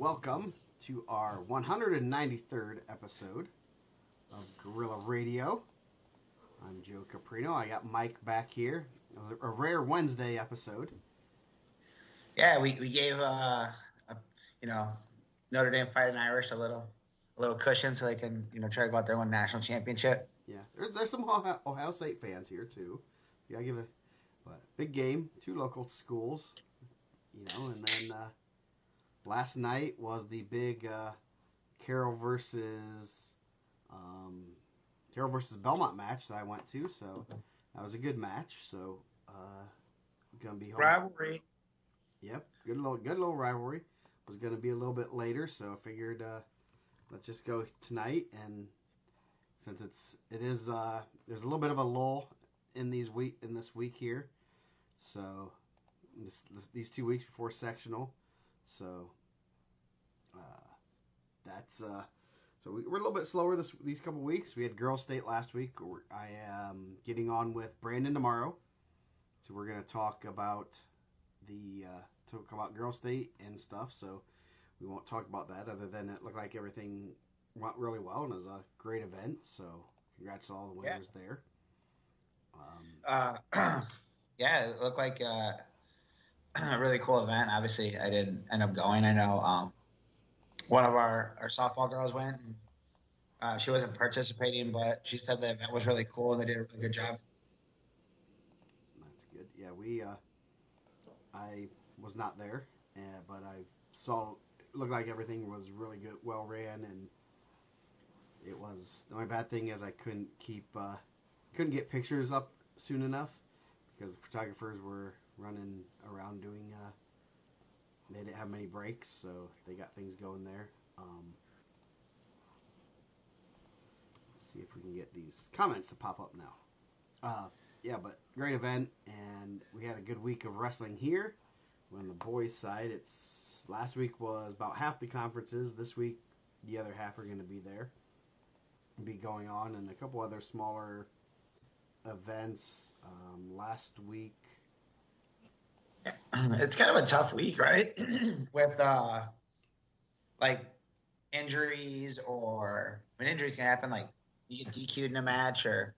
welcome to our 193rd episode of Gorilla Radio. I'm Joe Caprino. I got Mike back here. A rare Wednesday episode. Yeah, we gave Notre Dame Fighting Irish a little cushion so they can try to go out there and win a national championship. Yeah, there's some Ohio State fans here too. Yeah, I give a big game, two local schools, and then last night was the big Carroll versus Belmont match that I went to. So that was a good match. So gonna be home. Rivalry. Yep, good little rivalry. Was gonna be a little bit later, so I figured let's just go tonight. And since it is there's a little bit of a lull in this week here, so these 2 weeks before sectional, so that's so we're a little bit slower these couple weeks. We had girls state last week. I am getting on with Brandon tomorrow, so we're gonna talk about girls state and stuff. So we won't talk about that other than it looked like everything went really well and it was a great event. So congrats to all the winners there. Yeah, it looked like a really cool event. Obviously, I didn't end up going. I know one of our softball girls went. And, she wasn't participating, but she said the event was really cool and they did a really good job. That's good. Yeah, I was not there, but I saw it looked like everything was really good, well ran, and it was. The only bad thing is I couldn't get pictures up soon enough because the photographers were running around doing. They didn't have many breaks, so they got things going there. Let's see if we can get these comments to pop up now. Yeah, but great event, and we had a good week of wrestling here. On the boys' side, last week was about half the conferences. This week, the other half are going to be there, be going on, and a couple other smaller events. Last week, it's kind of a tough week, right? With like injuries, or when injuries can happen, like you get DQ'd in a match or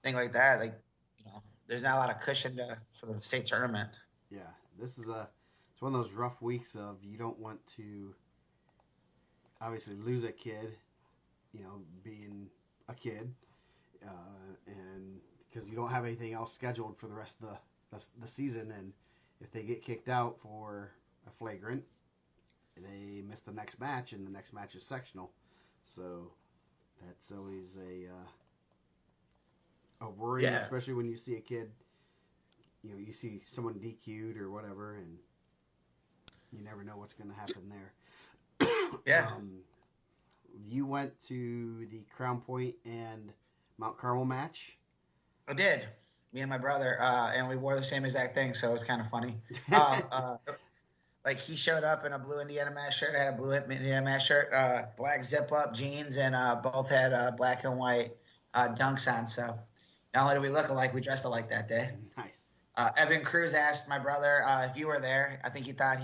thing like that. Like there's not a lot of cushion for the state tournament. Yeah, this is it's one of those rough weeks of you don't want to obviously lose a kid, being a kid, and because you don't have anything else scheduled for the rest of the season, and if they get kicked out for a flagrant, they miss the next match, and the next match is sectional, so that's always a worry, Yeah. especially when you see a kid, you see someone DQ'd or whatever, and you never know what's going to happen there. Yeah. You went to the Crown Point and Mount Carmel match. I did. Me and my brother, and we wore the same exact thing, so it was kind of funny. Like he showed up in a blue IndianaMat shirt. I had a blue IndianaMat shirt, black zip-up jeans, and both had black and white dunks on. So not only did we look alike, we dressed alike that day. Nice. Evan Cruz asked my brother if you were there. I think he thought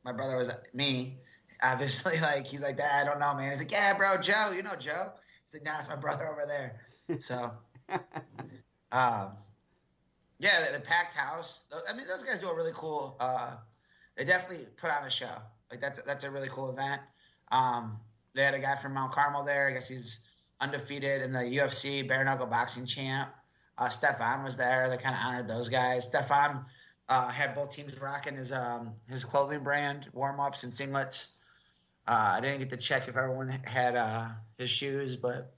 my brother was me. Obviously, he's like, I don't know, man. He's like, yeah, bro, Joe. You know Joe. He's like, nah, it's my brother over there. So, yeah, the packed house. I mean, those guys do a really cool. They definitely put on a show. Like that's a really cool event. They had a guy from Mount Carmel there. I guess he's undefeated in the UFC bare knuckle boxing champ. Stefan was there. They kind of honored those guys. Stefan had both teams rocking his clothing brand warm ups and singlets. I didn't get to check if everyone had his shoes, but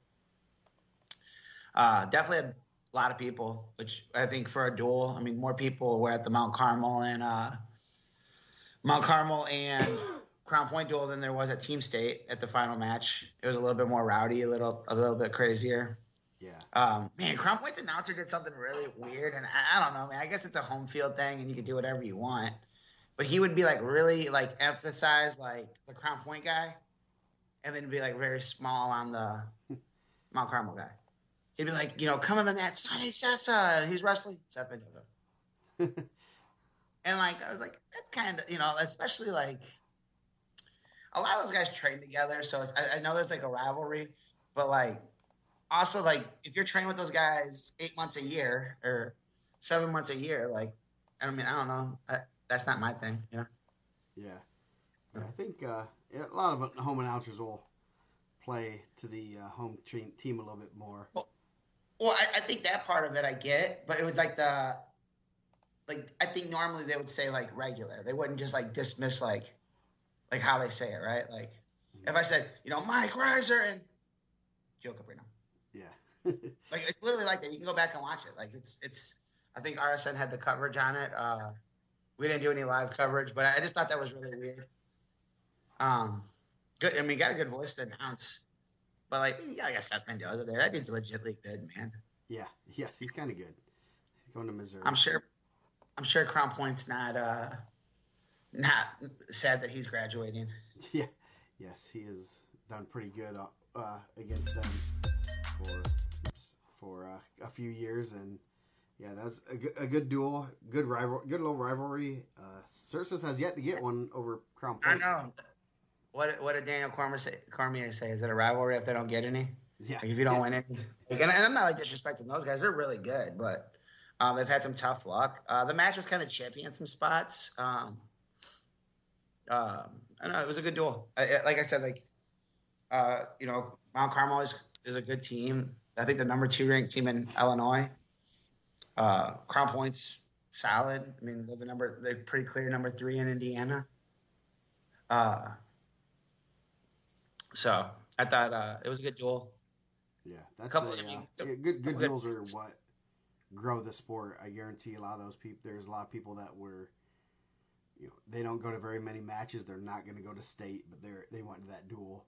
definitely a lot of people. Which I think for a duel, I mean, more people were at the Mount Carmel and Crown Point duel than there was at Team State at the final match. It was a little bit more rowdy, a little bit crazier. Yeah. Man, Crown Point's announcer did something really weird, and I don't know, man. I guess it's a home field thing, and you can do whatever you want. But he would be really emphasize the Crown Point guy, and then be very small on the Mount Carmel guy. He'd be like, come on the mat, Sonny Sessa, and he's wrestling Seth Mendoza. And I was like, that's kind of, especially a lot of those guys train together, so I know there's like a rivalry, but like also like if you're training with those guys 8 months a year or 7 months a year, like I mean I don't know, that's not my thing, you know. Yeah, yeah. I think a lot of home announcers will play to the team a little bit more. Well, I think that part of it I get, but it was like I think normally they would say like regular. They wouldn't just like dismiss like how they say it, right? Like if I said, Mike Reiser and Joe Caprino. Yeah. Like it's literally like that. You can go back and watch it. Like it's I think RSN had the coverage on it. We didn't do any live coverage, but I just thought that was really weird. Good. I mean, got a good voice to announce, but like, yeah, I got Seth Mendoza there. That dude's legitimately good, man. Yeah. Yes, he's kind of good. He's going to Missouri. I'm sure Crown Point's not sad that he's graduating. Yeah. Yes, he has done pretty good against them for a few years, and yeah, that's a good duel, good little rivalry. Cersus has yet to get one over Crown Point. I know. What did Daniel Cormier say? Is it a rivalry if they don't get any? Yeah. Like if you don't win any? Like, and I'm not like disrespecting those guys. They're really good, but they've had some tough luck. The match was kind of chippy in some spots. I don't know. It was a good duel. Like I said, Mount Carmel is a good team. I think the number 2 ranked team in Illinois. Crown Point's solid. I mean, they're pretty clear number 3 in Indiana. So I thought it was a good duel. Yeah, that's good duels are what grow the sport. I guarantee a lot of those people. There's a lot of people that were, they don't go to very many matches. They're not going to go to state, but they went to that duel.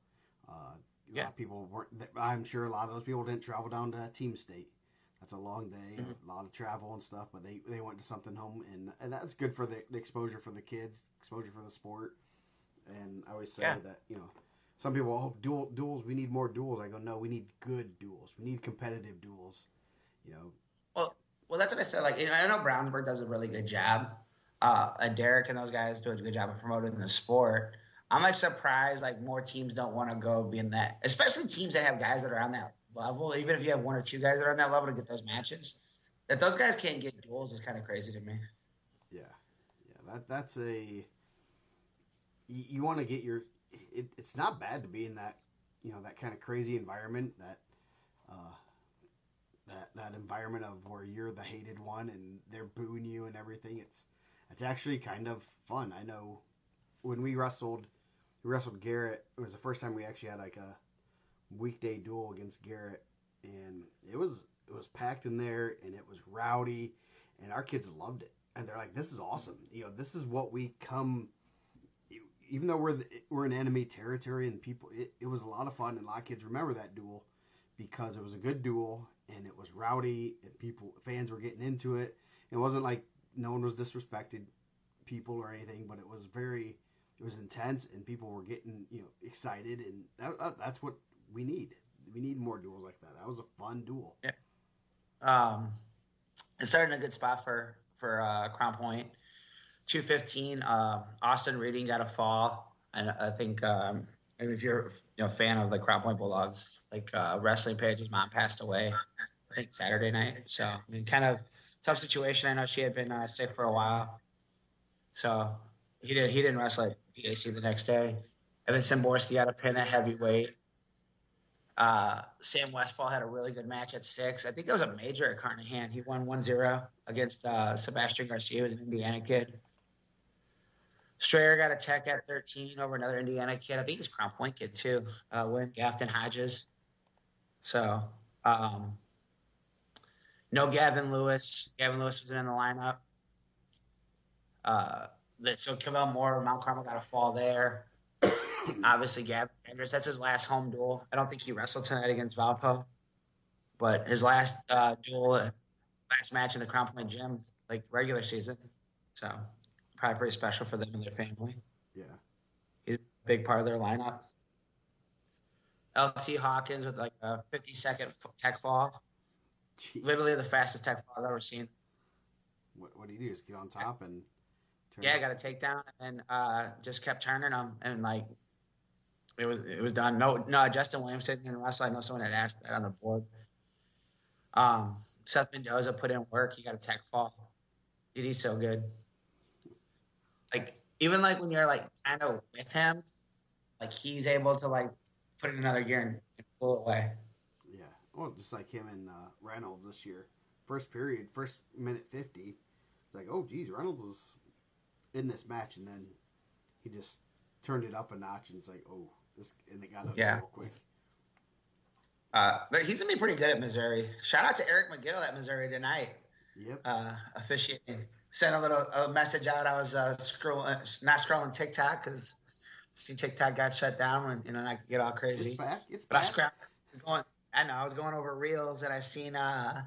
A lot of people weren't. I'm sure a lot of those people didn't travel down to team state. That's a long day, a lot of travel and stuff. But they went to something home, and that's good for the exposure for the kids, exposure for the sport. And I always say that some people, duels. We need more duels. I go, no, we need good duels. We need competitive duels. Well, that's what I said. Like, I know Brownsburg does a really good job. And Derek and those guys do a good job of promoting the sport. I'm like surprised like more teams don't want to go be in that, especially teams that have guys that are on that level. Even if you have 1 or 2 guys that are on that level to get those matches, that those guys can't get duels is kind of crazy to me. Yeah. That's a. You want to get your. It's not bad to be in that, that kind of crazy environment, that environment of where you're the hated one and they're booing you and everything. It's actually kind of fun. I know when we wrestled Garrett. It was the first time we actually had like a weekday duel against Garrett, and it was packed in there and it was rowdy, and our kids loved it, and they're like, "This is awesome! This is what we come." Even though we're in enemy territory and people, it was a lot of fun, and a lot of kids remember that duel because it was a good duel and it was rowdy and fans were getting into it. It wasn't like no one was disrespected people or anything, but it was intense and people were getting excited, and that's what we need. We need more duels like that. That was a fun duel. Yeah. It started in a good spot for Crown Point. 2:15. Austin Reading got a fall, and I think if you're a fan of the Crown Point Bulldogs, like wrestling page, his mom passed away, I think Saturday night. So I mean, kind of tough situation. I know she had been sick for a while, so he didn't wrestle at PAC the next day. And then Simborski got a pin at heavyweight. Sam Westfall had a really good match at 6. I think that was a major at Carnahan. He won 1-0 against Sebastian Garcia, who was an Indiana kid. Strayer got a tech at 13 over another Indiana kid. I think he's a Crown Point kid too. Gafton Hodges. So, no Gavin Lewis. Gavin Lewis was in the lineup. So Cavell Moore, Mount Carmel got a fall there. Obviously, Gavin Andrews, that's his last home duel. I don't think he wrestled tonight against Valpo, but his last last match in the Crown Point gym, like regular season. So probably pretty special for them and their family. Yeah. He's a big part of their lineup. LT Hawkins with like a 50-second tech fall. Jeez. Literally the fastest tech fall I've ever seen. What do you do? Just get on top and turn I got a takedown and just kept turning them and like it was done. No, Justin Williamson didn't wrestle. I know someone had asked that on the board. Seth Mendoza put in work. He got a tech fall. Dude, he's so good. Like even like when you're like kind of with him, like he's able to like put in another gear and pull it away. Yeah. Well, just like him and Reynolds this year. First period, first minute 50. It's like, oh, geez, Reynolds is in this match, and then he just turned it up a notch, and it's like, oh, this, and it got ugly Yeah. real quick. But he's gonna be pretty good at Missouri. Shout out to Eric McGill at Missouri tonight, Yep. officiating. Sent a message out. I was not scrolling TikTok because TikTok got shut down when I could get all It's crazy. back. It's But I back. scrolled. I know I was going over reels and I seen. I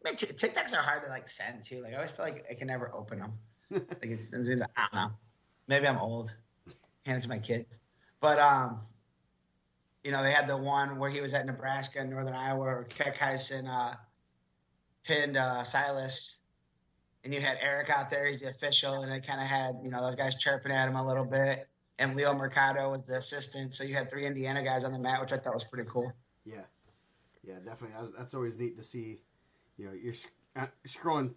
mean, TikToks are hard to like send to. Like I always feel like I can never open them. Like it sends me. I don't know. Maybe I'm old. Hand it to my kids. But they had the one where he was at Nebraska and Northern Iowa where Kekheisen pinned Silas. And you had Eric out there, he's the official, and it kind of had, those guys chirping at him a little bit. And Leo Mercado was the assistant. So you had 3 Indiana guys on the mat, which I thought was pretty cool. Yeah. Yeah, definitely. That's always neat to see. You're scrolling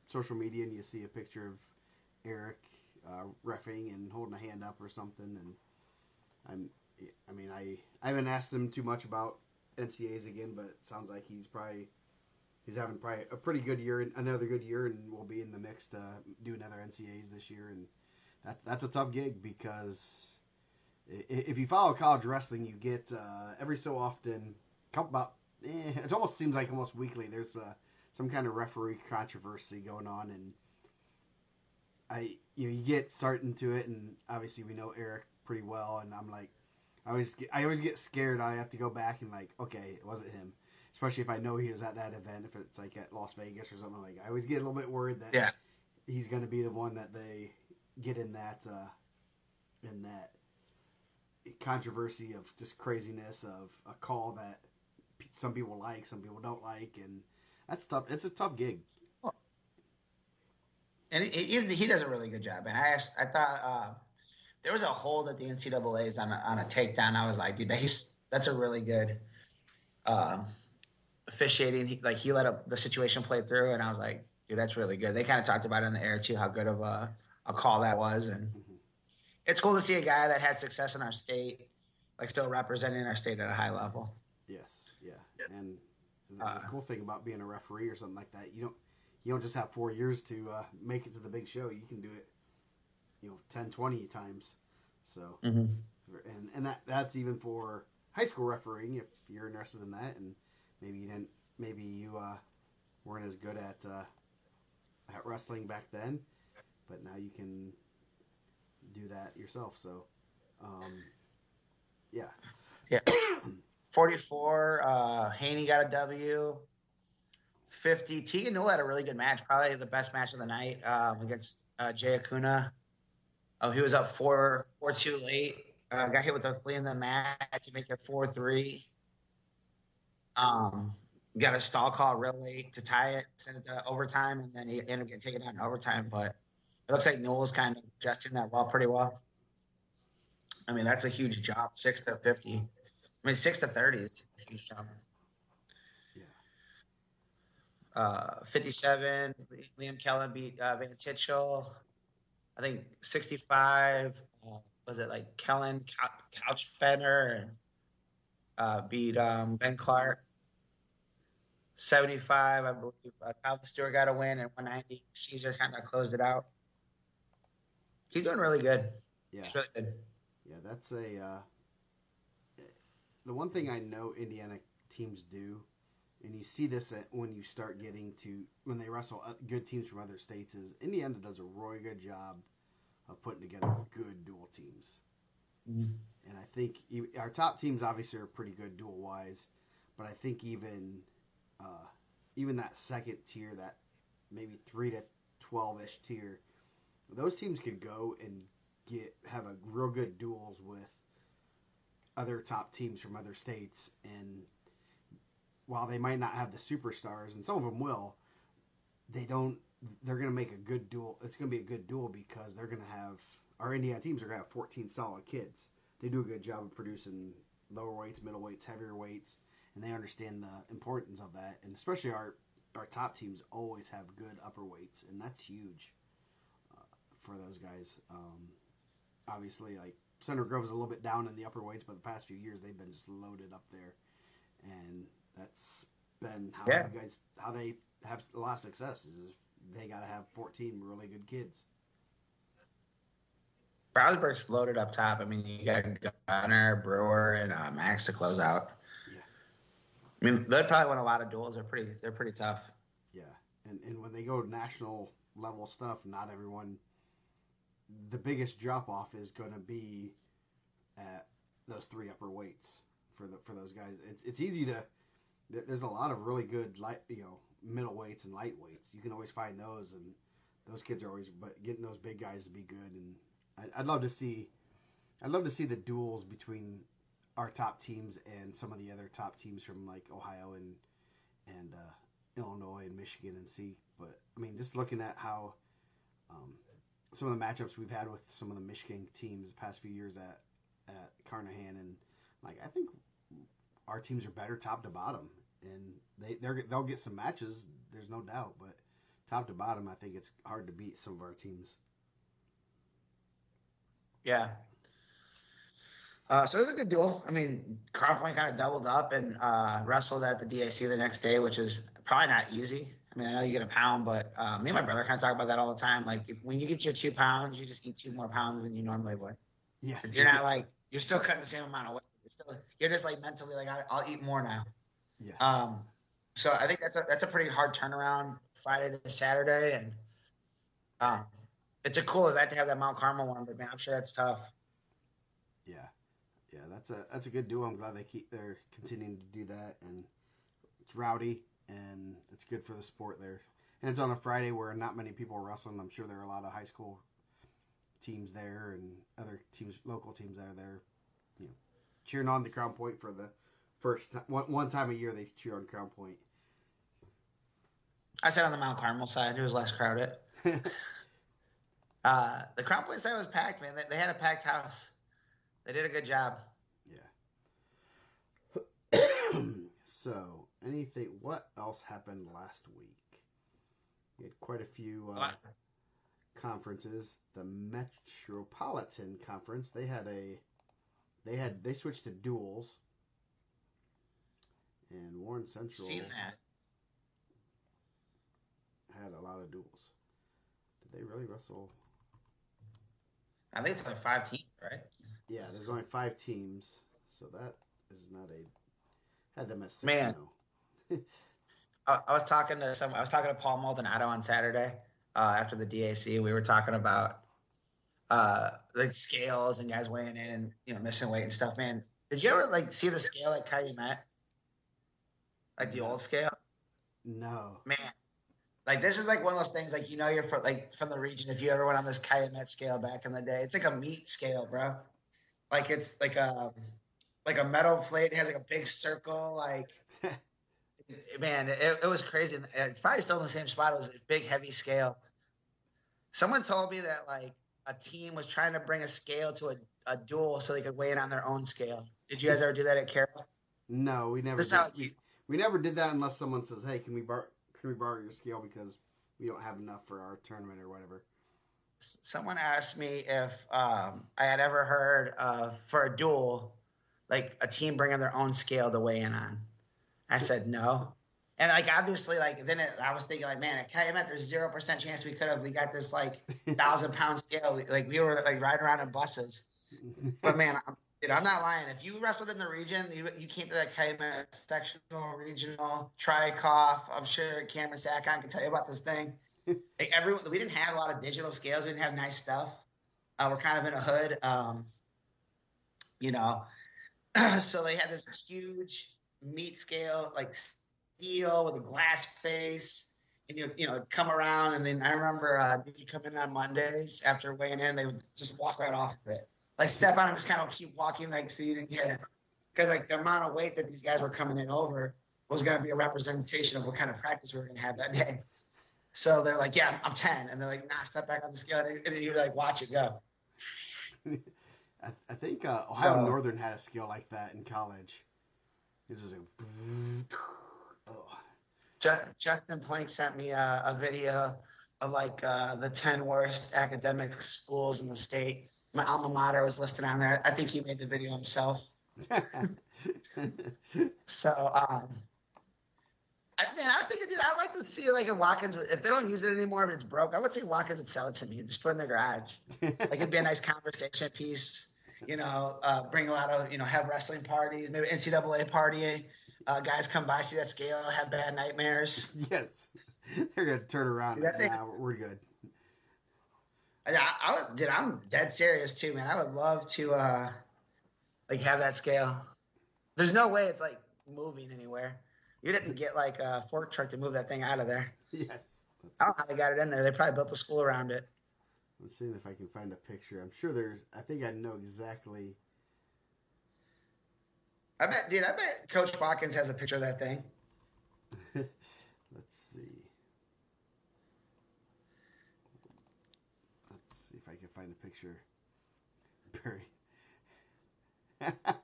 social media and you see a picture of Eric refing and holding a hand up or something. And I'm, I mean, I haven't asked him too much about NCAs again, but it sounds like he's having probably a pretty good year, another good year, and will be in the mix to do another NCAs this year. And that's a tough gig because if you follow college wrestling, you get every so often, about it almost seems like almost weekly. There's some kind of referee controversy going on, and you get starting to it, and obviously we know Eric pretty well, and I'm like, I always get scared. I have to go back and like, okay, it wasn't him. Especially if I know he was at that event, if it's like at Las Vegas or something like. I always get a little bit worried that Yeah. he's going to be the one that they get in that controversy of just craziness of a call that some people like, some people don't like, and that's tough. It's a tough gig. And he does a really good job. And I thought there was a hold at the NCAA's on a takedown. I was like, dude, that's a really good um, officiating. He let the situation play through, and I was like, dude, that's really good. They kind of talked about it on the air too, how good of a call that was, and Mm-hmm. it's cool to see a guy that had success in our state, like still representing our state at a high level. Yes, yeah, and the Uh, cool thing about being a referee or something like that, you don't just have 4 years to make it to the big show. You can do it, 10, 20 times. So, mm-hmm. and that's even for high school refereeing if you're interested in that, and maybe you weren't as good at wrestling back then, but now you can do that yourself. So, um, yeah, Yeah, 44. Haney got a W. 50. Tegan Newell had a really good match, probably the best match of the night against Jay Acuna. Oh, he was up 4-2 late. Got hit with a flea in the mat to make it 4-3. Um, got a stall call real late to tie it, send it to overtime, and then he ended up getting taken out in overtime. But it looks like Newell's kind of adjusting that pretty well. I mean, that's a huge job, 6 to 50. I mean, 6 to 30 is a huge job. yeah, 57, Liam Kellen beat Van Titchell. I think 65, was it like Kellen Couchbender and beat Ben Clark. 75, I believe Calvin Stewart got a win, and 190, Caesar kind of closed it out. He's doing really good. yeah, He's really good. yeah. That's the one thing I know Indiana teams do, and you see this when you start getting to when they wrestle good teams from other states. Is Indiana does a really good job of putting together good dual teams. Mm-hmm. And I think our top teams obviously are pretty good dual wise, but I think even that second tier, that maybe 3 to 12 ish tier, those teams could go and have a real good duels with other top teams from other states. And while they might not have the superstars, and some of them will, they don't. They're going to make a good duel. It's going to be a good duel because they're going to have our Indiana teams are going to have 14 solid kids they do a good job of producing lower weights, middle weights, heavier weights, and they understand the importance of that. And especially our top teams always have good upper weights, and that's huge for those guys. Obviously, like Center Grove is a little bit down in the upper weights, but the past few years they've been just loaded up there, and that's been how they have a lot of success is they got to have 14 really good kids. Brownsburg's loaded up top. I mean, you got Gunner, Brewer, and Max to close out. Yeah. I mean, they'd probably win a lot of duels. They're pretty tough. Yeah, and when they go national level stuff, not everyone. The biggest drop off is going to be at those 3 upper weights for those guys. It's easy to. There's a lot of really good middle weights and light weights. You can always find those, and those kids are always getting those big guys to be good. And I'd love to see the duels between our top teams and some of the other top teams from like Ohio and Illinois and Michigan and see. But I mean, just looking at how some of the matchups we've had with some of the Michigan teams the past few years at Carnahan, and like I think our teams are better top to bottom, and they'll get some matches. There's no doubt, but top to bottom, I think it's hard to beat some of our teams. Yeah. So it was a good duel. I mean, Crown Point kind of doubled up and wrestled at the DAC the next day, which is probably not easy. I mean, I know you get a pound, but me and my brother kind of talk about that all the time. Like, when you get your 2 pounds, you just eat 2 more pounds than you normally would. Yeah. You're not like, you're still cutting the same amount of weight. You're just like mentally like, I'll eat more now. Yeah. So I think that's a pretty hard turnaround Friday to Saturday. And it's a cool event to have that Mount Carmel one, but man, I'm sure that's tough. Yeah. Yeah, that's a good duo. I'm glad they're continuing to do that, and it's rowdy and it's good for the sport there. And it's on a Friday where not many people are wrestling. I'm sure there are a lot of high school teams there and other teams, local teams that are there, cheering on the Crown Point for the first time. One time a year they cheer on Crown Point. I sat on the Mount Carmel side. It was less crowded. The Crown Point side was packed, man. They had a packed house. They did a good job. Yeah. So, what else happened last week? We had quite a few conferences. The Metropolitan Conference, they switched to duels. And Warren Central Seen that. had a lot of duels. Did they really wrestle? I think it's like 5 teams, right? Yeah, there's only 5 teams, so that is not had them at 6. Man, I was talking to Paul Maldonado on Saturday after the DAC. We were talking about like scales and guys weighing in and missing weight and stuff. Man, did you ever see the scale at IndianaMat? Like the old scale? No. Man, this is like one of those things. You're from the region. If you ever went on this IndianaMat scale back in the day, it's like a meat scale, bro. Like it's like a metal plate. It has like a big circle. Man, it was crazy. It's probably still in the same spot. It was a big, heavy scale. Someone told me that a team was trying to bring a scale to a duel so they could weigh in on their own scale. Did you guys ever do that at Carroll? No, we never. We never did that unless someone says, "Hey, can we borrow your scale because we don't have enough for our tournament or whatever." Someone asked me if I had ever heard of, for a duel, like a team bringing their own scale to weigh in on. I said no. And obviously I was thinking man, at IndianaMat there's 0% chance we got this 1,000-pound scale. We were riding around in buses. But man, I'm not lying. If you wrestled in the region, you came to that IndianaMat sectional, regional, tri-cough. I'm sure Cameron Sackon can tell you about this thing. We didn't have a lot of digital scales. We didn't have nice stuff. We're kind of in a hood, So they had this huge meat scale, steel with a glass face, and come around. And then I remember if you come in on Mondays after weighing in, they would just walk right off of it, step on and just kind of keep walking, so you didn't get it. Because the amount of weight that these guys were coming in over was going to be a representation of what kind of practice we were going to have that day. So they're yeah, I'm 10. And they're nah, step back on the scale. And you watch it go. I think Ohio So Northern had a scale like that in college. It was just like, oh. Justin Plank sent me a video of like the 10 worst academic schools in the state. My alma mater was listed on there. I think he made the video himself. So, I was thinking, dude, I'd like to see like a Watkins. If they don't use it anymore, if it's broke, I would say Watkins would sell it to me and just put it in their garage. Like it'd be a nice conversation piece. Bring a lot of have wrestling parties, maybe NCAA party. Guys come by, see that scale, have bad nightmares. Yes, they're gonna turn around. Dude, that thing, Nah, we're good. dude, I'm dead serious too, man. I would love to like have that scale. There's no way it's like moving anywhere. You'd have to get like a fork truck to move that thing out of there. Yes. I don't know how they got it in there. They probably built a school around it. I'm seeing if I can find a picture. I'm sure there's. I think I know exactly. I bet Coach Watkins has a picture of that thing. Let's see. Let's see if I can find a picture. Barry.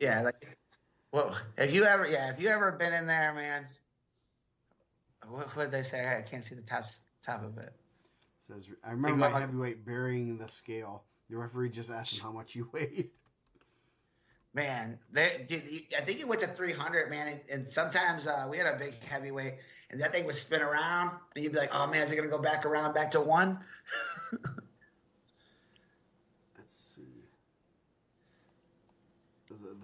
Yeah, like, well, if you ever been in there, man, what did they say? I can't see the top of it. It says, I remember my heavyweight burying the scale. The referee just asked him how much you weighed. Man, dude, I think he went to 300, man. And sometimes we had a big heavyweight, and that thing would spin around, and you'd be like, oh, man, is it going to go back around back to one? Let's see. What do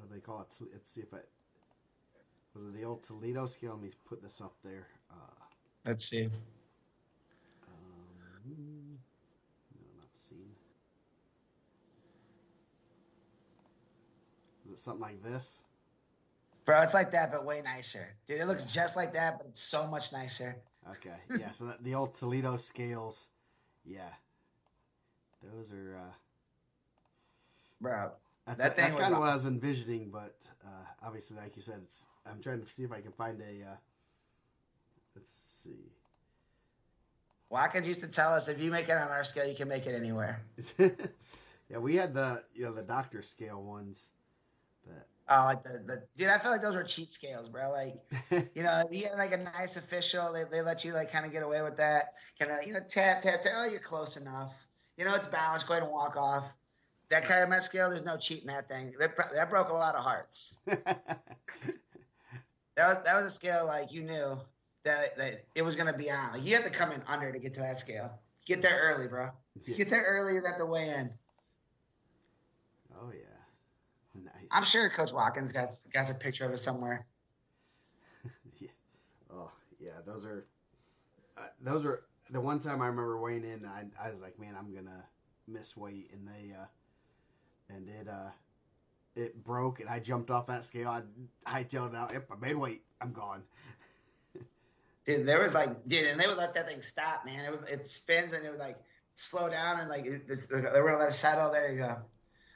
they call it? Let's see if was it the old Toledo scale? Let me put this up there. Let's see. No, not seen. Is it something like this? Bro, it's like that, but way nicer. Dude, it looks just like that, but it's so much nicer. Okay, yeah, so the old Toledo scales, yeah. Those are... Bro, that's kind of what I was envisioning, but obviously, like you said, I'm trying to see if I can find a... let's see. Watkins used to tell us, if you make it on our scale, you can make it anywhere. Yeah, we had the doctor scale ones. Like dude, I feel like those were cheat scales, bro. Like, if you had like a nice official, they let you like kind of get away with that. Kind of, tap. Oh, you're close enough. It's balanced. Go ahead and walk off. That kind of Met scale, there's no cheating that thing. That broke a lot of hearts. That was a scale like you knew that it was gonna be on. Like you had to come in under to get to that scale. Get there early, bro. Get there early. You got to weigh in. Oh yeah. Nice. I'm sure Coach Watkins got a picture of it somewhere. Yeah. Oh yeah, those are the one time I remember weighing in. I was like, man, I'm gonna miss weight, and it broke, and I jumped off that scale. I hightailed it out. Yep, I made weight. I'm gone. Dude, there was and they would let that thing stop, man. It spins and it would like slow down and like they were gonna let it settle. There you go.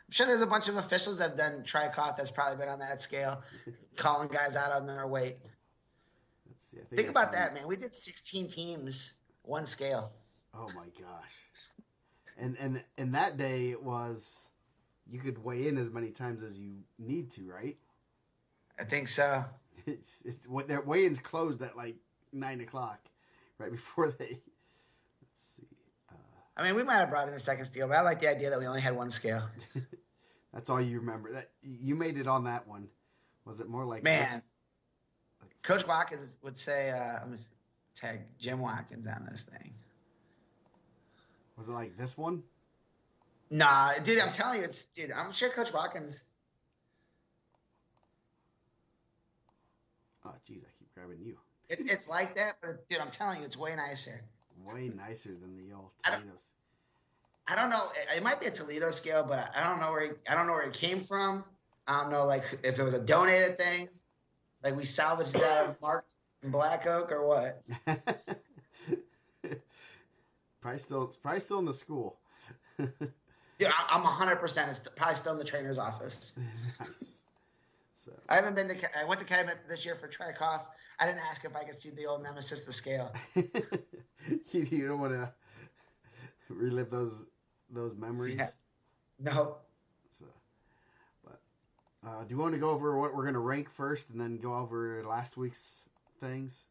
I'm sure there's a bunch of officials that have done tri-caught that's probably been on that scale, calling guys out on their weight. Let's see. Think about that, man. We did 16 teams, one scale. Oh my gosh! And that day it was you could weigh in as many times as you need to, right? I think so. Their weigh-ins closed at like 9:00, right before they. Let's see. I mean, we might have brought in a second scale, but I like the idea that we only had one scale. That's all you remember. That you made it on that one. Was it more like man? Coach Watkins would say, "I'm gonna tag Jim Watkins on this thing." Was it like this one? Nah, dude, I'm telling you, I'm sure Coach Watkins. Oh, jeez, I keep grabbing you. It's like that, but dude, I'm telling you, it's way nicer. Way nicer than the old Toledo's. I don't know. It might be a Toledo scale, but I don't know where it came from. I don't know, like if it was a donated thing, like we salvaged it out of Mark and Black Oak or what. Probably still in the school. Yeah, I'm 100%. It's probably still in the trainer's office. Nice. So I haven't been to. I went to Calumet this year for Tri-Cough. I didn't ask if I could see the old nemesis, the scale. You don't want to relive those memories. No. So, but do you want to go over what we're going to rank first, and then go over last week's things?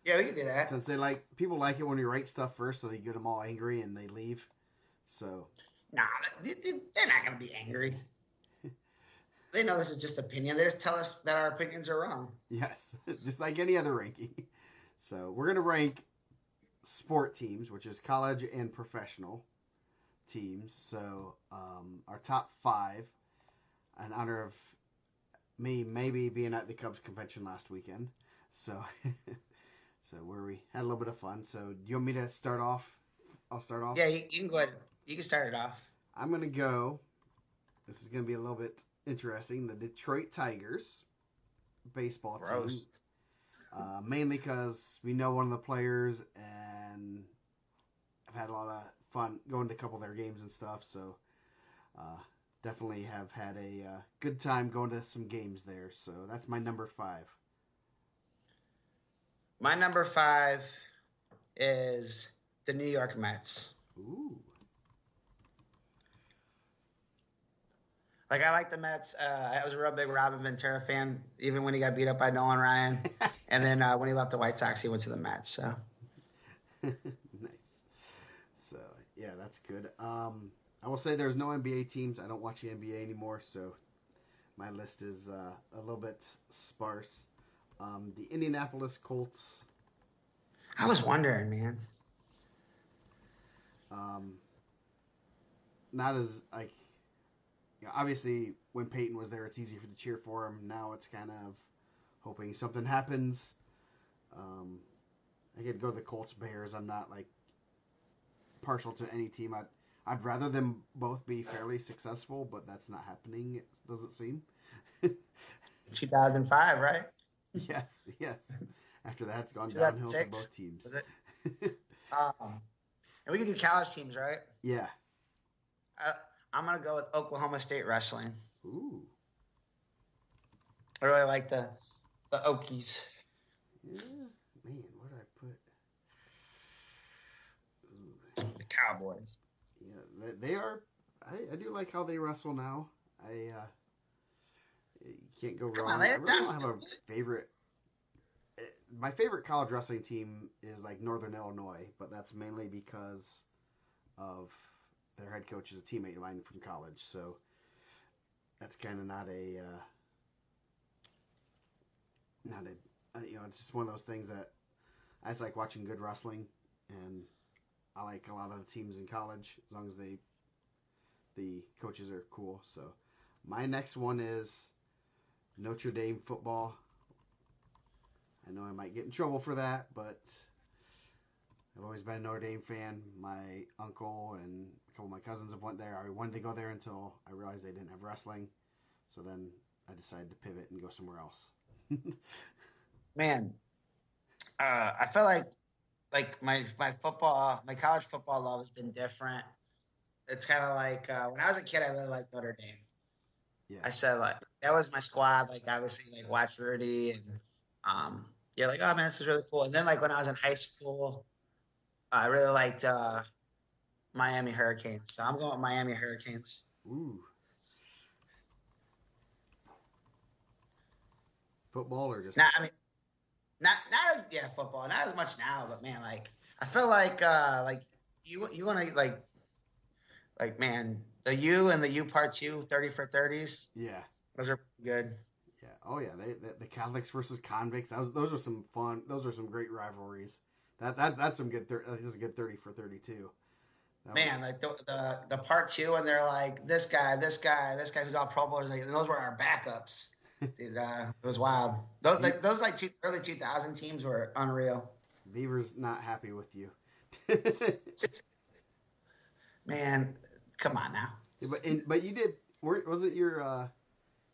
Yeah, we can do that. Since people like it when you rank stuff first, so they get them all angry and they leave. So Nah, they're not going to be angry. They know this is just opinion. They just tell us that our opinions are wrong. yes, just like any other ranking. So we're going to rank sport teams, which is college and professional teams. So our top 5, in honor of me maybe being at the Cubs convention last weekend. So so where we had a little bit of fun. So do you want me to start off? I'll start off. Yeah, you can go ahead. You can start it off. I'm going to go. This is going to be a little bit interesting. The Detroit Tigers baseball team. Mainly because we know one of the players and I've had a lot of fun going to a couple of their games and stuff. So definitely have had a good time going to some games there. So that's my number 5. My number 5 is the New York Mets. Ooh. Like, I like the Mets. I was a real big Robin Ventura fan, even when he got beat up by Nolan Ryan. And then when he left the White Sox, he went to the Mets. So nice. So yeah, that's good. I will say there's no NBA teams. I don't watch the NBA anymore, so my list is a little bit sparse. The Indianapolis Colts. I was wondering, man. Not as like, obviously when Peyton was there, it's easy to cheer for him. Now it's kind of hoping something happens. I could go to the Colts, Bears. I'm not like partial to any team. I'd rather them both be fairly successful, but that's not happening. It doesn't seem. 2005, right? Yes. After that, it's gone downhill for both teams. Was it? And we can do college teams, right? Yeah. I'm gonna go with Oklahoma State wrestling. Ooh. I really like the Okies. Yeah, man, what did I put? Ooh. The Cowboys. Yeah, they are. I do like how they wrestle now. You can't go wrong. I really don't have a favorite. My favorite college wrestling team is like Northern Illinois, but that's mainly because of their head coach is a teammate of mine from college. So that's kind of not a it's just one of those things that I just like watching good wrestling, and I like a lot of the teams in college as long as the coaches are cool. So my next one is Notre Dame football. I know I might get in trouble for that, but I've always been a Notre Dame fan. My uncle and a couple of my cousins have went there. I wanted to go there until I realized they didn't have wrestling. So then I decided to pivot and go somewhere else. Man, I feel like my college football love has been different. It's kind of like when I was a kid, I really liked Notre Dame. Yeah. I said like that was my squad. Like obviously like watch Rudy and you're like, oh man, this is really cool. And then like when I was in high school, I really liked Miami Hurricanes. So I'm going with Miami Hurricanes. Ooh. Football or just? Not as football. Not as much now, but man, like I feel like you want to like man the U and the U part 2 30 for 30s. Yeah, those are good. Yeah. Oh yeah, the Catholics versus convicts. Those are some fun. Those are some great rivalries. That's some good. That's a good 30 for 32. Man, like the part 2, and they're like this guy who's all Pro Bowlers. Like, and those were our backups. Dude, it was wild. Those early 2000 teams were unreal. Beaver's not happy with you. Man, come on now. Yeah, but you did. Was it your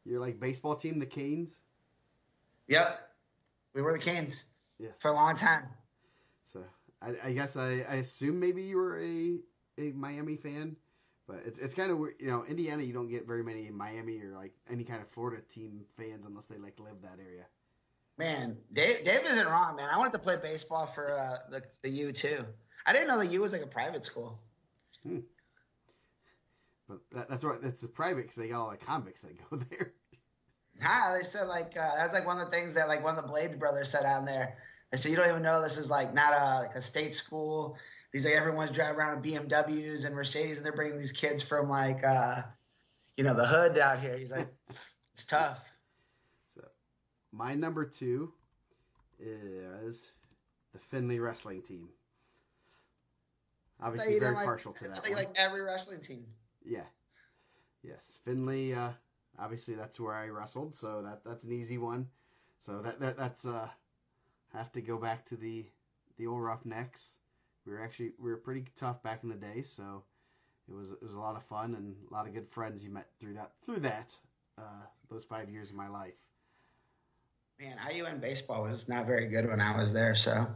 like baseball team, the Canes? Yep, we were the Canes. Yes. For a long time. So I guess I assume maybe you were a Miami fan, but it's kind of weird. Indiana, you don't get very many Miami or like any kind of Florida team fans unless they like live that area. Man, Dave isn't wrong, man. I wanted to play baseball for the U too. I didn't know the U was like a private school. But that's what it's a private because they got all the convicts that go there. They said like that's like one of the things that like one of the Blades brothers said on there. They said you don't even know this is like not a state school. These like everyone's driving around in BMWs and Mercedes, and they're bringing these kids from like the hood out here. He's like, it's tough. So my number 2 is the Finley wrestling team. Obviously, very partial to that. Like every wrestling team. Yeah. Yes, Finley. Obviously, that's where I wrestled, so that's an easy one. So that's have to go back to the old Roughnecks. We were pretty tough back in the day, so it was a lot of fun and a lot of good friends you met through that those 5 years of my life. Man, IUN baseball was not very good when I was there, so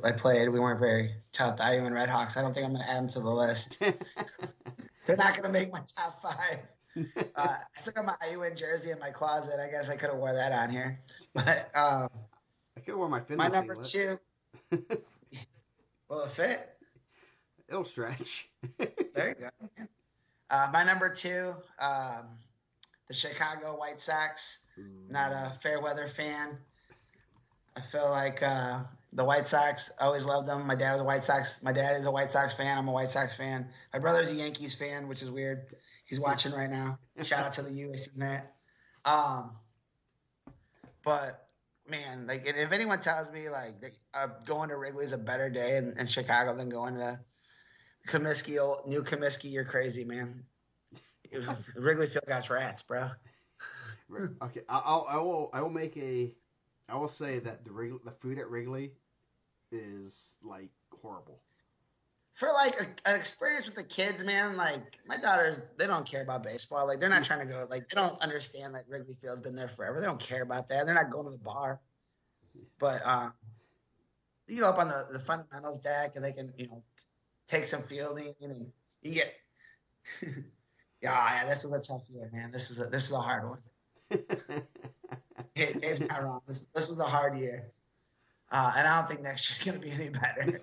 I played. We weren't very tough. The IUN Redhawks. I don't think I'm going to add them to the list. They're not going to make my top 5. I still got my IUN jersey in my closet. I guess I could have wore that on here, but I could have worn my Finley. My number 2. Will it fit? It'll stretch. There you go. My number 2, the Chicago White Sox. Not a fair weather fan. I feel like the White Sox, I always loved them. My dad was a White Sox. My dad is a White Sox fan. I'm a White Sox fan. My brother's a Yankees fan, which is weird. He's watching right now. Shout out to the USC but man, like if anyone tells me like going to Wrigley is a better day in Chicago than going to New Comiskey, you're crazy, man. Wrigley Field got rats, bro. Okay, I will say that the food at Wrigley is like horrible. For like an experience with the kids, man, like my daughters, they don't care about baseball. Like they're not trying to go. Like they don't understand that Wrigley Field's been there forever. They don't care about that. They're not going to the bar. But you go up on the fundamentals deck, and they can take some fielding, and you get. Yeah, this was a tough year, man. This was a hard one. Dave's not wrong. This was a hard year, and I don't think next year's gonna be any better.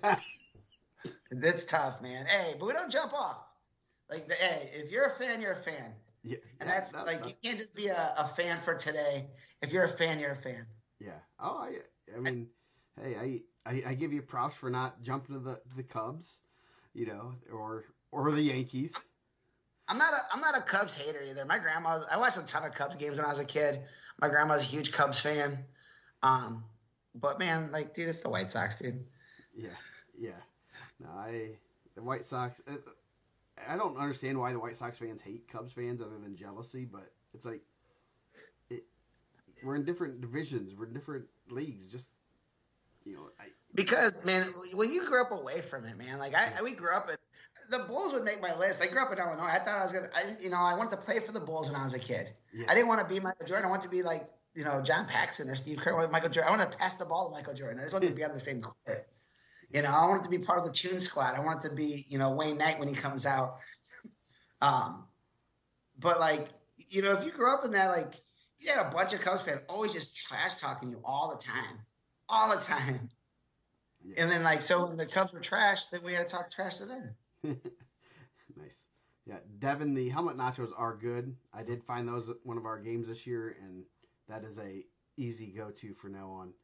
It's tough, man. Hey, but we don't jump off. Like, hey, if you're a fan, you're a fan. Yeah, and that's like you can't just be a fan for today. If you're a fan, you're a fan. Yeah. Oh, I mean, hey, I give you props for not jumping to the Cubs, or the Yankees. I'm not a Cubs hater either. My grandma, I watched a ton of Cubs games when I was a kid. My grandma's a huge Cubs fan. But man, like, dude, it's the White Sox, dude. Yeah. No, the White Sox. I don't understand why the White Sox fans hate Cubs fans other than jealousy, but it's like we're in different divisions, we're in different leagues. Just because man, when you grew up away from it, man, like we grew up in the Bulls would make my list. I grew up in Illinois. I thought I was gonna, I wanted to play for the Bulls when I was a kid. Yeah. I didn't want to be Michael Jordan. I wanted to be like John Paxson or Steve Kerr with Michael Jordan. I wanted to pass the ball to Michael Jordan. I just wanted to be on the same court. I wanted to be part of the Toon Squad. I wanted to be, Wayne Knight when he comes out. But like, if you grew up in that, like, you had a bunch of Cubs fans always just trash talking you all the time. Yeah. And then like, so when the Cubs were trash, then we had to talk trash to them. Nice. Yeah, Devin, the helmet nachos are good. I did find those at one of our games this year, and that is a easy go-to for now on.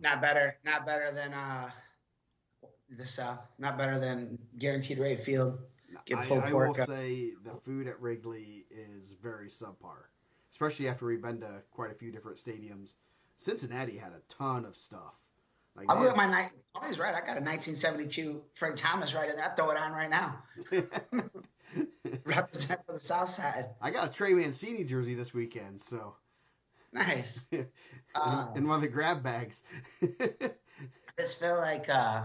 Not better than not better than Guaranteed Rate Field. I will say the food at Wrigley is very subpar, especially after we've been to quite a few different stadiums. Cincinnati had a ton of stuff. Like I'll go with my Tony's right. I got a 1972 Frank Thomas right in there. I'll throw it on right now. Represent for the South Side. I got a Trey Mancini jersey this weekend, so nice. in one of the grab bags. I just feel like, like I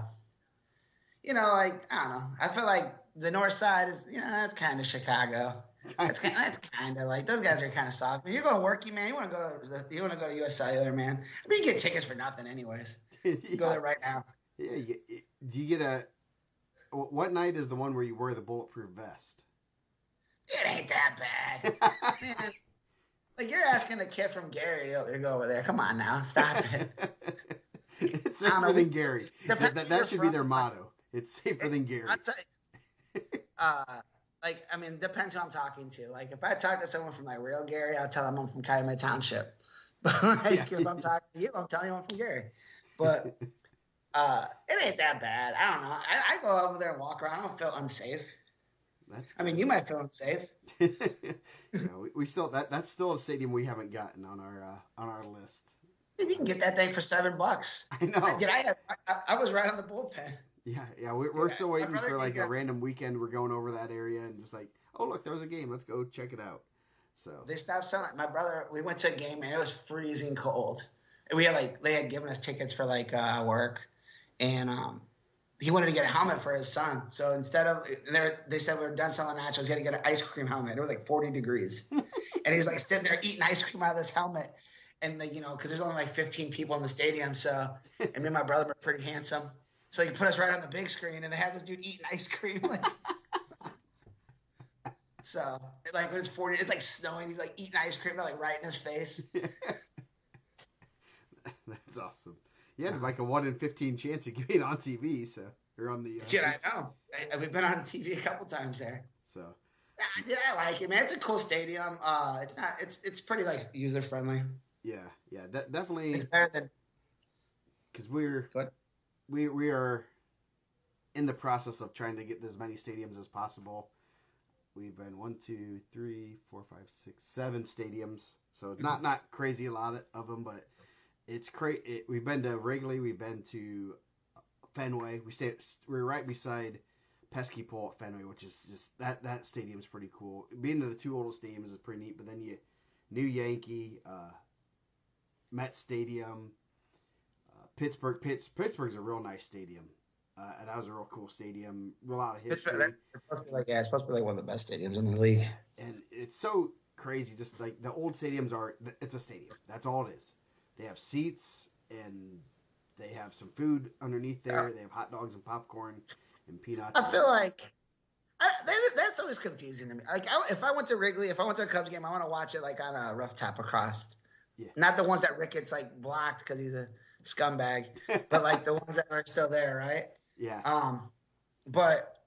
don't know. I feel like the North Side is, that's kind of Chicago. That's kind of like those guys are kind of soft. But you're going to work, man. You want to go to US Cellular, man. I mean, you get tickets for nothing, anyways. You go there right now. Yeah. Do you get what night is the one where you wear the bulletproof vest? It ain't that bad, man. Like you're asking a kid from Gary to go over there. Come on now, stop it. It's safer than Gary. That should be their motto. It's safer than Gary. I'll tell you. like, I mean, depends who I'm talking to. Like, if I talk to someone from like real Gary, I'll tell them I'm from Calumet Township. But Yeah. like, if I'm talking to you, I'm telling you I'm from Gary. But it ain't that bad. I don't know. I go over there and walk around. I don't feel unsafe. That's I mean, good. you might feel unsafe. Yeah, we still that's still a stadium we haven't gotten on our list. You can get that thing for $7. I know. I was right on the bullpen. Yeah, we're Dude, still my waiting brother for like did a get. random weekend. We're going over that area and just like, oh look, there was a game. Let's go check it out. So They stopped selling. My brother, we went to a game and it was freezing cold. And we had like they had given us tickets for like work, and he wanted to get a helmet for his son. So instead of they said we were done selling nachos, he had to get an ice cream helmet. It was like 40 degrees, and he's like sitting there eating ice cream out of this helmet. And like, because there's only like 15 people in the stadium, so and me and my brother were pretty handsome, so he put us right on the big screen, and they had this dude eating ice cream. Like, so like when it's 40, it's like snowing. He's like eating ice cream, like right in his face. that's awesome. Yeah, like a 1 in 15 chance of getting on TV. So you're on the. Yeah, I know. We've been on TV a couple times there. So. Yeah, I like it, man. It's a cool stadium. It's not. It's pretty like user friendly. Yeah, definitely. It's better than because we are in the process of trying to get as many stadiums as possible. We've been 1, 2, 3, 4, 5, 6, 7 stadiums. So it's not crazy a lot of them, but it's crazy. We've been to Wrigley. We've been to Fenway. We're right beside Pesky Pole at Fenway, which is just that stadium's pretty cool. Being to the two oldest stadiums is pretty neat. But then New Yankee, Met Stadium, Pittsburgh. Pittsburgh's a real nice stadium. And that was a real cool stadium. A lot of history. it's supposed to be like one of the best stadiums in the league. And it's so crazy. Just like the old stadiums it's a stadium. That's all it is. They have seats and they have some food underneath there. Yeah. They have hot dogs and popcorn and peanuts. I feel like that's always confusing to me. Like if I went to Wrigley, if I went to a Cubs game, I want to watch it like on a rooftop across. Yeah. Not the ones that Ricketts like blocked because he's a scumbag, but like the ones that are still there, right? Yeah. But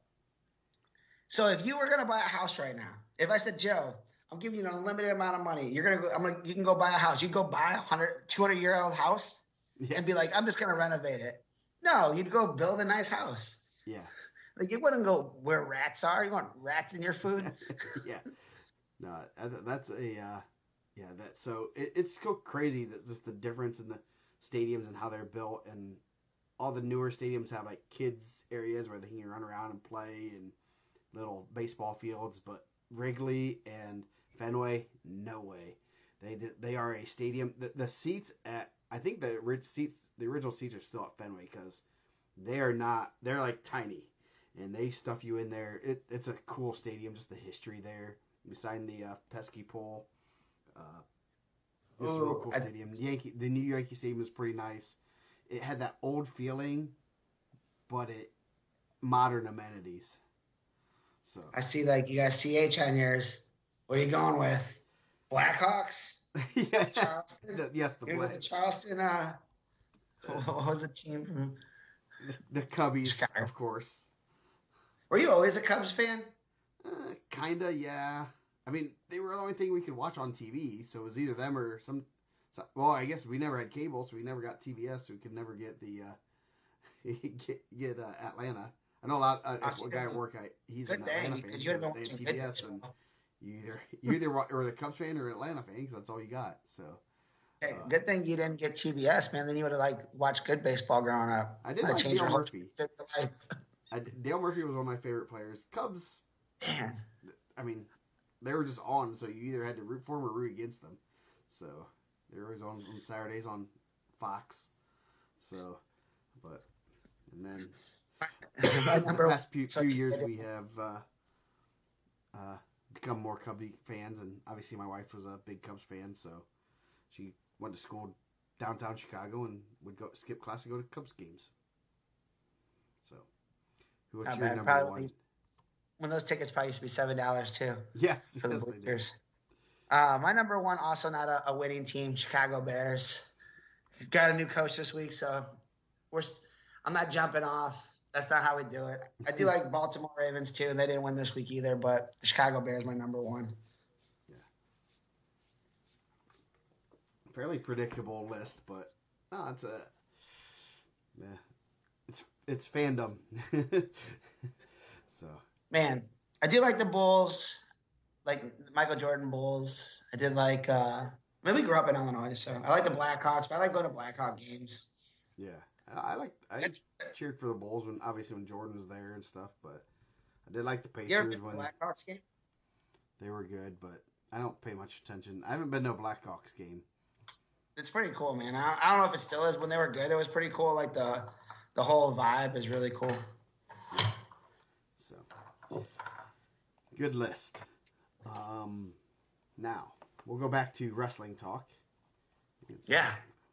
so if you were gonna buy a house right now, if I said, Joe, I'm giving you an unlimited amount of money, you can go buy a house. You go buy a 200-year-old house and be like, I'm just gonna renovate it. No, you'd go build a nice house. Yeah. Like you wouldn't go where rats are. You want rats in your food? Yeah. No, that's so it's so crazy that's just the difference in the stadiums and how they're built, and all the newer stadiums have like kids areas where they can run around and play and little baseball fields, but Wrigley and Fenway, no way. They are a stadium. The seats I think the original seats are still at Fenway because they're like tiny and they stuff you in there. It's a cool stadium, just the history there. Beside the Pesky Pole. It's a real cool stadium. The New Yankee Stadium is pretty nice. It had that old feeling, but modern amenities. So I see like you got CH on yours. What are you going with? Blackhawks? Yeah. Charleston? Yes, the Black. Charleston. What was the team from? The Cubbies, Chicago. of course. Were you always a Cubs fan? Kinda, yeah. I mean, they were the only thing we could watch on TV, so it was either them or some. Well, I guess we never had cable, so we never got TBS, so we could never get the get Atlanta. I know a lot. A guy at work, he's an Atlanta fan. They had TBS, and you either were the Cubs fan or Atlanta fan, because that's all you got. So. Hey, good thing you didn't get TBS, man. Then you would have like watched good baseball growing up. I did like Dale Murphy. Dale Murphy was one of my favorite players. Cubs. Man. I mean, they were just on, so you either had to root for them or root against them. So they were always on Saturdays on Fox. So, and then the past few years we have become more Cubby fans, and obviously my wife was a big Cubs fan, so she went to school downtown Chicago and would go skip class and go to Cubs games. So, what's your number one? When those tickets probably used to be $7 too. Yes, for the bleachers. My number one, also not a winning team, Chicago Bears. He's got a new coach this week, so I'm not jumping off That's not how we do it. I do like Baltimore Ravens too, and they didn't win this week either. But the Chicago Bears my number one. Yeah, fairly predictable list, but no, it's a yeah, it's fandom. So Man, I do like the Bulls, like Michael Jordan Bulls. I did like. I mean, we grew up in Illinois, so I like the Blackhawks. But I like going to Blackhawk games. yeah, I That's cheered for the Bulls when obviously when Jordan was there and stuff, but I did like the you ever been Pacers to a when Blackhawks game? they were good, but I don't pay much attention. I haven't been to a Blackhawks game. It's pretty cool, man. I don't know if it still is. When they were good, it was pretty cool. Like the whole vibe is really cool. Yeah. So good list. Um, Now we'll go back to wrestling talk. Yeah.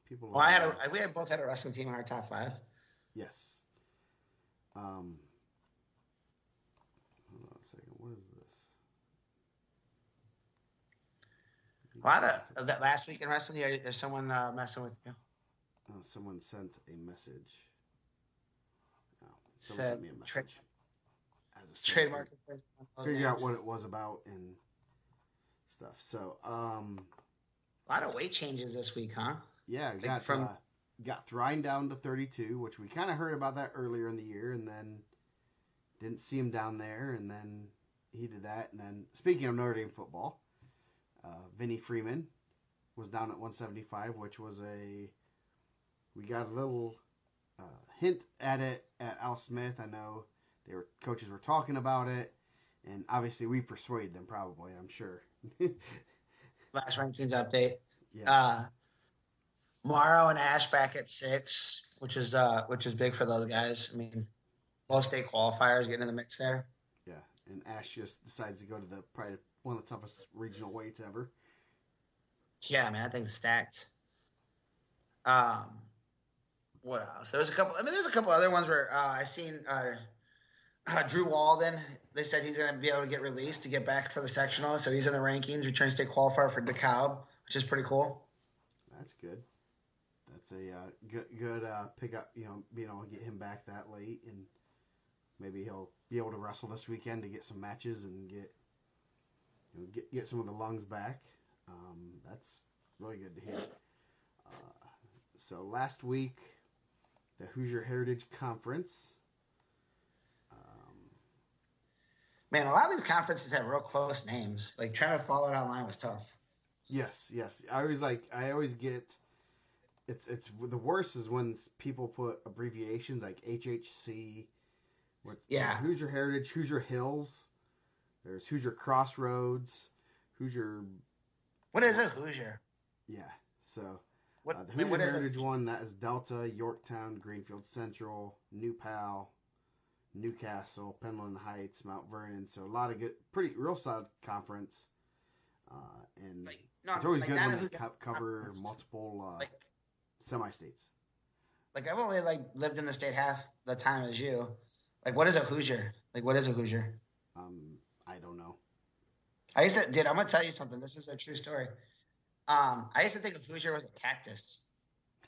People. Well, we had both had a wrestling team in our top five. Yes. Hold on a second. What is this? A lot of that last week in wrestling. There's someone messing with you. Oh, someone sent a message. Oh, someone Said sent me a message. Trademark. Figure out what it was about and stuff. So, a lot of weight changes this week, huh? yeah, Like got Thrine down to 32, which we kind of heard about that earlier in the year, and then didn't see him down there, and then he did that, and then speaking of Notre Dame football, Vinny Freeman was down at 175, which was we got a little hint at it at Al Smith. I know coaches were talking about it, and obviously we persuaded them. Probably, I'm sure. last rankings update. Yeah, Morrow and Ash back at 6, which is big for those guys. I mean, both state qualifiers getting in the mix there. yeah, and Ash just decides to go to probably one of the toughest regional weights ever. Yeah, man, that thing's stacked. What else? There's a couple other ones where I seen Drew Walden. They said he's going to be able to get released to get back for the sectional, so he's in the rankings. Return state qualifier for DeKalb, which is pretty cool. That's good. That's a good pickup. You know, being able to get him back that late, and maybe he'll be able to wrestle this weekend to get some matches and get some of the lungs back. That's really good to hear. So last week, the Hoosier Heritage Conference. Man, a lot of these conferences have real close names. Like trying to follow it online was tough. Yes. I always get. It's the worst is when people put abbreviations like HHC. Yeah. Hoosier Heritage, Hoosier Hills. There's Hoosier Crossroads, Hoosier. What is a Hoosier? Yeah. So What the Hoosier what is Heritage it? one, that is Delta, Yorktown, Greenfield Central, New Pal, Newcastle, Penland Heights, Mount Vernon. So a lot of good, pretty real solid conference. And it's always good when they cover multiple semi-states. Like I've only lived in the state half the time as you. Like what is a Hoosier? Like what is a Hoosier? I don't know. I'm gonna tell you something. This is a true story. I used to think a Hoosier was a cactus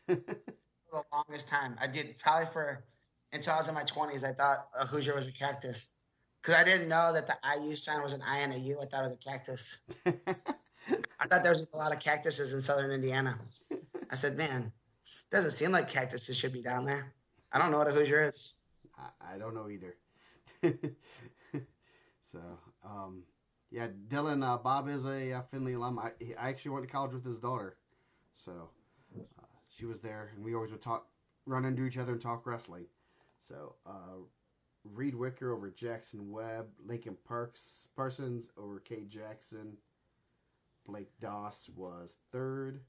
for the longest time. I did probably until I was in my 20s. I thought a Hoosier was a cactus because I didn't know that the IU sign was an I and a U. I thought it was a cactus. I thought there was just a lot of cactuses in southern Indiana. I said, man, it doesn't seem like cactuses should be down there. I don't know what a Hoosier is. I don't know either. So, yeah, Dylan Bob is a Findlay alum. I actually went to college with his daughter, so she was there, and we always would run into each other and talk wrestling. So, Reed Wicker over Jackson Webb, Lincoln Parsons over Kay Jackson, Blake Doss was third,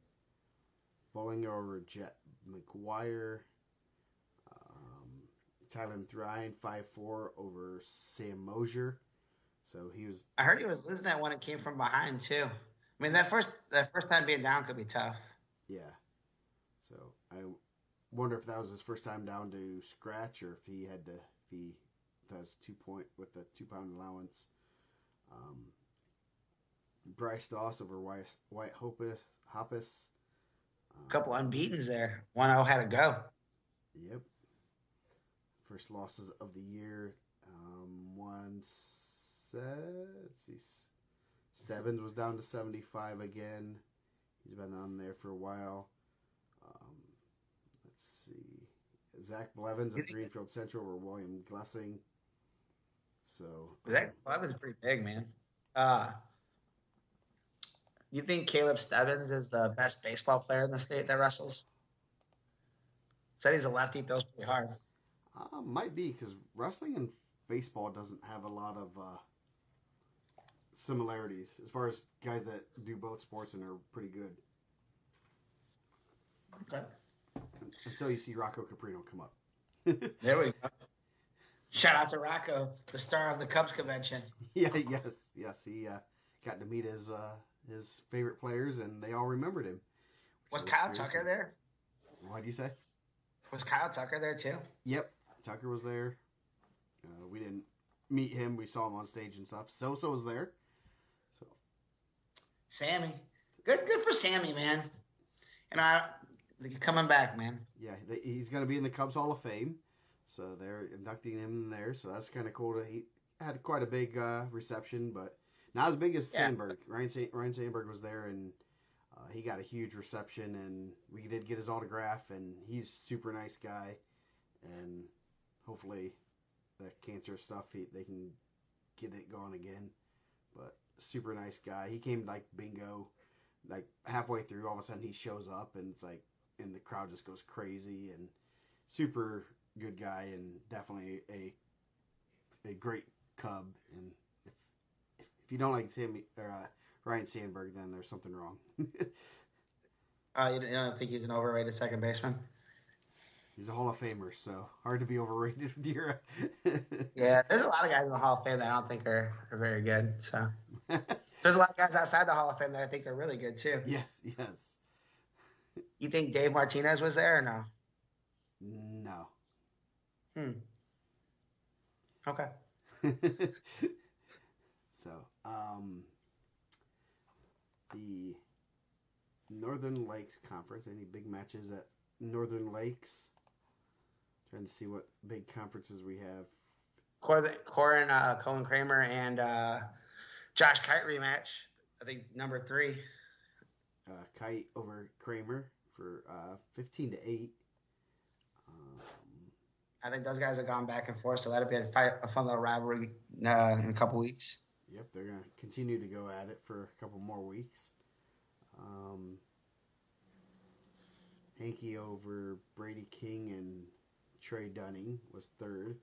Bollinger over Jet McGuire, Tyler Thrine 5-4 over Sam Mosier. So he was. I heard he was losing that when it came from behind too. I mean, that first time being down could be tough. Yeah. So I wonder if that was his first time down to scratch, or if he does 2 point with the 2 pound allowance. Bryce Doss over White Hoppus. A couple unbeatens there. 1-0 had to go. Yep. first losses of the year. One set. Let's see. Stebbins was down to 75 again. He's been on there for a while. Um, let's see. Zach Blevins of Greenfield Central or William Glessing. So Zach Blevins is pretty big, man. You think Caleb Stebbins is the best baseball player in the state that wrestles? Said he's a lefty, throws pretty hard. might be because wrestling and baseball doesn't have a lot of similarities as far as guys that do both sports and are pretty good. Okay. Until you see Rocco Caprino come up. There we go. Shout out to Rocco, the star of the Cubs convention. Yeah, yes. He got to meet his favorite players, and they all remembered him. Was Kyle Tucker there? What do you say? Was Kyle Tucker there too? Yep, Tucker was there. We didn't meet him. We saw him on stage and stuff. Sosa was there. So Sammy, good for Sammy, man. And he's coming back, man. Yeah, he's going to be in the Cubs Hall of Fame. So they're inducting him in there. So that's kind of cool. He had quite a big reception, but not as big as Sandberg. Ryan Sandberg was there, and he got a huge reception, and we did get his autograph, and he's a super nice guy. And hopefully the cancer stuff, they can get it going again. But super nice guy. He came like bingo. Like halfway through, all of a sudden he shows up, and it's like, and the crowd just goes crazy, and super good guy, and definitely a great Cub. And if you don't like Ryan Sandberg, then there's something wrong. You don't think he's an overrated second baseman? He's a Hall of Famer, so hard to be overrated with your. Yeah, there's a lot of guys in the Hall of Fame that I don't think are very good. So there's a lot of guys outside the Hall of Fame that I think are really good too. Yes. You think Dave Martinez was there or no? No. Okay. So, the Northern Lakes Conference. Any big matches at Northern Lakes? Trying to see what big conferences we have. Corin Cohen Kramer and Josh Kite rematch. I think number 3. Kite over Kramer for 15-8. I think those guys have gone back and forth, so that'll be a fun little rivalry in a couple weeks. Yep, they're going to continue to go at it for a couple more weeks. Hankey over Brady King and Trey Dunning was 3rd.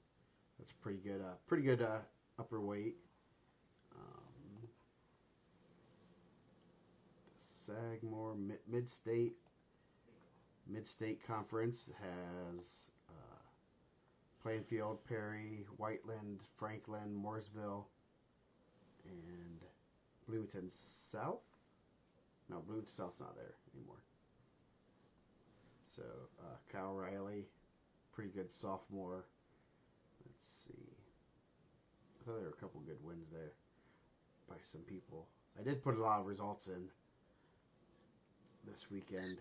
That's pretty good upper weight. Sagamore Mid-State Conference has Plainfield, Perry, Whiteland, Franklin, Mooresville, and Bloomington South. No, Bloomington South's not there anymore. So Kyle Riley, pretty good sophomore. Let's see. I thought there were a couple good wins there by some people. I did put a lot of results in this weekend.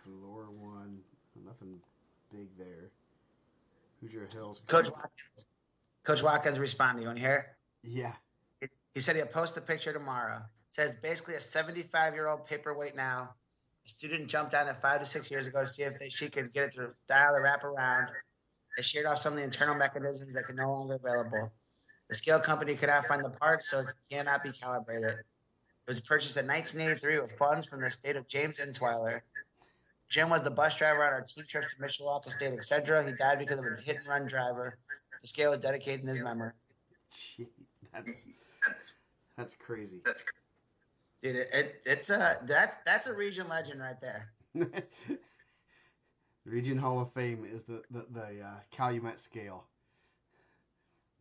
Lower one, nothing big there. Hoosier Hills. Coach Watkins responded. You want to hear it? Yeah. He said he'll post the picture tomorrow. It says basically a 75-year-old paperweight now. A student jumped on it 5 to 6 years ago to see if she could get it to dial the wrap around. They sheared off some of the internal mechanisms that could no longer available. The scale company could not find the parts, so it cannot be calibrated. It was purchased in 1983 with funds from the state of James Insweiler. Jim was the bus driver on our team trips to Mishawaka State, etc. He died because of a hit-and-run driver. The scale is dedicated in his memory. Gee, that's crazy. Dude, that's a region legend right there. Region Hall of Fame is the Calumet scale.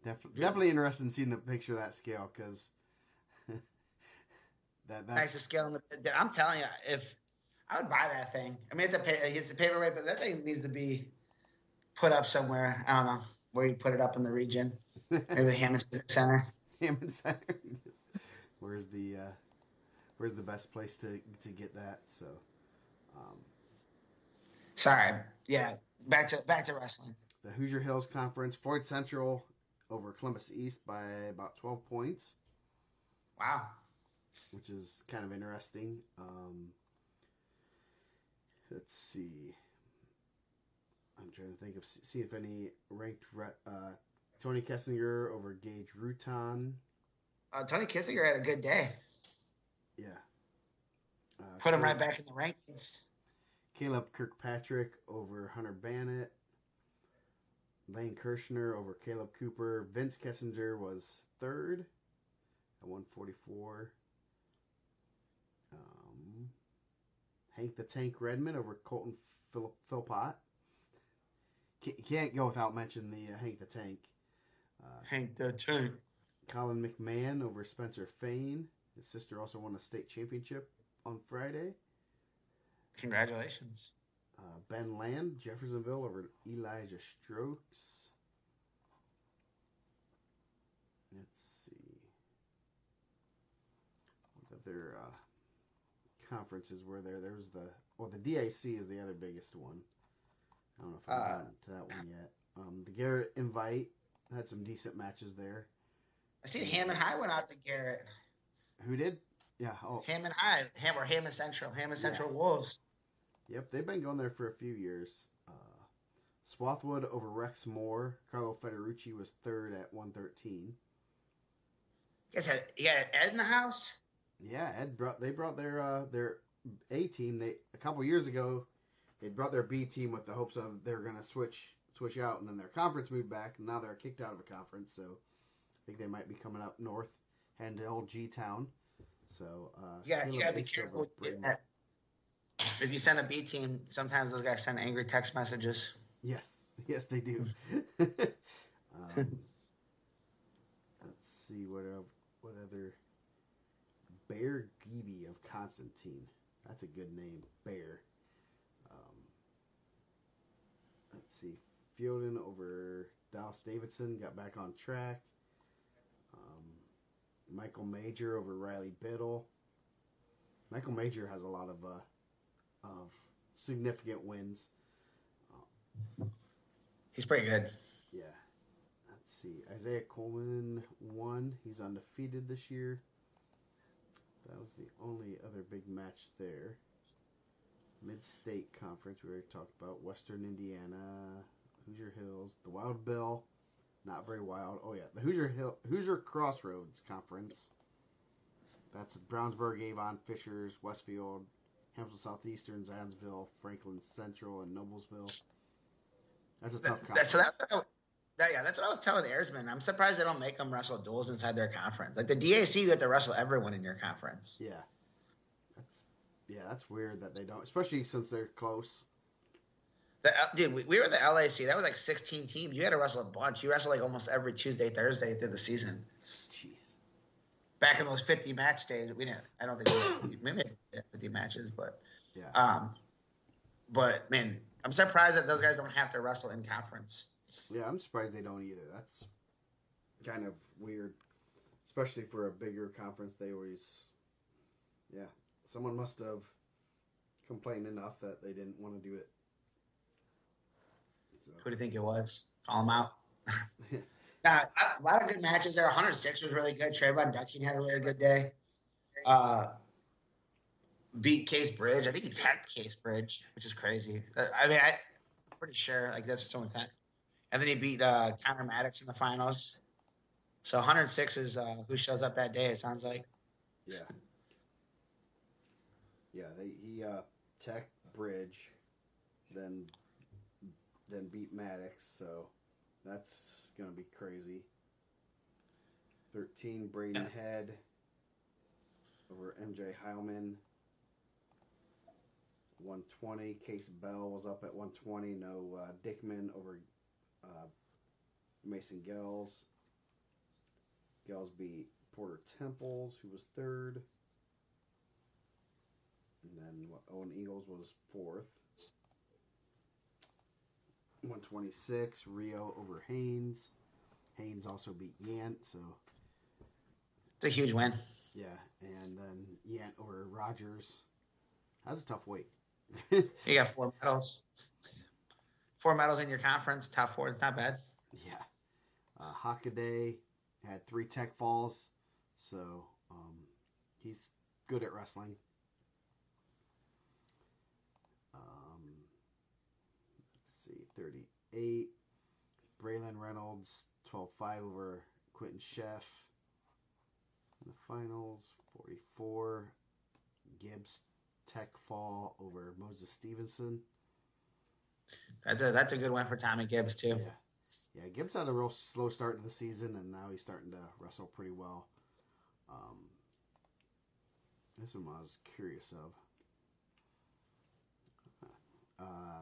Definitely interested in seeing the picture of that scale because that's nicest scale in the. I'm telling you, if I would buy that thing. I mean, it's a paperweight, but that thing needs to be put up somewhere. I don't know where you put it up in the region. Maybe the Hammond Civic Center. Hammond Center. Where's the best place to get that? So, Sorry. Yeah. Back to wrestling. The Hoosier Hills Conference, Floyd Central over Columbus East by about 12 points, Wow. which is kind of interesting. Let's see. I'm trying to think of see if any ranked Tony Kessinger over Gage Rutan. Tony Kissinger had a good day. Yeah. Put him Caleb, right back in the rankings. Caleb Kirkpatrick over Hunter Bannett. Lane Kirshner over Caleb Cooper. Vince Kessinger was third at 144. Hank the Tank Redmond over Colton Philpott. Can't go without mentioning the Hank the Tank. Hank the Tank. Colin McMahon over Spencer Fain. His sister also won a state championship on Friday. Congratulations. Ben Land, Jeffersonville over Elijah Strokes. Let's see. What other conferences were there? There was the DAC is the other biggest one. I don't know if I've gotten to that one yet. The Garrett Invite had some decent matches there. I seen Hammond High went out to Garrett. Who did? Yeah. Oh, Hammond High. Hammond Central. Hammond Central Wolves. Yep, they've been going there for a few years. Swarthwood over Rex Moore. Carlo Federucci was third at 113. You got Ed in the house? Yeah, they brought their A team. A couple years ago they brought their B team with the hopes of they're going to switch out, and then their conference moved back, and now they're kicked out of a conference. So I think they might be coming up north, heading to old G Town. So you gotta be careful. If you send a B team, sometimes those guys send angry text messages. Yes, they do. Let's see what other. Bear Geeby of Constantine. That's a good name, Bear. Let's see. Fielden over Dallas Davidson got back on track. Michael Major over Riley Biddle. Michael Major has a lot of significant wins. He's pretty good. Yeah. Let's see. Isaiah Coleman won. He's undefeated this year. That was the only other big match there. Mid-State Conference, we already talked about. Western Indiana, Hoosier Hills, the Wild Bill, not very wild. Oh yeah, the Hoosier Crossroads Conference. That's Brownsburg, Avon, Fishers, Westfield, Hampton Southeastern, Zanesville, Franklin Central, and Noblesville. That's a tough conference. That's what I was telling Airsman. I'm surprised they don't make them wrestle duels inside their conference. Like the DAC, you have to wrestle everyone in your conference. That's weird that they don't, especially since they're close. Dude, we were the LAC. That was like 16 teams. You had to wrestle a bunch. You wrestle like almost every Tuesday, Thursday through the season. Jeez. Back in those 50 match days, we didn't. I don't think we made 50 matches, but yeah. But man, I'm surprised that those guys don't have to wrestle in conference. Yeah, I'm surprised they don't either. That's kind of weird, especially for a bigger conference. They always, someone must have complained enough that they didn't want to do it. So. Who do you think it was? Call them out. Now, a lot of good matches there. 106 was really good. Trayvon Ducking had a really good day. Beat Case Bridge. I think he tapped Case Bridge, which is crazy. I'm pretty sure like that's what someone said. And then he beat Connor Maddox in the finals. So 106 is who shows up that day, it sounds like. Yeah. Yeah, he tech Bridge, then beat Maddox, so that's going to be crazy. 13, Braden Head over MJ Heilman. 120, Case Bell was up at 120. No Dickman over Mason Gels. Gels beat Porter Temples, who was third. And then Owen Eagles was fourth. 126, Rio over Haynes. Haynes also beat Yant, so it's a huge win. Yeah, and then Yant over Rogers. That's a tough weight. You got 4 medals. 4 medals in your conference, top four. It's not bad. Yeah. Hockaday had 3 tech falls, so he's good at wrestling. Let's see, 38. Braylon Reynolds, 12-5 over Quentin Chef in the finals. 44. Gibbs tech fall over Moses Stevenson. That's a good win for Tommy Gibbs too. Yeah. Yeah, Gibbs had a real slow start to the season, and now he's starting to wrestle pretty well. Um, this one I was curious of.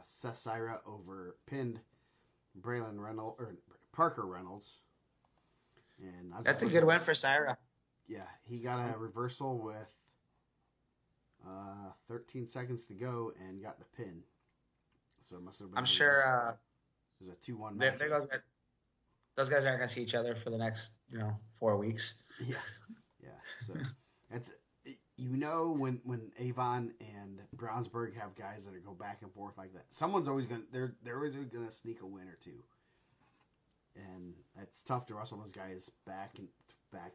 Seth Syra over pinned Braylon Reynolds or Parker Reynolds, and That's a good win for Syra. Yeah, he got a reversal with 13 seconds to go and got the pin. So it must have been. I'm sure. It was a 2-1 match. Those guys aren't gonna see each other for the next 4 weeks. Yeah, yeah. So that's when Avon and Brownsburg have guys that go back and forth like that. Someone's always gonna they're always gonna sneak a win or two, and it's tough to wrestle those guys back to back.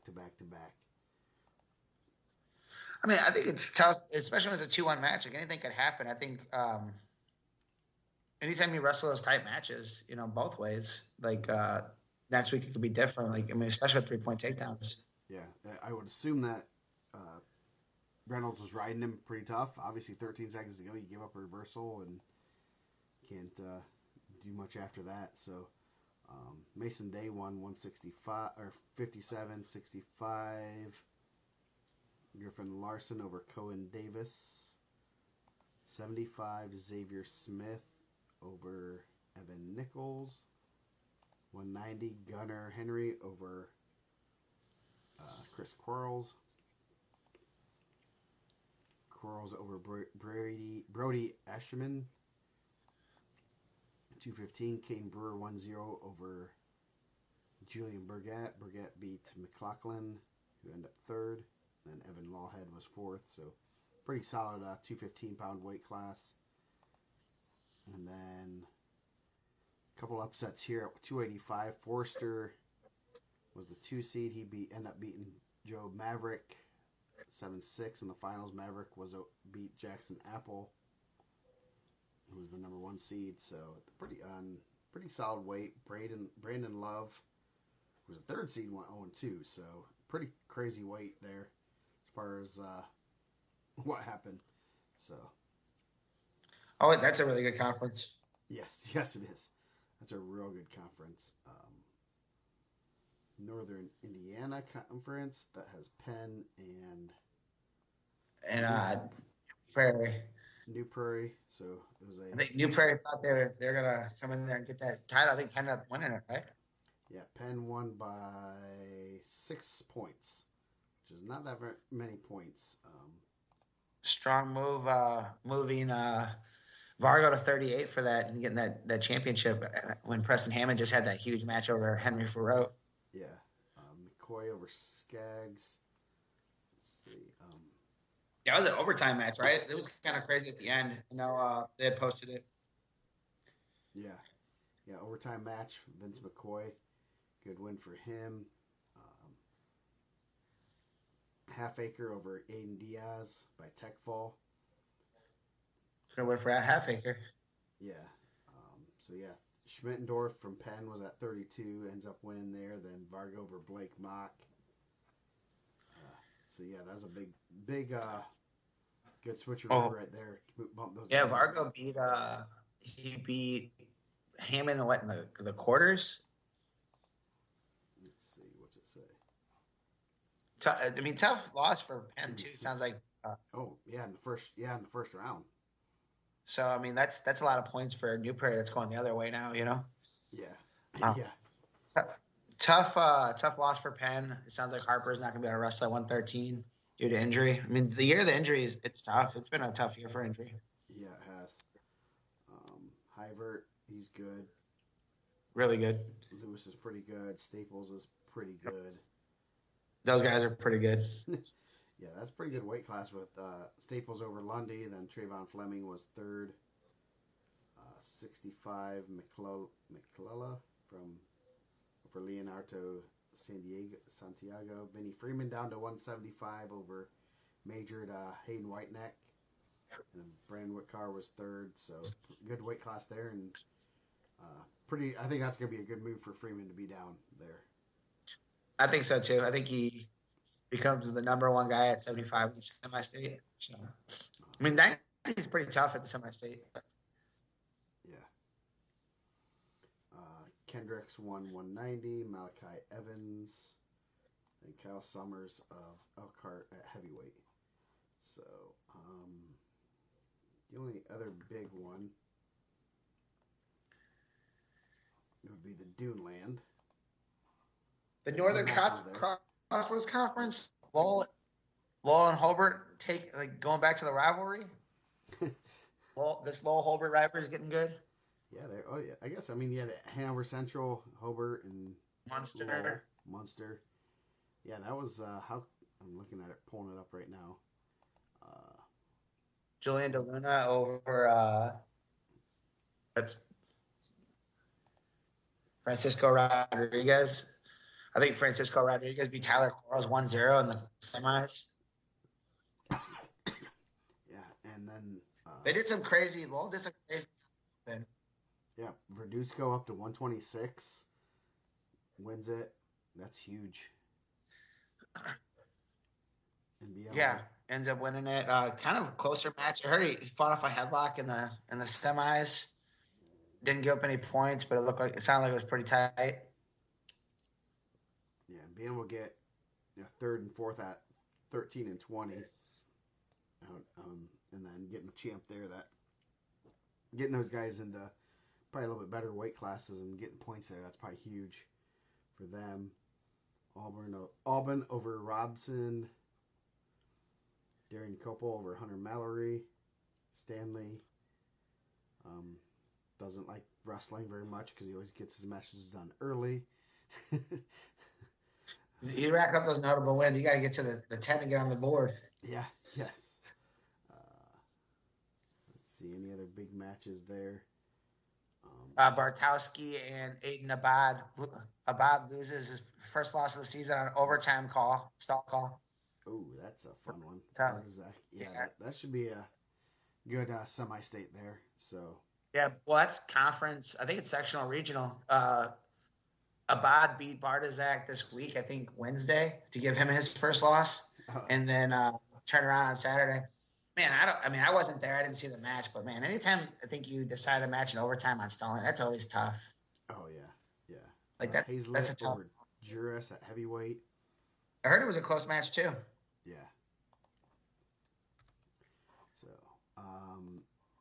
I mean, I think it's tough, especially when it's a 2-1 match. Like anything could happen. I think anytime you wrestle those tight matches, both ways, like next week it could be different. Like, I mean, especially with 3-point takedowns. Yeah, I would assume that Reynolds was riding him pretty tough. Obviously, 13 seconds to go, you give up a reversal and can't do much after that. So Mason Day won 165 or 57-65. Griffin Larson over Cohen Davis. 75. Xavier Smith over Evan Nichols. 190. Gunnar Henry over Chris Quarles. Quarles over Brody Asherman. 215. Caden Brewer 1-0 over Julian Burgett. Burgett beat McLaughlin, who ended up third. Then Evan Lawhead was fourth. So pretty solid 215-pound weight class. And then a couple upsets here at 285. Forrester was the 2 seed. He ended up beating Joe Maverick 7-6 in the finals. Maverick beat Jackson Apple, who was the number 1 seed. So pretty solid weight. Brandon Love, who was the 3rd seed, went 0-2. So pretty crazy weight there as far as what happened. So. Oh, that's a really good conference. Yes, it is. That's a real good conference. Northern Indiana Conference that has Penn and Prairie. New Prairie. So it was I think New Prairie thought they're gonna come in there and get that title. I think Penn ended up winning it, right? Yeah, Penn won by 6 points, which is not that very many points. Strong move, moving Vargo to 38 for that and getting that championship when Preston Hammond just had that huge match over Henry Farrow. Yeah. McCoy over Skaggs. Let's see. Yeah, it was an overtime match, right? It was kind of crazy at the end. I know they had posted it. Yeah. Yeah, overtime match. Vince McCoy. Good win for him. Half-acre over Aiden Diaz by tech fall. It's going to win for a half-acre. Yeah. So, yeah. Schmittendorf from Penn was at 32, ends up winning there. Then Vargo over Blake Mock. So, yeah, that was a big, good switcheroo right there. Bump those yeah, Vargo beat Hammond in the quarters? Let's see. What's it say? I mean, tough loss for Penn, too. Sounds like. In the first round. So, I mean, that's a lot of points for New Prairie that's going the other way now, Yeah. Yeah. Tough loss for Penn. It sounds like Harper's not going to be able to wrestle at 113 due to injury. I mean, the year of the injuries, it's tough. It's been a tough year for injury. Yeah, it has. Hyvert, he's good. Really good. Lewis is pretty good. Staples is pretty good. Those guys are pretty good. Yeah, that's a pretty good weight class with Staples over Lundy. Then Trayvon Fleming was third. 65 McClellan from for Leonardo Santiago. Vinny Freeman down to 175 over majored Hayden Whiteneck. And then Brandon Whitcar was third. So good weight class there. And pretty. I think that's going to be a good move for Freeman to be down there. I think so too. I think he becomes the number one guy at 75 in the semi-state. So, I mean, that is pretty tough at the semi-state. Yeah. Kendricks won 190. Malachi Evans and Kyle Summers of Elkhart at heavyweight. So the only other big one would be the Duneland. The Northern Crossroads Conference, Lowell and Hobart going back to the rivalry. This Lowell Hobart rivalry is getting good. Yeah, I guess. I mean, you had Hanover Central, Hobart, and Munster. Yeah, that was how I'm looking at it, pulling it up right now. Julian DeLuna over that's Francisco Rodriguez. I think Francisco Rodriguez beat Tyler Quarles 1-0 in the semis. Yeah, and then they did some crazy. Lowell did some crazy thing. Yeah, Verduzco up to 126, wins it. That's huge. Yeah, ends up winning it. Kind of a closer match. I heard he fought off a headlock in the semis. Didn't give up any points, but it sounded like it was pretty tight. Yeah, and being able to get third and fourth at 13 and 20, and then getting a champ there, getting those guys into probably a little bit better weight classes and getting points there, that's probably huge for them. Auburn over Robson. Darian Copel over Hunter Mallory. Stanley doesn't like wrestling very much because he always gets his matches done early. He racked up those notable wins. You got to get to the 10 to get on the board. Yeah, yes. Let's see, any other big matches there? Bartowski and Aiden Abad. Abad loses his first loss of the season on an overtime stall call. Oh, that's a fun one. Yeah. That should be a good semi-state there. So. Yeah, well, that's conference. I think it's sectional regional. Abad beat Bartazak this week, I think Wednesday, to give him his first loss, and then turn around on Saturday. Man, I wasn't there. I didn't see the match, but man, anytime I think you decide a match in overtime on stalling, that's always tough. Oh yeah. Like that's a tough. Over Juris at heavyweight. I heard it was a close match too. Yeah. So,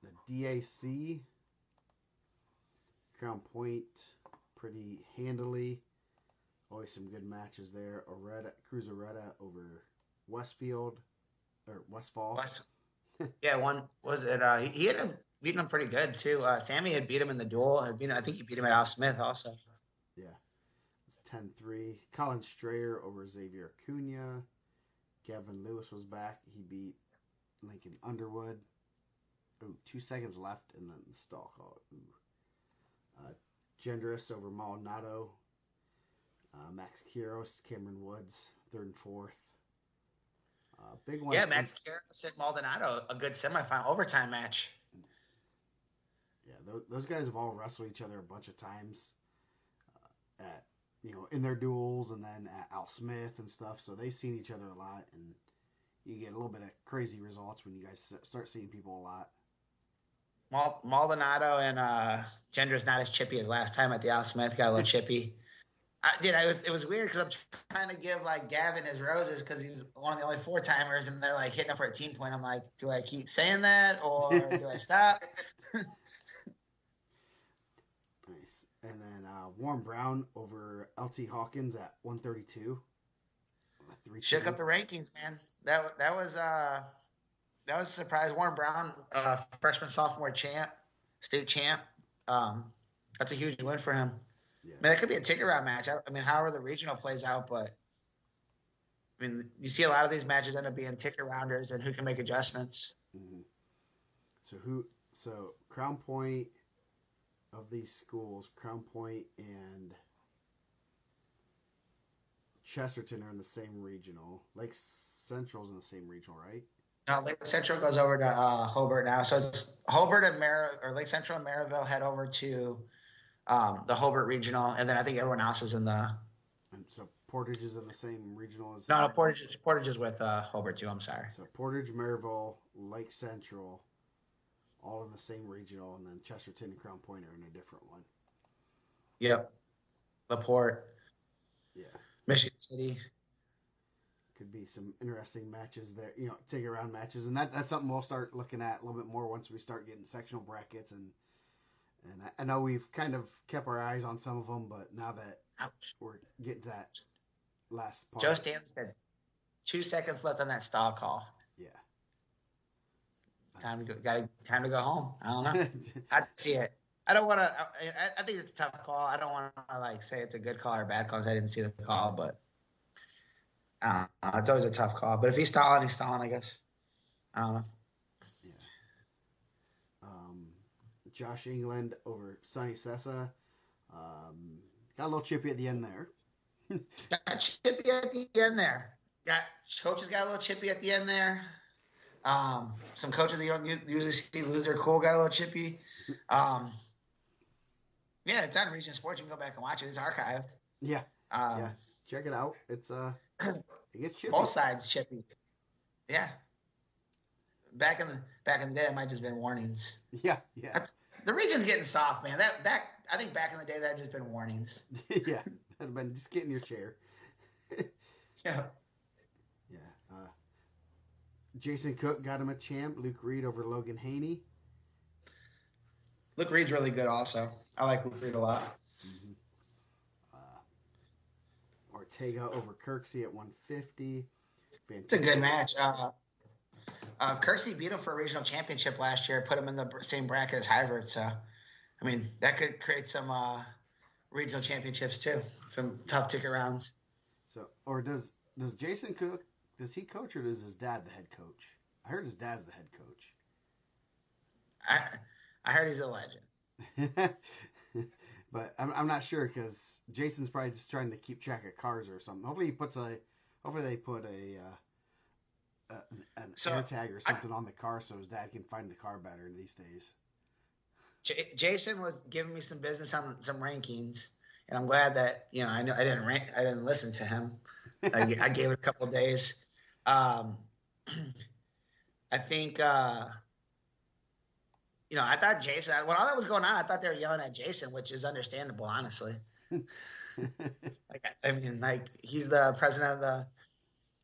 the DAC, Crown Point, pretty handily. Always some good matches there. Cruz Areta over Westfall. Yeah, one was it? He had him beating him pretty good too. Sammy had beat him in the duel. I think he beat him at Al Smith also. Yeah, it's 10-3. Colin Strayer over Xavier Acuna. Gavin Lewis was back. He beat Lincoln Underwood. 2 seconds left, and then the stall call. Gendris over Maldonado. Max Quiros, Cameron Woods, 3rd and 4th. Big one. Yeah, Max Quiros and Maldonado, a good semifinal overtime match. Yeah, those guys have all wrestled each other a bunch of times in their duels, and then at Al Smith and stuff. So they've seen each other a lot, and you get a little bit of crazy results when you guys start seeing people a lot. Maldonado and Gendris not as chippy as last time at the Al Smith. Got a little chippy. It was weird because I'm trying to give Gavin his roses because he's one of the only 4-timers, and they're hitting him for a team point. I'm like, do I keep saying that or do I stop? Nice. And then Warren Brown over LT Hawkins at 132. Shook up the rankings, man. That was a surprise. Warren Brown, freshman sophomore state champ. That's a huge win for him. Yeah. I mean, that could be a ticket round match. I mean, however the regional plays out, but I mean, you see a lot of these matches end up being ticket rounders and who can make adjustments. Mm-hmm. So Crown Point of these schools, Crown Point and Chesterton are in the same regional. Lake Central's in the same regional, right? No, Lake Central goes over to Hobart now. So it's Hobart and or Lake Central and Maryville head over to the Hobart regional, and then I think everyone else is in the. And so Portage is in the same regional as. No, Portage is with Hobart too. I'm sorry. So Portage, Maryville, Lake Central, all in the same regional, and then Chesterton and Crown Point are in a different one. Yep. LaPorte. Yeah. Michigan City. Could be some interesting matches there, take around matches, and that's something we'll start looking at a little bit more once we start getting sectional brackets, and I know we've kind of kept our eyes on some of them, but now that we're getting to that last part. Joe Stanley said 2 seconds left on that stall call. Yeah. Time to go home. I don't know. I see it. I don't want to. I think it's a tough call. I don't want to say it's a good call or a bad call because I didn't see the call, but it's always a tough call. But if he's stalling, he's stalling, I guess. I don't know. Yeah. Josh England over Sonny Sessa. Got a little chippy at the end there. Got chippy at the end there. Coaches got a little chippy at the end there. Some coaches that you don't usually see lose their cool got a little chippy. Yeah, it's on Region Sports. You can go back and watch it. It's archived. Yeah. Check it out. It's it gets chippy. Both sides chippy. Yeah. Back in the day, it might just been warnings. Yeah. The region's getting soft, man. I think back in the day that had just been warnings. Yeah, that'd been just get in your chair. Yeah. Jason Cook got him a champ. Luke Reed over Logan Haney. Luke Reed's really good also. I like Luke Reed a lot. Mm-hmm. Ortega over Kirksey at 150. It's a good match. Kirksey beat him for a regional championship last year. Put him in the same bracket as Hyvert. So, I mean, that could create some regional championships too. Some tough ticket rounds. So, or does Jason Cook, does he coach or is his dad the head coach? I heard his dad's the head coach. I heard he's a legend. But I'm not sure because Jason's probably just trying to keep track of cars or something. Hopefully they put an air tag or something on the car so his dad can find the car better these days. Jason was giving me some business on some rankings, and I'm glad that I didn't listen to him. I gave it a couple of days. I think I thought Jason, when all that was going on, I thought they were yelling at Jason, which is understandable, honestly. He's the president of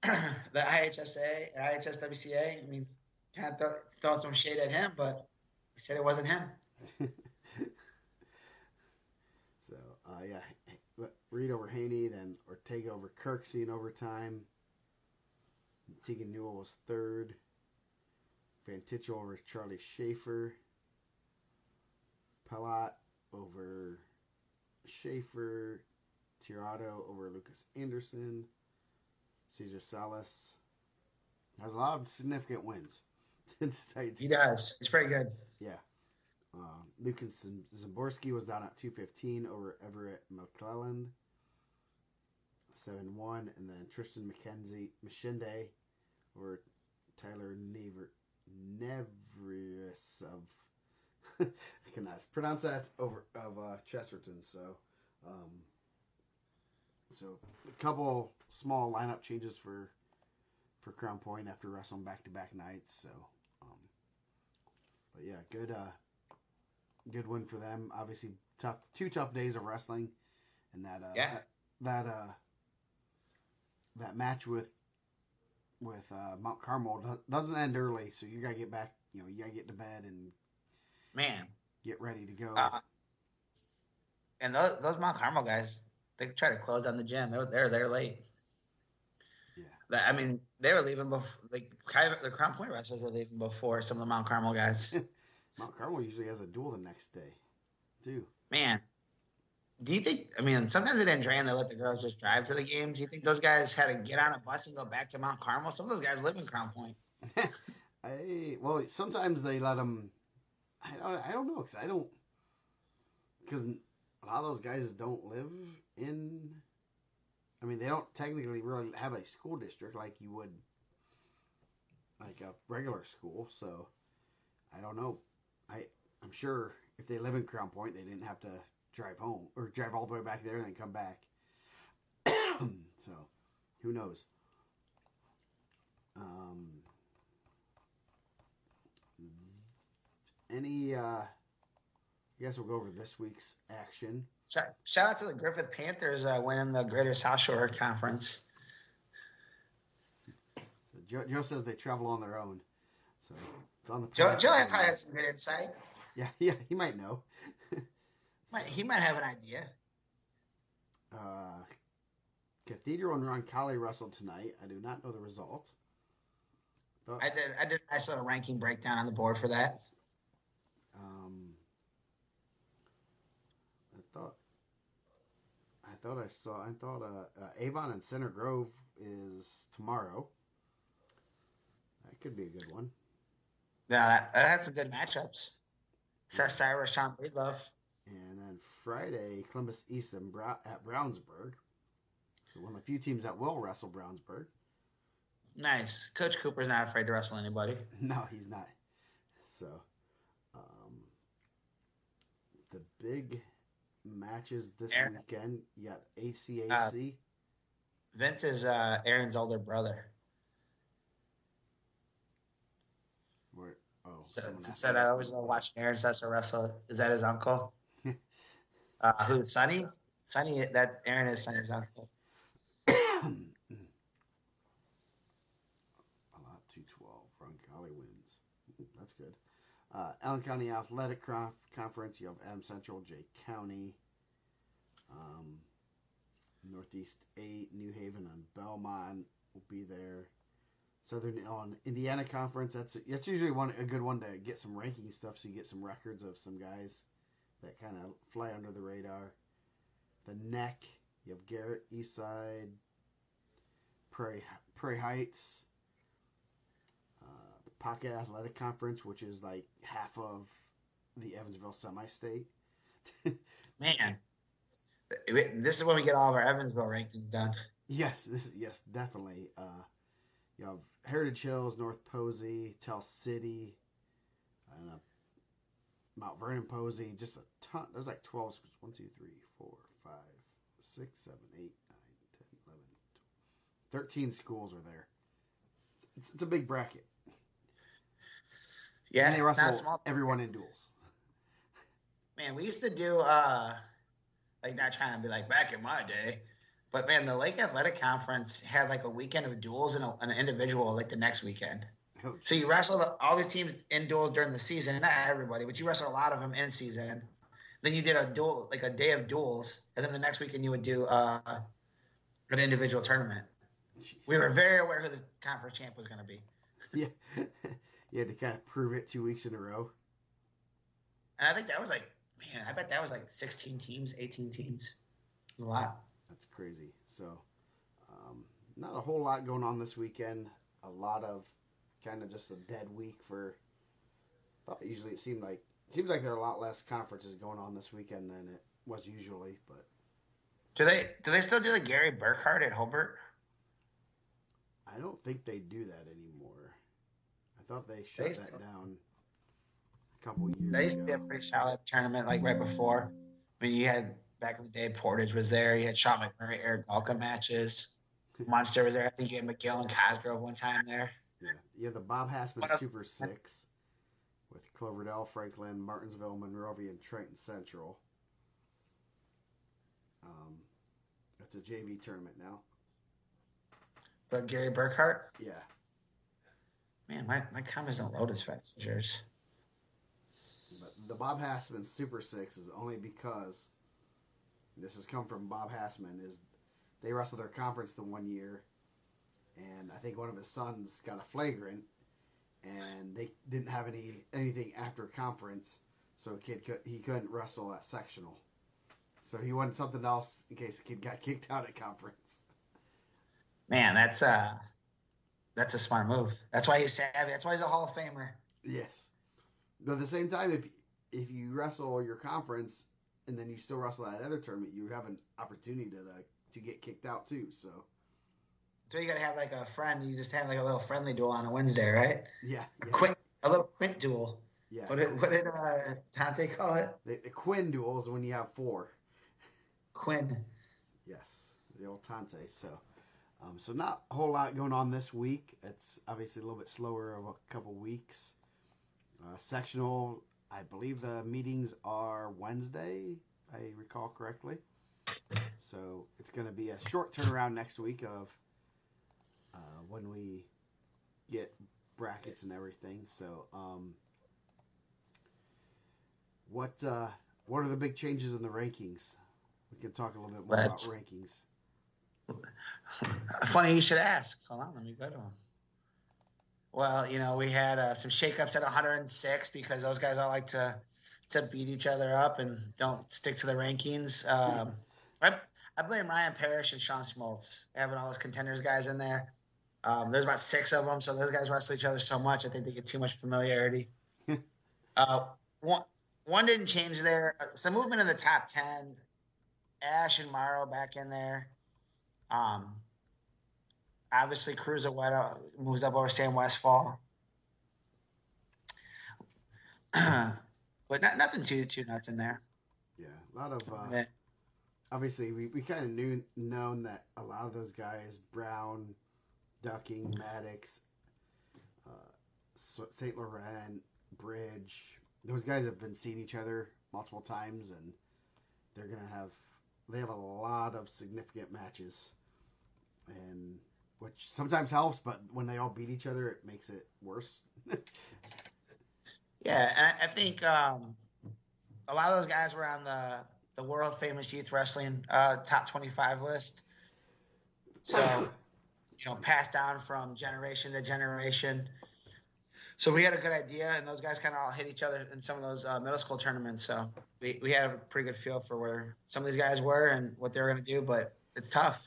the IHSA, IHSWCA. I mean, kind of throw some shade at him, but he said it wasn't him. So, Reed over Haney, then Ortega over Kirksey in overtime. Tegan Newell was third. Van Tichel over Charlie Schaefer. Pellat over Schaefer. Tirado over Lucas Anderson. Cesar Salas has a lot of significant wins. He does. It's pretty good. Yeah. Lucas Zamborski was down at 215 over Everett McClelland. 7-1. And then Tristan Machende over Tyler Nevrius of I cannot pronounce that of Chesterton. So a couple small lineup changes for Crown Point after wrestling back-to-back nights. So, but yeah, good win for them. Obviously, two tough days of wrestling, and that match with Mount Carmel doesn't end early. So you gotta get back. You gotta get to bed and get ready to go. And those Mount Carmel guys, they try to close down the gym. They're there late. Yeah. I mean, they were leaving before. The Crown Point wrestlers were leaving before some of the Mount Carmel guys. Mount Carmel usually has a duel the next day, too. Man, Do you think? I mean, sometimes they didn't train; they let the girls just drive to the games. Do you think those guys had to get on a bus and go back to Mount Carmel? Some of those guys live in Crown Point. Well, sometimes they let them. I don't know because I don't because a lot of those guys don't live in. I mean, they don't technically really have a school district like you would like a regular school. So I don't know. I'm sure if they live in Crown Point, they didn't have to drive home or drive all the way back there and then come back. So who knows? Um, any? I guess we'll go over this week's action. Shout out to the Griffith Panthers winning the Greater South Shore Conference. So Joe says they travel on their own. So it's on the Joe probably has some good insight. Yeah, he might know. He might have an idea. Cathedral and Roncalli wrestled tonight. I do not know the result. I did a nice little ranking breakdown on the board for that. I thought Avon and Center Grove is tomorrow. That could be a good one. Yeah, that had some good matchups. Seth Cyrus, Sean Breedlove. And then Friday, Columbus East at Brownsburg. So one of the few teams that will wrestle Brownsburg. Nice. Coach Cooper's not afraid to wrestle anybody. No, he's not. So, the big matches this weekend. You got ACAC. Vince is Aaron's older brother. Said I always love watching Aaron Sessa wrestle. Is that his uncle? Who? Sonny? Sonny. That Aaron is Sonny's uncle. A lot 212. Roncalli wins. That's good. Allen County Athletic Conference. You have Adams Central, Jay County. Northeast 8, New Haven, and Belmont will be there. Southern Indiana Conference. That's usually a good one to get some ranking stuff, so you get some records of some guys that kind of fly under the radar. The Neck. You have Garrett, Eastside, Prairie Heights. The Pocket Athletic Conference, which is like half of the Evansville semi-state. Man, this is when we get all of our Evansville rankings done. Yes, definitely. You have Heritage Hills, North Posey, Tell City, and Mount Vernon Posey. Just a ton. There's like 12 schools. 1, 2, 3, 4, 5, 6, 7, 8, 9, 10, 11, 12. 13 schools are there. It's a big bracket. Yeah, and they wrestle everyone in duels. Man, we used to do like not trying to be like back in my day, but man, the Lake Athletic Conference had like a weekend of duels and an individual like the next weekend. Oh, so you wrestled all these teams in duels during the season, not everybody, but you wrestled a lot of them in season. Then you did a duel, like a day of duels, and then the next weekend you would do an individual tournament. Jeez. We were very aware who the conference champ was going to be. Yeah, you had to kind of prove it 2 weeks in a row. And I think that was like, man, I bet that was like 16 teams, 18 teams. A lot. That's crazy. So, not a whole lot going on this weekend. A lot of kind of just a dead week for. Usually it seems like there are a lot less conferences going on this weekend than it was usually. But do they still do the Gary Burkhardt at Hobart? I don't think they do that anymore. I thought they shut that down a couple years ago. They used to be a pretty solid tournament, like right before. I mean, you had back in the day, Portage was there. You had Sean McMurray, Eric Balka matches. Munster was there. I think you had McGill and Cosgrove one time there. Yeah, you have the Bob Hassman Super 6 with Cloverdale, Franklin, Martinsville, Monrovia, and Trenton Central. It's a JV tournament now. But Gary Burkhardt? Yeah. Man, my comments don't load as fast as yours. But the Bob Hassman Super 6 is only because this has come from Bob Hassman. Is they wrestled their conference the one year, and I think one of his sons got a flagrant, and they didn't have anything after conference, so he couldn't wrestle at sectional. So he wanted something else in case the kid got kicked out at conference. Man, that's a smart move. That's why he's savvy. That's why he's a Hall of Famer. Yes. But at the same time, if you wrestle your conference and then you still wrestle that other tournament, you have an opportunity to get kicked out too. So So you gotta have like a friend. You just have like a little friendly duel on a Wednesday, right? yeah, A little quint duel. yeah. What did Tante call it? The Quinn duels when you have four. Quinn. Yes, the old Tante. So not a whole lot going on this week. It's obviously a little bit slower of a couple weeks. Sectional, I believe the meetings are Wednesday, I recall correctly. So it's going to be a short turnaround next week of when we get brackets and everything. So what are the big changes in the rankings? We can talk a little bit more about rankings. Funny you should ask. Hold on, let me go to them. Well, we had some shakeups at 106 because those guys all like to beat each other up and don't stick to the rankings. I blame Ryan Parrish and Sean Smoltz having all those contenders guys in there. There's about 6 of them, so those guys wrestle each other so much. I think they get too much familiarity. One didn't change there. Some movement in the top 10. Ash and Morrow back in there. Obviously, Cruiserweight moves up over Sam Westfall. But nothing too nuts in there. Yeah, a lot of obviously we kind of known that a lot of those guys, Brown, Ducking, Maddox, St. Laurent, Bridge, those guys have been seeing each other multiple times, and they have a lot of significant matches, and which sometimes helps, but when they all beat each other, it makes it worse. Yeah, and I think a lot of those guys were on the world famous youth wrestling top 25 list. So, passed down from generation to generation. So we had a good idea, and those guys kind of all hit each other in some of those middle school tournaments. So we had a pretty good feel for where some of these guys were and what they were going to do, but it's tough.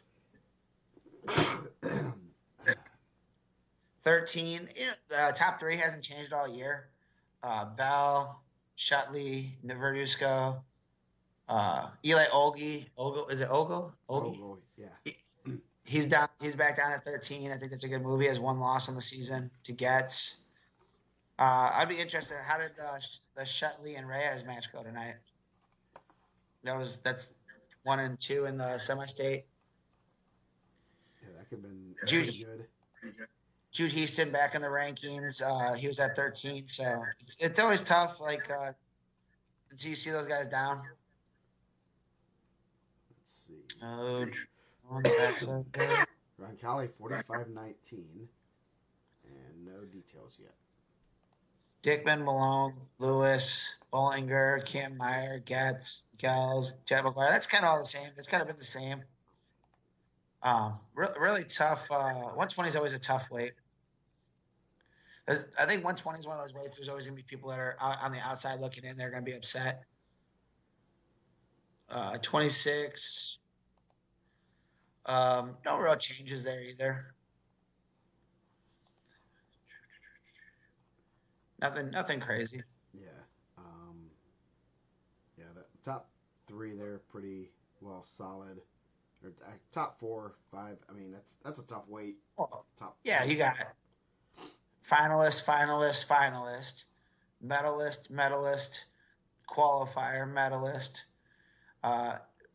13, the top 3 hasn't changed all year. Bell, Shutley, Verduzco, Eli Olgi. Is it Ogle? Ogle, yeah. He's down. He's back down at 13. I think that's a good move. He has 1 loss on the season to Getz. I'd be interested. How did the Shutley and Reyes match go tonight? That's 1 and 2 in the semi-state. Yeah, that could have been pretty good. Jude Heaston back in the rankings. He was at 13, so it's always tough. Like until you see those guys down. Let's see. Roncalli 45-19, and no details yet. Dickman, Malone, Lewis, Bollinger, Cam Meyer, Getz, Gels, Chad McGuire. That's kind of all the same. It's kind of been the same. Really tough. 120 is always a tough weight. I think 120 is one of those weights. There's always going to be people that are out on the outside looking in. They're going to be upset. 26. No real changes there either. Nothing crazy. Yeah. Yeah, the top 3 there pretty well solid. Or top 4, 5. I mean, that's a tough weight. Yeah, you got finalist, medalist, qualifier, medalist.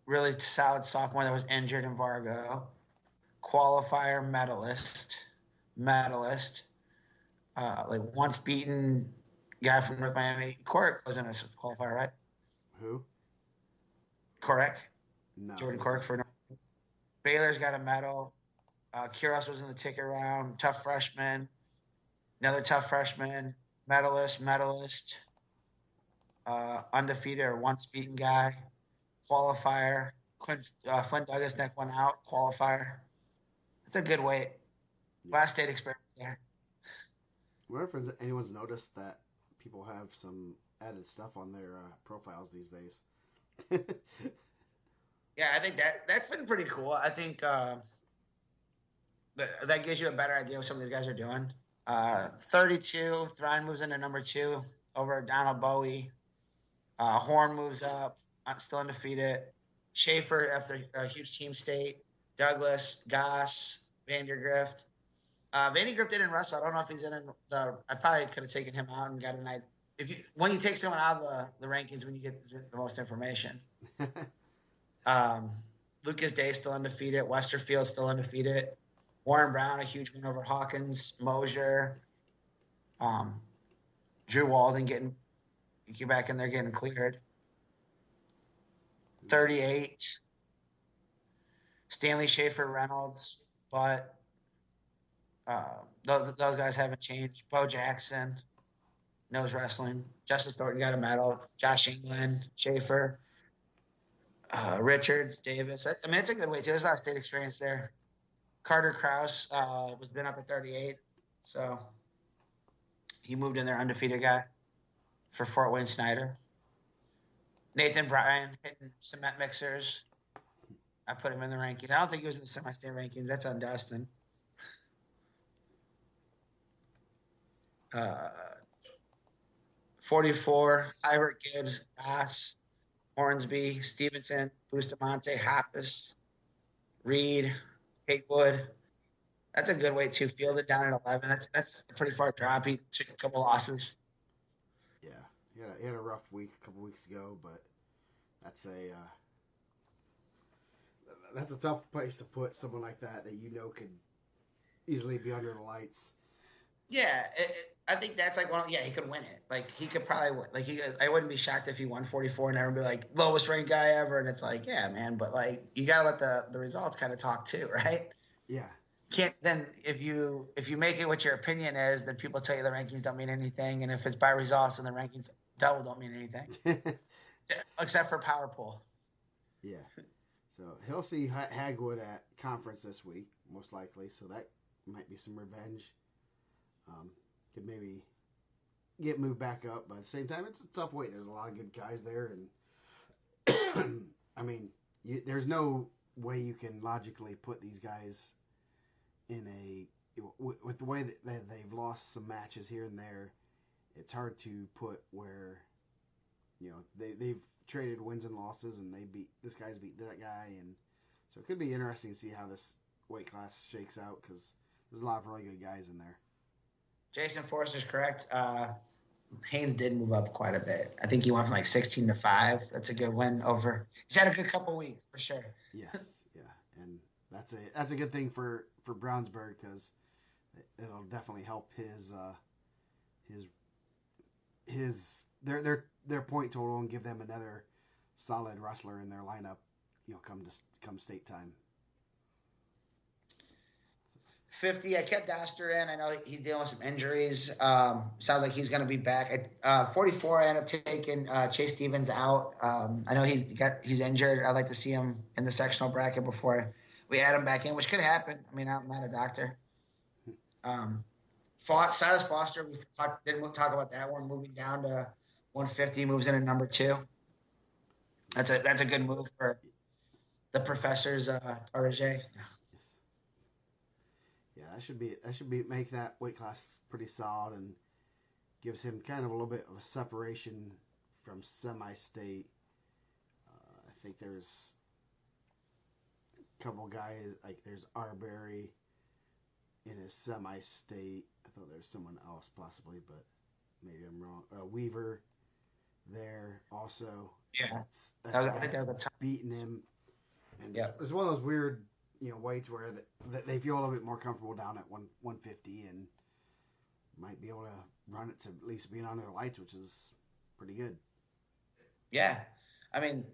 Really solid sophomore that was injured in Vargo. Qualifier, medalist. Like once beaten guy from North Miami. Corrick was in a qualifier, right? Who? Corrick. No. Jordan Corrick for Baylor's got a medal. Kuros was in the ticket round. Tough freshman. Another tough freshman. Medalist. Undefeated or once beaten guy. Qualifier. Flint Douglas neck one out. Qualifier. That's a good weight. Last state experience there. I wonder if anyone's noticed that people have some added stuff on their profiles these days. Yeah, I think that's been pretty cool. I think that gives you a better idea what some of these guys are doing. 32, Thrawn moves into number two over Donald Bowie. Horn moves up, still undefeated. Schaefer after a huge team state. Douglas, Goss, Vandergrift. Vandergrift didn't wrestle. I don't know if he's in the. I probably could have taken him out and got a night. If you when you take someone out of the rankings, when you get the most information. Um, Lucas Day still undefeated. Westerfield still undefeated. Warren Brown a huge win over Hawkins. Mosier. Um, Drew Walden get back in there getting cleared. 38. Stanley Schaefer Reynolds, but those guys haven't changed. Bo Jackson knows wrestling. Justice Thornton got a medal. Josh England, Schaefer, Richards, Davis. I mean, it's a good way too. There's a lot of state experience there. Carter Kraus was been up at 38, so he moved in there undefeated guy for Fort Wayne Snyder. Nathan Bryan hitting cement mixers. I put him in the rankings. I don't think he was in the semi-state rankings. That's on Dustin. 44, Hybert Gibbs, Goss, Hornsby, Stevenson, Bustamante, Hoppus, Reed, Hatewood. That's a good weight too. Fielded down at 11. That's a pretty far drop. He took a couple losses. Yeah, he had a rough week a couple weeks ago, but that's a tough place to put someone like that you know could easily be under the lights. Yeah, I think that's like one. Yeah, he could win it. Like he could probably win. I wouldn't be shocked if he won 44 and everyone be like lowest ranked guy ever. And it's like, yeah, man. But like you gotta let the results kind of talk too, right? Yeah, Can't then if you make it what your opinion is, then people tell you the rankings don't mean anything, and if it's by results, then the rankings double don't mean anything, except for power pool. yeah. So he'll see Hagwood at conference this week, most likely. So that might be some revenge. Could maybe get moved back up, but at the same time, it's a tough weight. There's a lot of good guys there, and I mean, there's no way you can logically put these guys in with the way that they've lost some matches here and there. It's hard to put where they've traded wins and losses, and this guy's beat that guy, and so it could be interesting to see how this weight class shakes out because there's a lot of really good guys in there. Jason Forster's correct. Haynes did move up quite a bit. I think he went from like 16 to 5. That's a good win over. He's had a good couple weeks for sure. Yes, yeah, and that's a good thing for Brownsburg because it'll definitely help their point total and give them another solid wrestler in their lineup. Come state time. 50, I kept Doster in. I know he's dealing with some injuries. Sounds like he's going to be back. 44, I ended up taking Chase Stevens out. I know he's injured. I'd like to see him in the sectional bracket before we add him back in, which could happen. I mean, I'm not a doctor. Silas Foster, didn't talk about that one. Moving down to 150, moves in at number 2. That's a good move for the professor's protege. Yeah, that should be make that weight class pretty solid and gives him kind of a little bit of a separation from semi-state. I think there's a couple guys like there's Arbery in his semi-state. I thought there was someone else possibly, but maybe I'm wrong. Weaver there also. Yeah, I think that was beating him, and it's one of those weird weights where they feel a little bit more comfortable down at 150 and might be able to run it to at least being under the lights, which is pretty good. Yeah, I mean,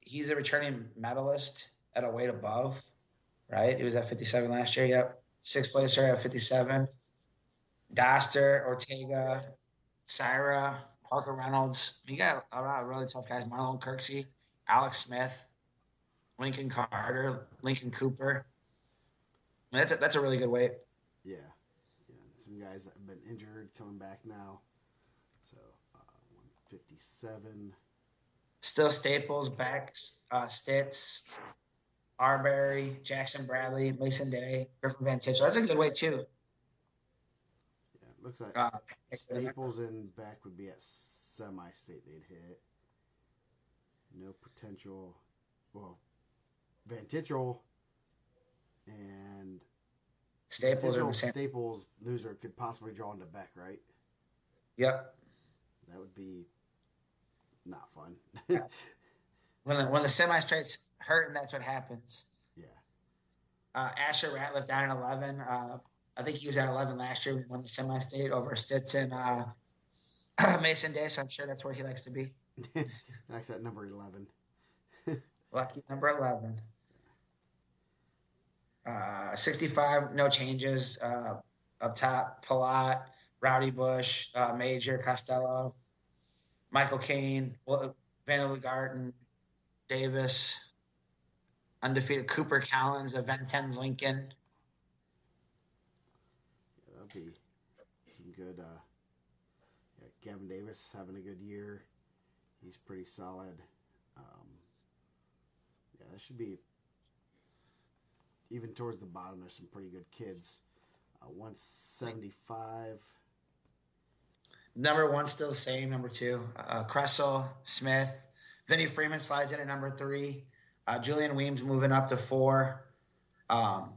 he's a returning medalist at a weight above, right? He was at 57 last year. Yep, 6th placer at 57. Doster, Ortega, Syra, Parker Reynolds. You got a lot of really tough guys. Marlon Kirksey, Alex Smith, Lincoln Carter, Lincoln Cooper. I mean, that's a really good weight. Yeah. Some guys that have been injured coming back now. So 157. Still Staples, Becks, Stitz, Arbery, Jackson Bradley, Mason Day, Griffin Van Titchell. That's a good way too. Yeah, it looks like Uh, Staples and Beck would be at semi-state. They'd hit. No potential. Well, Van Titchell and Van Staples are the Titchell same. Staples loser could possibly draw into Beck, right? Yep. That would be not fun. Yeah. When the semi-straight's hurting, that's what happens. Yeah. Asher Ratliff down at 11. I think he was at 11 last year when he won the semi-state over Stitz and Mason Day, so I'm sure that's where he likes to be. That's at number 11. Lucky number 11. 65, no changes. Up top, Palat, Rowdy Bush, Major, Costello, Michael Caine, Vanderlei Garten, Davis, undefeated Cooper Collins, Vincennes Lincoln. Yeah, that'll be some good. Yeah, Gavin Davis having a good year. He's pretty solid. Yeah, that should be even towards the bottom. There's some pretty good kids. 175. Number 1 still the same. Number 2, Kressel, Smith. Vinny Freeman slides in at number 3. Julian Weems moving up to 4.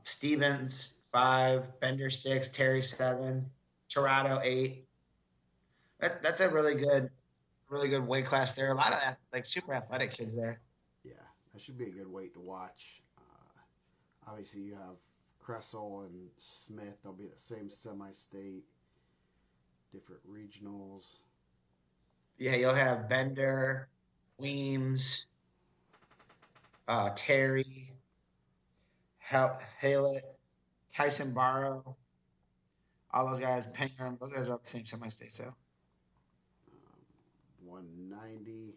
Stevens 5. Bender 6. Terry 7. Torado 8. That's a really good weight class there. A lot of like super athletic kids there. Yeah, that should be a good weight to watch. Obviously, you have Kressel and Smith. They'll be the same semi-state, different regionals. Yeah, you'll have Bender, Weems, Terry, Haylett, Tyson Barrow, all those guys, Pengram, those guys are all the same semi-state, so. 190.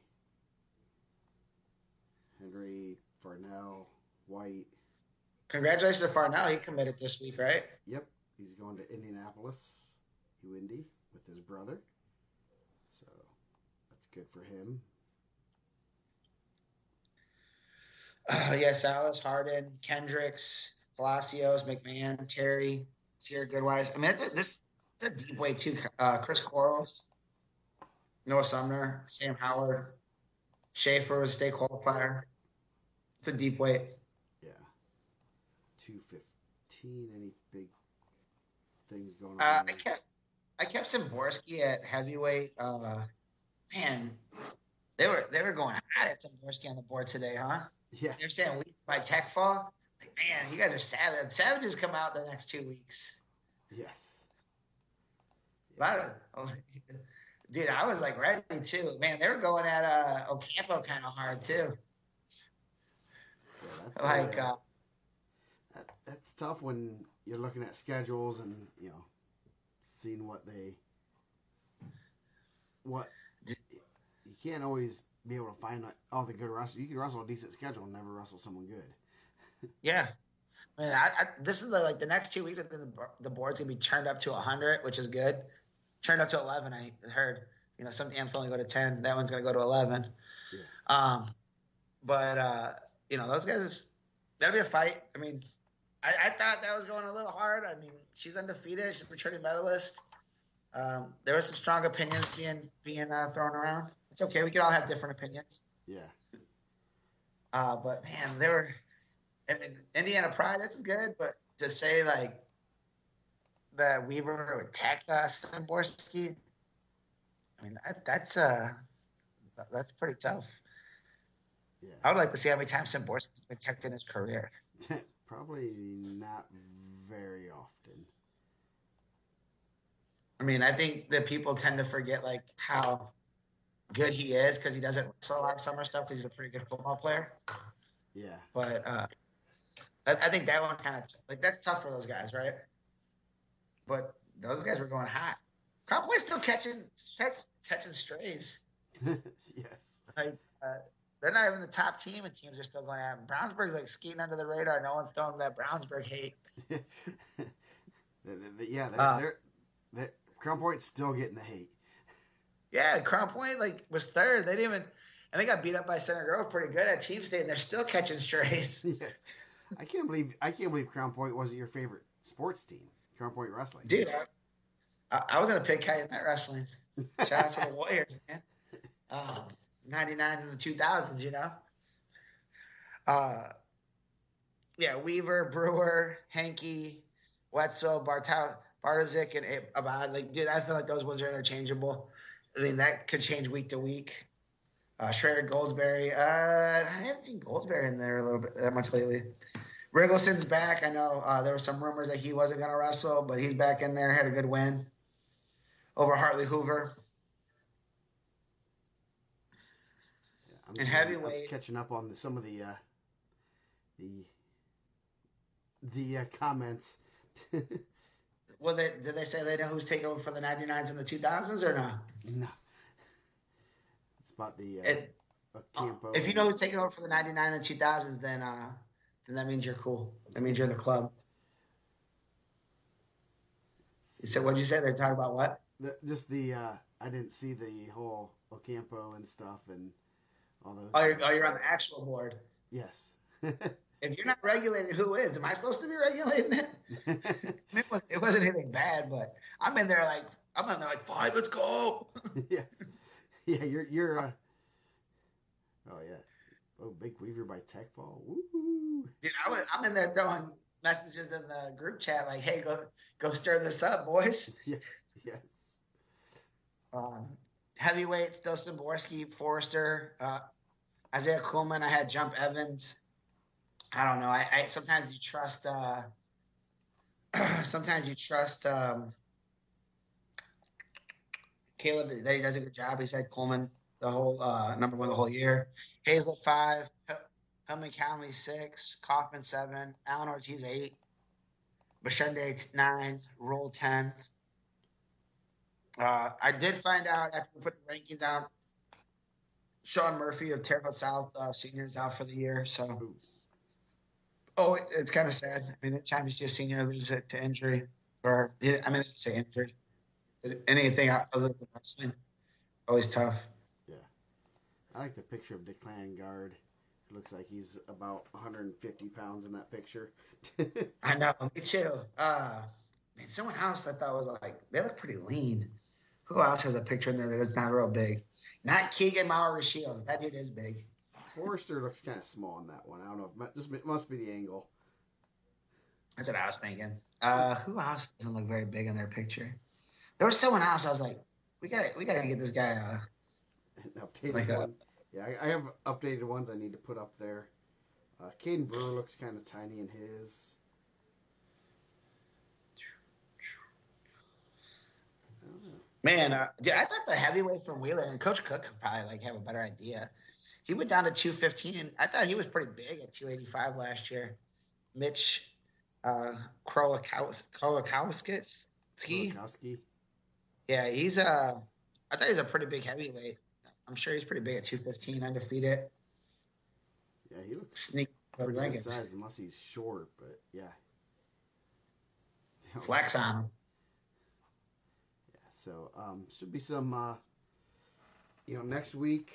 Henry, Farnell, White. Congratulations to Farnell. He committed this week, right? Yep. He's going to Indianapolis, UIndy, with his brother. So that's good for him. Yeah, Salas, Harden, Kendricks, Palacios, McMahon, Terry, Sierra Goodwise. I mean, it's a deep weight too. Chris Quarles, Noah Sumner, Sam Howard, Schaefer was a state qualifier. It's a deep weight. Yeah. 215. Any big things going on? I kept Szymborski at heavyweight. Man, they were going hot at Szymborski on the board today, huh? Yeah. They're saying we by tech fall. Like, man, you guys are savage. Savages come out the next 2 weeks. Yes. A lot of, dude, I was like ready too. Man, they were going at Ocampo kind of hard too. Yeah, that's tough when you're looking at schedules and seeing what you can't always be able to find all the good wrestlers. You can wrestle a decent schedule and never wrestle someone good. Yeah. Man, this is the next 2 weeks. I think the board's gonna be turned up to 100, which is good. Turned up to 11. I heard. Some amps only go to 10. That one's gonna go to 11. Yeah. But those guys, that'll be a fight. I mean, I thought that was going a little hard. I mean, she's undefeated. She's a returning medalist. There were some strong opinions being thrown around. It's okay. We can all have different opinions. Yeah. But man, they were. I mean, Indiana Pride. This is good, but to say like that Weaver would tech Szymborski, I mean that's pretty tough. Yeah. I would like to see how many times Szymborski's been teched in his career. Probably not very often. I mean, I think that people tend to forget like how good he is because he doesn't wrestle a lot of summer stuff because he's a pretty good football player. Yeah. But I think that one's kind of like that's tough for those guys, right? But those guys were going hot. Cowboys still catching strays. Yes. Like they're not even the top team, and teams are still going at them. Brownsburg's like skating under the radar. No one's throwing that Brownsburg hate. Crown Point's still getting the hate. Yeah, Crown Point was third. They didn't even And they got beat up by Center Grove pretty good at Chief State, and they're still catching strays. Yeah. I can't believe Crown Point wasn't your favorite sports team. Crown Point Wrestling. Dude, I was gonna pick Calumet Wrestling. Shout out to the Warriors, man. 99 and the 2000s, you know. Uh, yeah, Weaver, Brewer, Henke, Wetzel, Bartozik, and Abad. Like, dude, I feel like those ones are interchangeable. I mean, that could change week to week. Schrader, Goldsberry. I haven't seen Goldsberry in there a little bit that much lately. Riggleson's back. I know there were some rumors that he wasn't going to wrestle, but he's back in there. Had a good win over Hartley Hoover. Yeah, I'm catching up on some of the comments. Well, did they say they know who's taking over for the 99s and the 2000s or no? No. It's about the Campo. If you know who's taking over for the 99 and 2000s, then that means you're cool. That means you're in the club. So what'd you say? They're talking about what? I didn't see the whole Ocampo and stuff and all those. Oh, you're on the actual board. Yes. If you're not regulating, who is? Am I supposed to be regulating it? It wasn't anything bad, but I'm in there like, fine, let's go. Yeah. Yeah, you're oh yeah. Oh, Big Weaver by Tech Ball. Woo! Dude, I'm in there throwing messages in the group chat like, hey, go stir this up, boys. Yeah. Yes. Heavyweight, still Simborski, Forrester, Isaiah Coleman. I had Jump Evans. I don't know. I sometimes you trust Caleb that he does a good job. He's had Coleman the whole number one the whole year. Hazel 5, Hillman County 6, Kaufman 7, Alan Ortiz 8, Bashende 9, Roll 10. I did find out after we put the rankings out, Sean Murphy of Terre Haute South senior is out for the year. So, it's kind of sad. I mean, anytime you see a senior lose it to injury, or I mean, I didn't say injury, anything other than wrestling, always tough. Yeah, I like the picture of Declan Guard. It looks like he's about 150 pounds in that picture. I know, me too. Man, someone else I thought was like they look pretty lean. Who else has a picture in there that is not real big? Not Keegan Maurer Shields. That dude is big. Forrester looks kind of small in that one. I don't know. It must be the angle. That's what I was thinking. Who else doesn't look very big in their picture? There was someone else. I was like, we gotta get this guy. An updated one. Yeah, I have updated ones I need to put up there. Caden Brewer looks kind of tiny in his. Man, dude, I thought the heavyweight from Wheeler and Coach Cook could probably have a better idea. He went down to 215. I thought he was pretty big at 285 last year. Mitch Krolakowski. Yeah, I thought he's a pretty big heavyweight. I'm sure he's pretty big at 215, undefeated. Yeah, he looks sneak pretty good size unless he's short, but yeah. Flex on him. So, should be some, next week,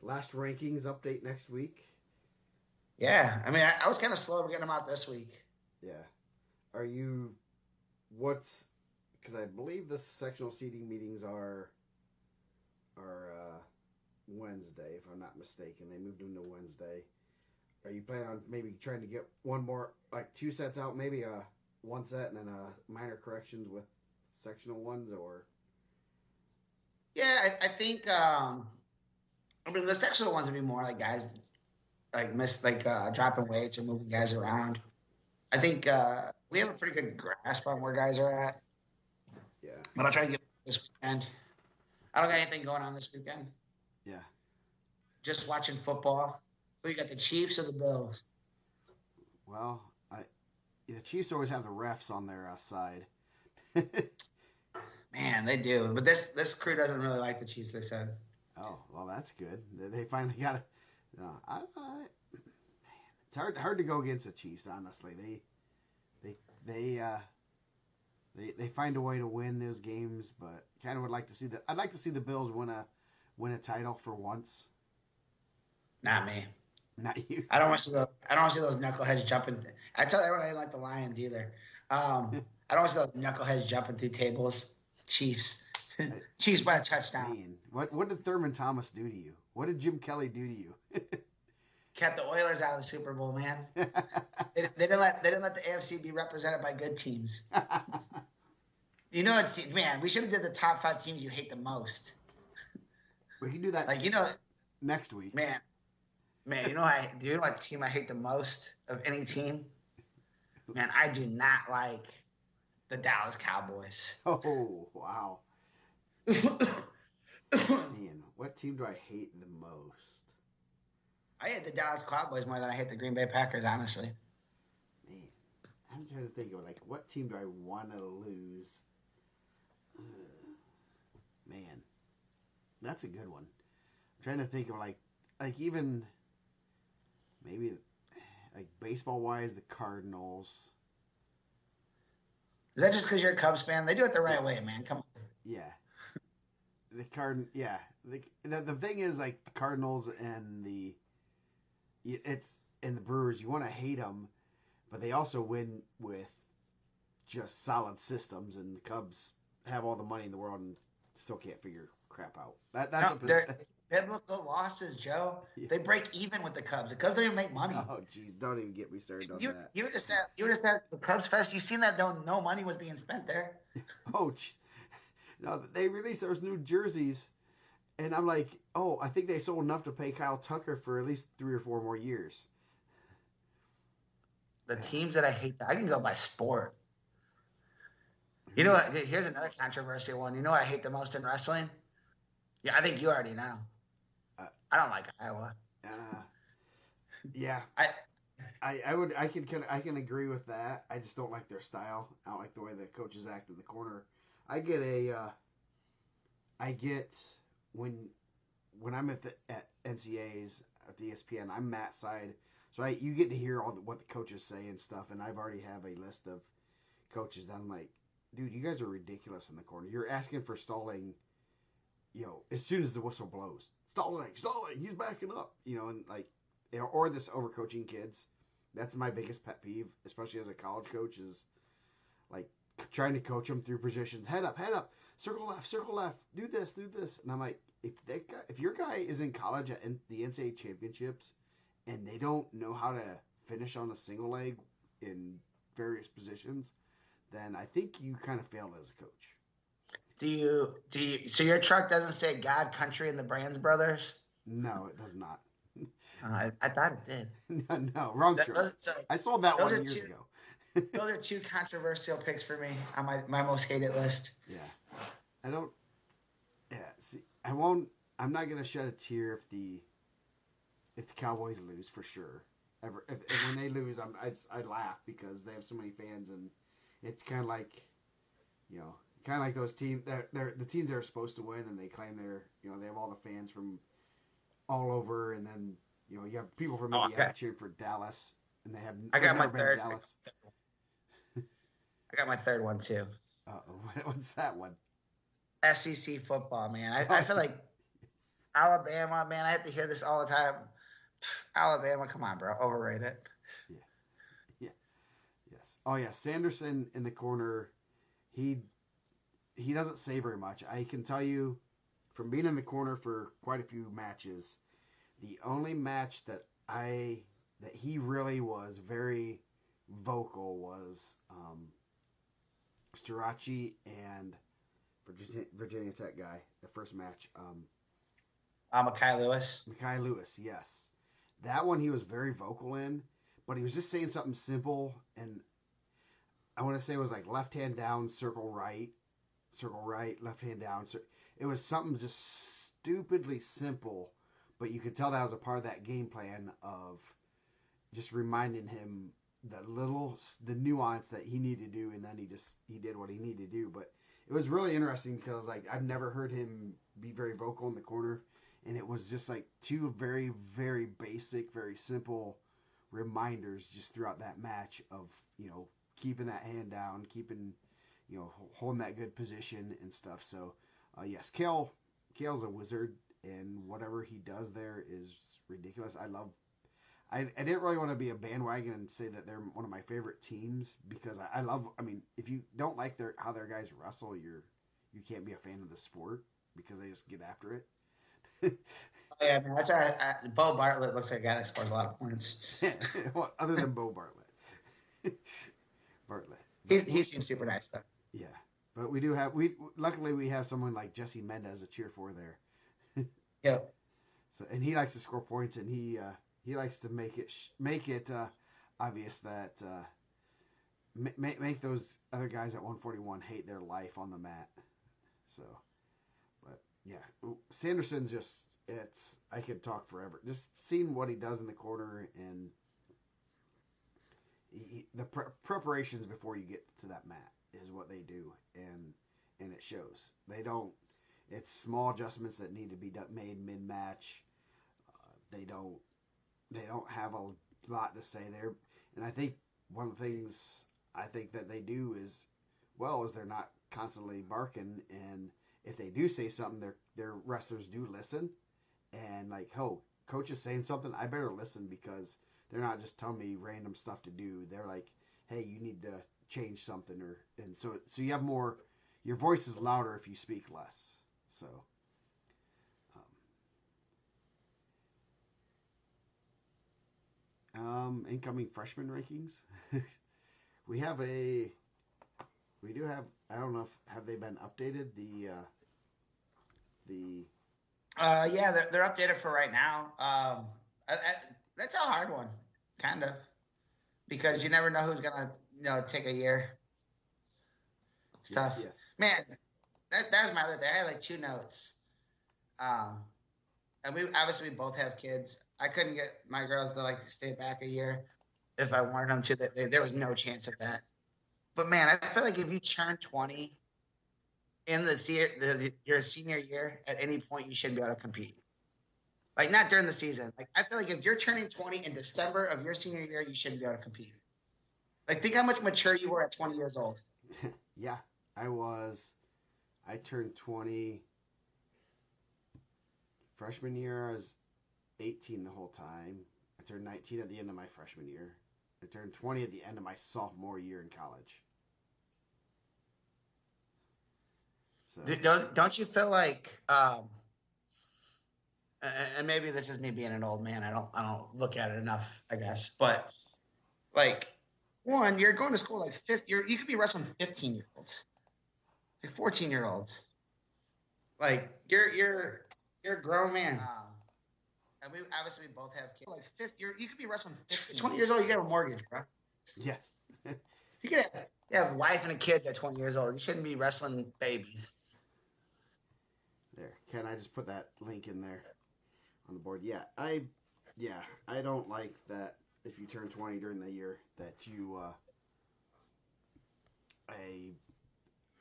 last rankings update next week. Yeah. I mean, I was kind of slow getting them out this week. Yeah. Because I believe the sectional seating meetings are Wednesday, if I'm not mistaken. They moved them to Wednesday. Are you planning on maybe trying to get one more, like 2 sets out, maybe one set and then minor corrections with sectional ones, or? Yeah, I think I mean the sectional ones would be more like guys dropping weights or moving guys around. I think we have a pretty good grasp on where guys are at. Yeah. But I'll try to get this weekend. I don't got anything going on this weekend. Yeah. Just watching football. Who you got, the Chiefs or the Bills? Well, the Chiefs always have the refs on their side. Man, they do. But this crew doesn't really like the Chiefs, they said. Oh, well, that's good. They finally got it. It's hard to go against the Chiefs, honestly. They find a way to win those games, but kind of would like to see I'd like to see the Bills win a title for once. Not me. Not you. I don't want to see those. I don't want to see those knuckleheads jumping. I tell everyone I didn't like the Lions either. I don't want to see those knuckleheads jumping through tables. Chiefs. Chiefs by a touchdown. Man, what did Thurman Thomas do to you? What did Jim Kelly do to you? Kept the Oilers out of the Super Bowl, man. They didn't let the AFC be represented by good teams. You know, man, we should have did the top 5 teams you hate the most. We can do that. Like, you know, next week. Man, do you know what team I hate the most of any team? Man, I do not like the Dallas Cowboys. Oh, wow. Man, what team do I hate the most? I hate the Dallas Cowboys more than I hate the Green Bay Packers, honestly. Man, I'm trying to think of like what team do I want to lose? Man, that's a good one. I'm trying to think of like even maybe like baseball wise, the Cardinals. Is that just because you're a Cubs fan? They do it the right way, man. Come on. Yeah. Yeah. The thing is, like, the Cardinals and the Brewers, you want to hate them, but they also win with just solid systems, and the Cubs have all the money in the world and still can't figure crap out. They're biblical losses, Joe. Yeah. They break even with the Cubs. The Cubs don't even make money. Oh, jeez, don't even get me started on that. You were just at the Cubs Fest. You seen that? No money was being spent there. Oh, jeez. No, they released those new jerseys, and I'm like, oh, I think they sold enough to pay Kyle Tucker for at least 3 or 4 more years. The teams that I hate, I can go by sport. You know what? Here's another controversial one. You know what I hate the most in wrestling? Yeah, I think you already know. I don't like Iowa. Yeah. I can agree with that. I just don't like their style. I don't like the way the coaches act in the corner. I get when I'm at NCAs at the ESPN, I'm Matt's side, so you get to hear what the coaches say and stuff. And I've already have a list of coaches that I'm like, dude, you guys are ridiculous in the corner. You're asking for stalling, as soon as the whistle blows, stalling, he's backing up, and like, or this overcoaching kids. That's my biggest pet peeve, especially as a college coach, is like trying to coach them through positions. Head up, circle left, do this. And I'm like, if your guy is in college at the NCAA championships and they don't know how to finish on a single leg in various positions, then I think you kind of failed as a coach. Do you? So your truck doesn't say God, Country, and the Brands Brothers? No, it does not. I thought it did. No, wrong truck. I sold that one years ago. Those are 2 controversial picks for me on my most hated list. Yeah, I don't. Yeah, see, I won't. I'm not gonna shed a tear if the Cowboys lose, for sure. If when they lose, I laugh because they have so many fans, and it's kind of like, those teams. They're the teams that are supposed to win, and they claim they have all the fans from all over, and then you have people from Indiana cheering for Dallas, and they have. I got my third. Dallas. I got my third one too. What's that one? SEC football, man. I feel like Alabama, man. I have to hear this all the time. Alabama, come on, bro, overrated. Yeah. Yes. Oh yeah, Sanderson in the corner. He doesn't say very much. I can tell you from being in the corner for quite a few matches, the only match that he really was very vocal was Strachey and Virginia Tech guy, the first match. Mekhi Lewis. Mekhi Lewis, yes. That one he was very vocal in, but he was just saying something simple, and I want to say it was like left hand down, circle right, left hand down. It was something just stupidly simple, but you could tell that was a part of that game plan of just reminding him the nuance that he needed to do, and then he did what he needed to do. But it was really interesting because like I've never heard him be very vocal in the corner, and it was just like 2 very, very basic, very simple reminders just throughout that match of keeping that hand down, keeping holding that good position and stuff. So yes, Kale's a wizard, and whatever he does there is ridiculous. I didn't really want to be a bandwagon and say that they're one of my favorite teams because I love. I mean, if you don't like how their guys wrestle, you can't be a fan of the sport because they just get after it. Oh, yeah, man, that's why Bo Bartlett looks like a guy that scores a lot of points. Well, other than Bo Bartlett, Bartlett, but He seems super nice though. yeah. But we do have luckily we have someone like Jesse Mendez to cheer for there. Yeah. So and he likes to score points and he likes to make it obvious that make those other guys at 141 hate their life on the mat. So, but yeah, Sanderson's just I could talk forever. Just seeing what he does in the corner and the preparations before you get to that mat is what they do, and it shows. They don't. It's small adjustments that need to be made mid match. They don't have a lot to say there, and I think one of the things I think that they do is they're not constantly barking, and if they do say something, their wrestlers do listen, and like, oh, coach is saying something, I better listen because they're not just telling me random stuff to do. They're like, hey, you need to change something, and so you have more. Your voice is louder if you speak less. So. Incoming freshman rankings. we have a. We do have. I don't know if have they been updated the. Yeah, they're updated for right now. That's a hard one, kind of, because you never know who's gonna take a year. It's tough. Yes. Man, that was my other thing. I had like two notes. And we both have kids. I couldn't get my girls to like stay back a year if I wanted them to. There was no chance of that. But man, I feel like if you turn 20 in your senior year, at any point you shouldn't be able to compete. Like not during the season. Like I feel like if you're turning 20 in December of your senior year, you shouldn't be able to compete. Like think how much mature you were at 20 years old. Yeah, I was. I turned 20 freshman year. I was 18 the whole time. I turned 19 at the end of my freshman year. I turned 20 at the end of my sophomore year in college. So don't you feel like and maybe this is me being an old man. I don't look at it enough, I guess. But like one, you're going to school like you could be wrestling 15-year-olds. Like 14-year-olds. Like you're a grown man. And we both have kids. Like you could be wrestling 20 years old. You got a mortgage, bro. Yes. You could have a wife and a kid at 20 years old. You shouldn't be wrestling babies. There, Ken. I just put that link in there on the board. Yeah, I don't like that. If you turn 20 during the year, that you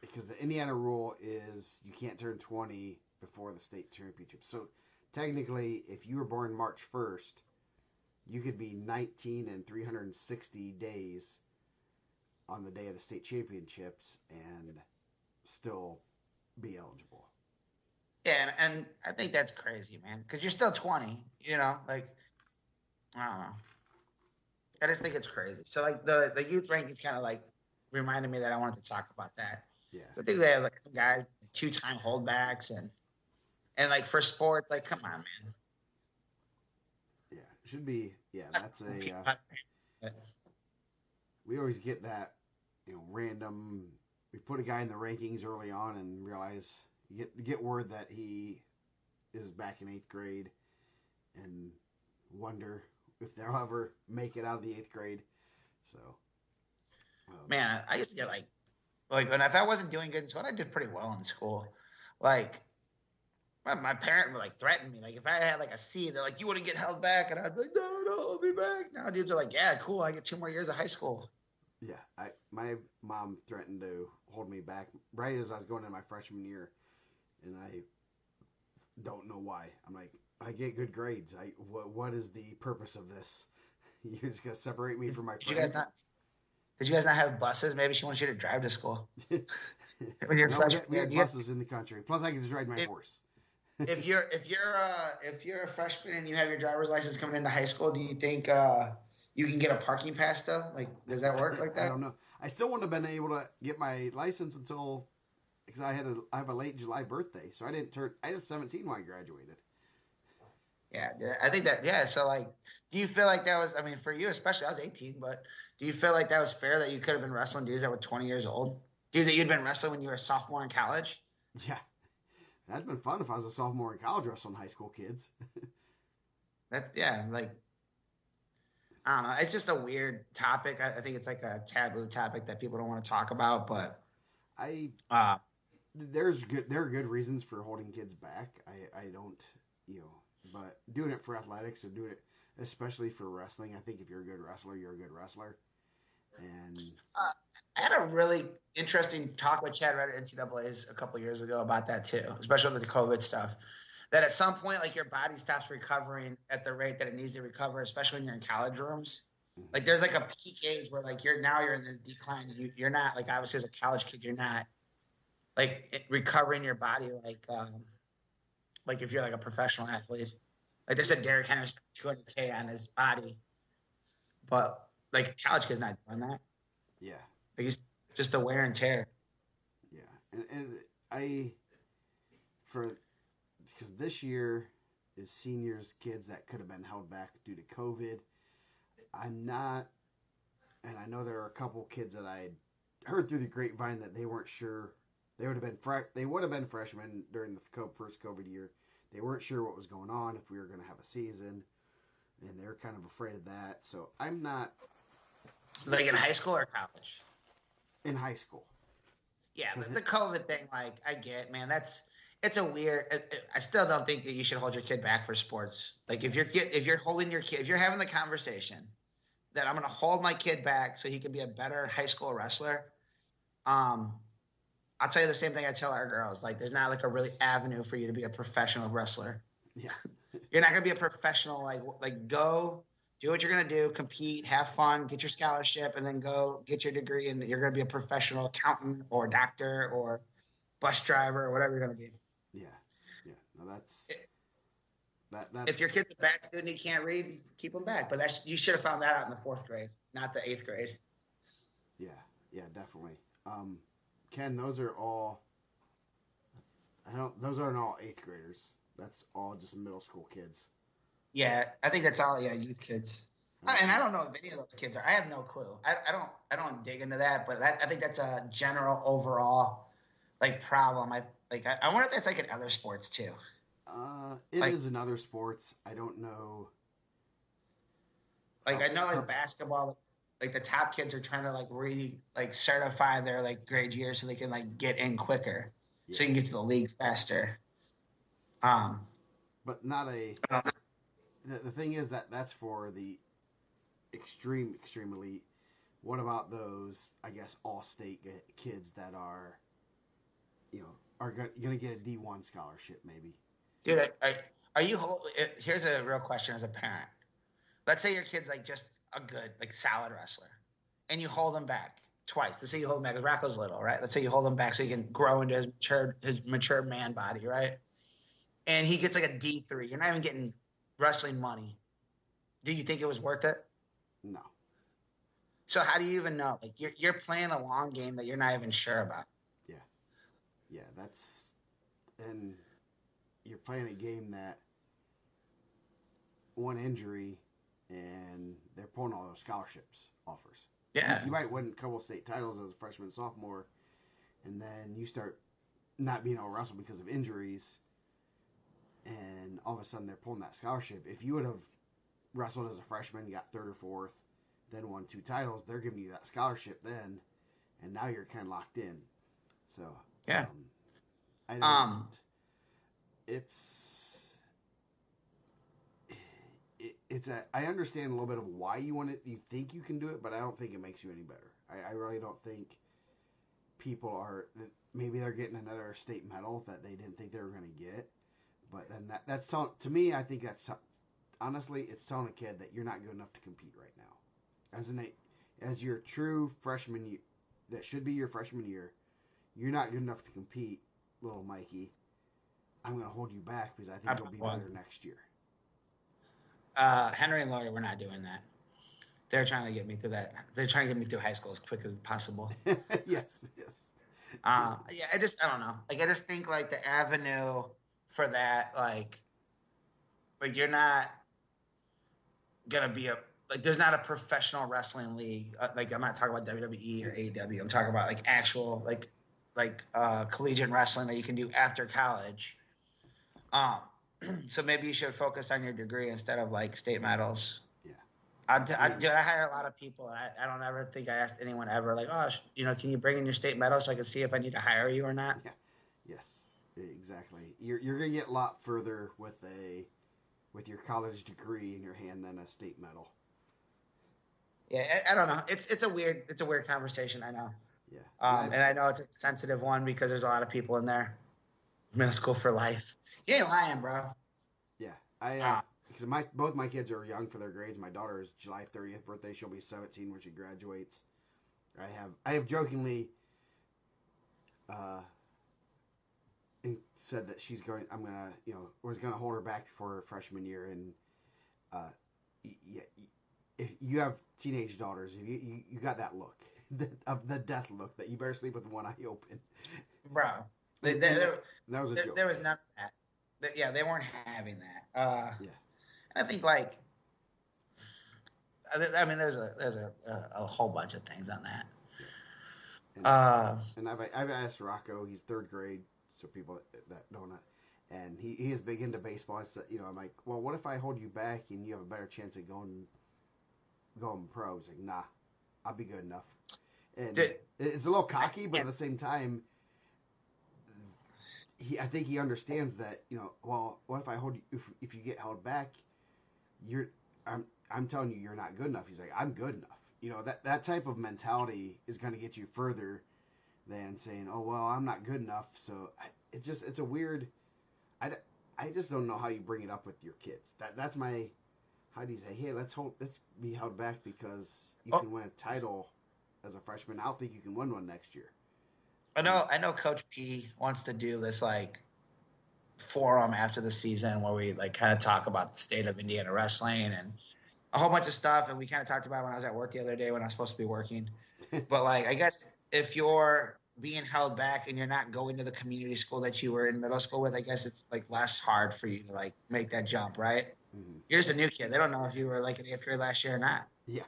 because the Indiana rule is you can't turn 20 before the state championship. So technically, if you were born March 1st, you could be 19 and 360 days on the day of the state championships and still be eligible. Yeah, and I think that's crazy, man, because you're still 20, like, I don't know. I just think it's crazy. So, like, the youth rankings kind of, like, reminded me that I wanted to talk about that. Yeah. So I think they have, like, some guys, 2-time holdbacks, and like, for sports, like, come on, man. Yeah, it should be, that's we always get that, random, we put a guy in the rankings early on and realize, you get word that he is back in 8th grade and wonder if they'll ever make it out of the 8th grade. So, man, I used to get like if I wasn't doing good in school, I did pretty well in school. Like, my parent would like threaten me. Like, if I had like a C, they're like, "You want to get held back?" And I'd be like, "No, I'll be back." Now dudes are like, "Yeah, cool. I get 2 more years of high school." Yeah, my mom threatened to hold me back right as I was going into my freshman year, and I don't know why. I'm like, I get good grades. What is the purpose of this? You're just gonna separate me from my friends? Did you guys not have buses? Maybe she wants you to drive to school. When you're freshman, we had buses in the country. Plus, I can just ride my horse. if you're a freshman and you have your driver's license coming into high school, do you think you can get a parking pass still? Like, does that work like I that? don't know. I still wouldn't have been able to get my license until because I have a late July birthday, so I didn't turn. I was 17 when I graduated. Yeah, yeah, I think that. Yeah, so like, do you feel like that was? I mean, for you especially, I was 18, but do you feel like that was fair that you could have been wrestling dudes that were 20 years old, dudes that you'd been wrestling when you were a sophomore in college? Yeah, that'd been fun if I was a sophomore in college wrestling high school kids. That's yeah, like I don't know. It's just a weird topic. I think it's like a taboo topic that people don't want to talk about, but I uh, there are good reasons for holding kids back. I don't you know, but doing it for athletics or doing it especially for wrestling. I think if you're a good wrestler, you're a good wrestler. And Uh, I had a really interesting talk with Chad Redditt at NCAA's a couple years ago about that too, especially with the COVID stuff. That at some point, like your body stops recovering at the rate that it needs to recover, especially when you're in college rooms. mhm, Like there's like a peak age where like you're in the decline. You're not like obviously as a college kid, you're not like recovering your body like if you're like a professional athlete. Like they said, Derrick Henry spent 200K on his body, but like a college kid's not doing that. yeah, Like he's just the wear and tear. yeah, and I for because this year is seniors kids that could have been held back due to COVID. I'm not, and I know there are a couple kids that I heard through the grapevine that they weren't sure they would have been freshmen during the first COVID year. They weren't sure what was going on if we were going to have a season, and they're kind of afraid of that. So I'm not Like in high school or college. in high school Yeah, because the COVID thing, like I get, man, it's a weird. I still don't think that you should hold your kid back for sports. Like if you're holding your kid, if you're having the conversation that I'm going to hold my kid back so he can be a better high school wrestler, um, I'll tell you the same thing I tell our girls. Like, there's not like a really avenue for you to be a professional wrestler. yeah, You're not going to be a professional. Like go do what you're going to do, compete, have fun, get your scholarship, and then go get your degree, and you're going to be a professional accountant or doctor or bus driver or whatever you're going to be. yeah, yeah. No, If that's your kid's a bad student, he can't read, keep him back. But you should have found that out in the fourth grade, not the eighth grade. yeah, yeah, definitely. Ken, those are all. I don't. Those aren't all eighth graders. That's all just middle school kids. Yeah, I think that's all. Yeah, youth kids. And I And don't know if any of those kids are. I have no clue. I don't dig into that, but I think that's a general overall like problem. I wonder if that's like in other sports too. it Like is in other sports. I don't know like how. I know how like basketball, like the top kids are trying to like like certify their like grade year so they can like get in quicker, yeah, so you can get to the league faster. Um, but not a. I don't know. The thing is that that's for the extreme elite. What about those? I guess all state kids that are are going to get a D1 scholarship maybe. Dude, are you? Here's a real question as a parent. Let's say your kid's like just a good, like solid wrestler, and you hold him back twice. Let's say you hold him back because Rocco's little, right? Let's say you hold him back so he can grow into his mature man body, right? And he gets like a D3. You're not even getting wrestling money. Do you think it was worth it? No. So how do you even know? Like you're playing a long game that you're not even sure about. Yeah. Yeah. That's and you're playing a game that one injury and they're pulling all those scholarships offers. Yeah, You might win a couple state titles as a freshman and sophomore, and then you start not being able to wrestle because of injuries, and all of a sudden they're pulling that scholarship. If you would have wrestled as a freshman, got third or fourth, then won two titles, they're giving you that scholarship then, and now you're kind of locked in. So, yeah. I don't. Um, It's it's a. I understand a little bit of why you want it. You think you can do it, but I don't think it makes you any better. I really don't think people are. Maybe they're getting another state medal that they didn't think they were going to get. But then that's to me. I think that's honestly, it's telling a kid that you're not good enough to compete right now. As your true freshman year, that should be your freshman year, you're not good enough to compete, little Mikey. I'm going to hold you back because I think you'll be better next year. Henry and Laurie were not doing that. They're trying to get me through that. They're trying to get me through high school as quick as possible. Yes. Yeah, I don't know. Like, I just think like the avenue for that, like you're not gonna be there's not a professional wrestling league. Like, I'm not talking about WWE or AEW. I'm talking about like actual collegiate wrestling that you can do after college. So maybe you should focus on your degree instead of like state medals. Yeah. I hire a lot of people. I don't ever think I asked anyone ever like, oh, can you bring in your state medal so I can see if I need to hire you or not? Yeah. Yes. Exactly. You're gonna get a lot further with your college degree in your hand than a state medal. Yeah, I don't know. It's a weird conversation. I know. Yeah. And I know it's a sensitive one because there's a lot of people in there. Middle school for life. You ain't lying, bro. Yeah. Because both my kids are young for their grades. My daughter is July 30th birthday. She'll be 17 when she graduates. I have jokingly said that we're gonna hold her back for her freshman year, and if you have teenage daughters, you got that look, the death look that you better sleep with one eye open, bro. That was a joke. There was none of that. Yeah, they weren't having that. Yeah. I think like, I mean, there's a whole bunch of things on that. And I've asked Rocco. He's third grade, so people that don't know, and he is big into baseball. So, I'm like, well, what if I hold you back and you have a better chance of going pro? He's like, nah, I'll be good enough. And it's a little cocky, but at the same time, I think he understands that, well, what if I hold you, if you get held back, I'm telling you, you're not good enough. He's like, I'm good enough. That type of mentality is going to get you further than saying, oh, well, I'm not good enough. So it's a weird, I just don't know how you bring it up with your kids. That's my, how do you say, hey, let's be held back because you can win a title as a freshman. I don't think you can win one next year. I know Coach P wants to do this like forum after the season where we like kind of talk about the state of Indiana wrestling and a whole bunch of stuff. And we kind of talked about it when I was at work the other day when I was supposed to be working. But like, I guess if you're being held back and you're not going to the community school that you were in middle school with, I guess it's like less hard for you to like make that jump, right? Mm-hmm. You're just a new kid. They don't know if you were like in 8th grade last year or not. Yeah.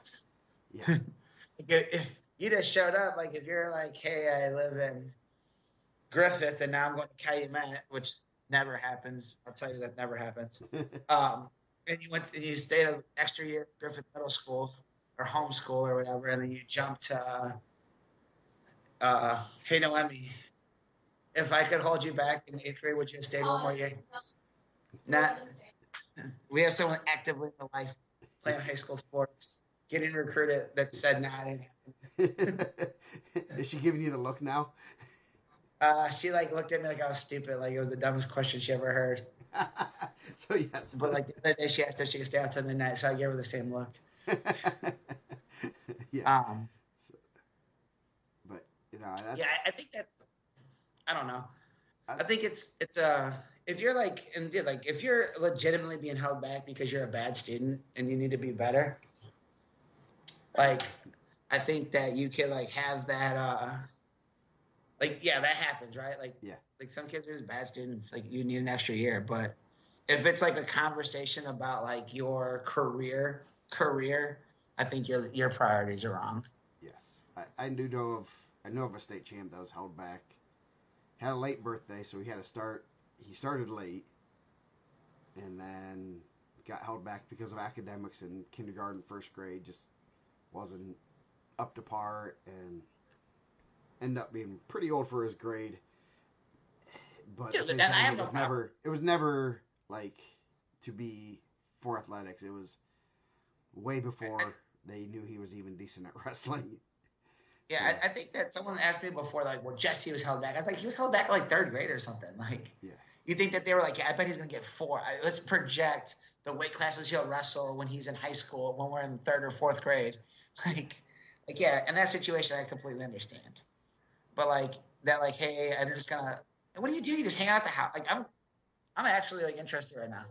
If you just showed up, like if you're like, hey, I live in Griffith and now I'm going to IndianaMat, which never happens. I'll tell you that never happens. And you stayed an extra year at Griffith Middle School or homeschool or whatever, and then you jump to hey Noemi, if I could hold you back in 8th grade, would you have stayed one more year? Not. We have someone actively in the life playing high school sports, getting recruited that said nah. Is she giving you the look now? She like looked at me like I was stupid, like it was the dumbest question she ever heard. So yes. But like the other day, she asked if she could stay out till midnight, so I gave her the same look. Yeah. But yeah, I think that's. I don't know. I think it's if you're like if you're legitimately being held back because you're a bad student and you need to be better, like I think that you can like have that like that happens, right? Like like some kids are just bad students, like you need an extra year. But if it's like a conversation about like your career, I think your priorities are wrong. Yes. I know of a state champ that was held back. Had a late birthday, so he started late and then got held back because of academics in kindergarten, first grade, just wasn't up to par and ended up being pretty old for his grade. But at the same time, it was never like to be for athletics. It was way before they knew he was even decent at wrestling. Yeah, so, I think that someone asked me before, like, well, Jesse was held back. I was like, he was held back like 3rd grade or something. Like, you think that they were like, I bet he's going to get 4. Let's project the weight classes he'll wrestle when he's in high school, when we're in 3rd or 4th grade. Like, yeah, in that situation, I completely understand. But, like, that, like, hey, I'm just going to – what do? You just hang out at the house? Like, I'm actually like interested right now.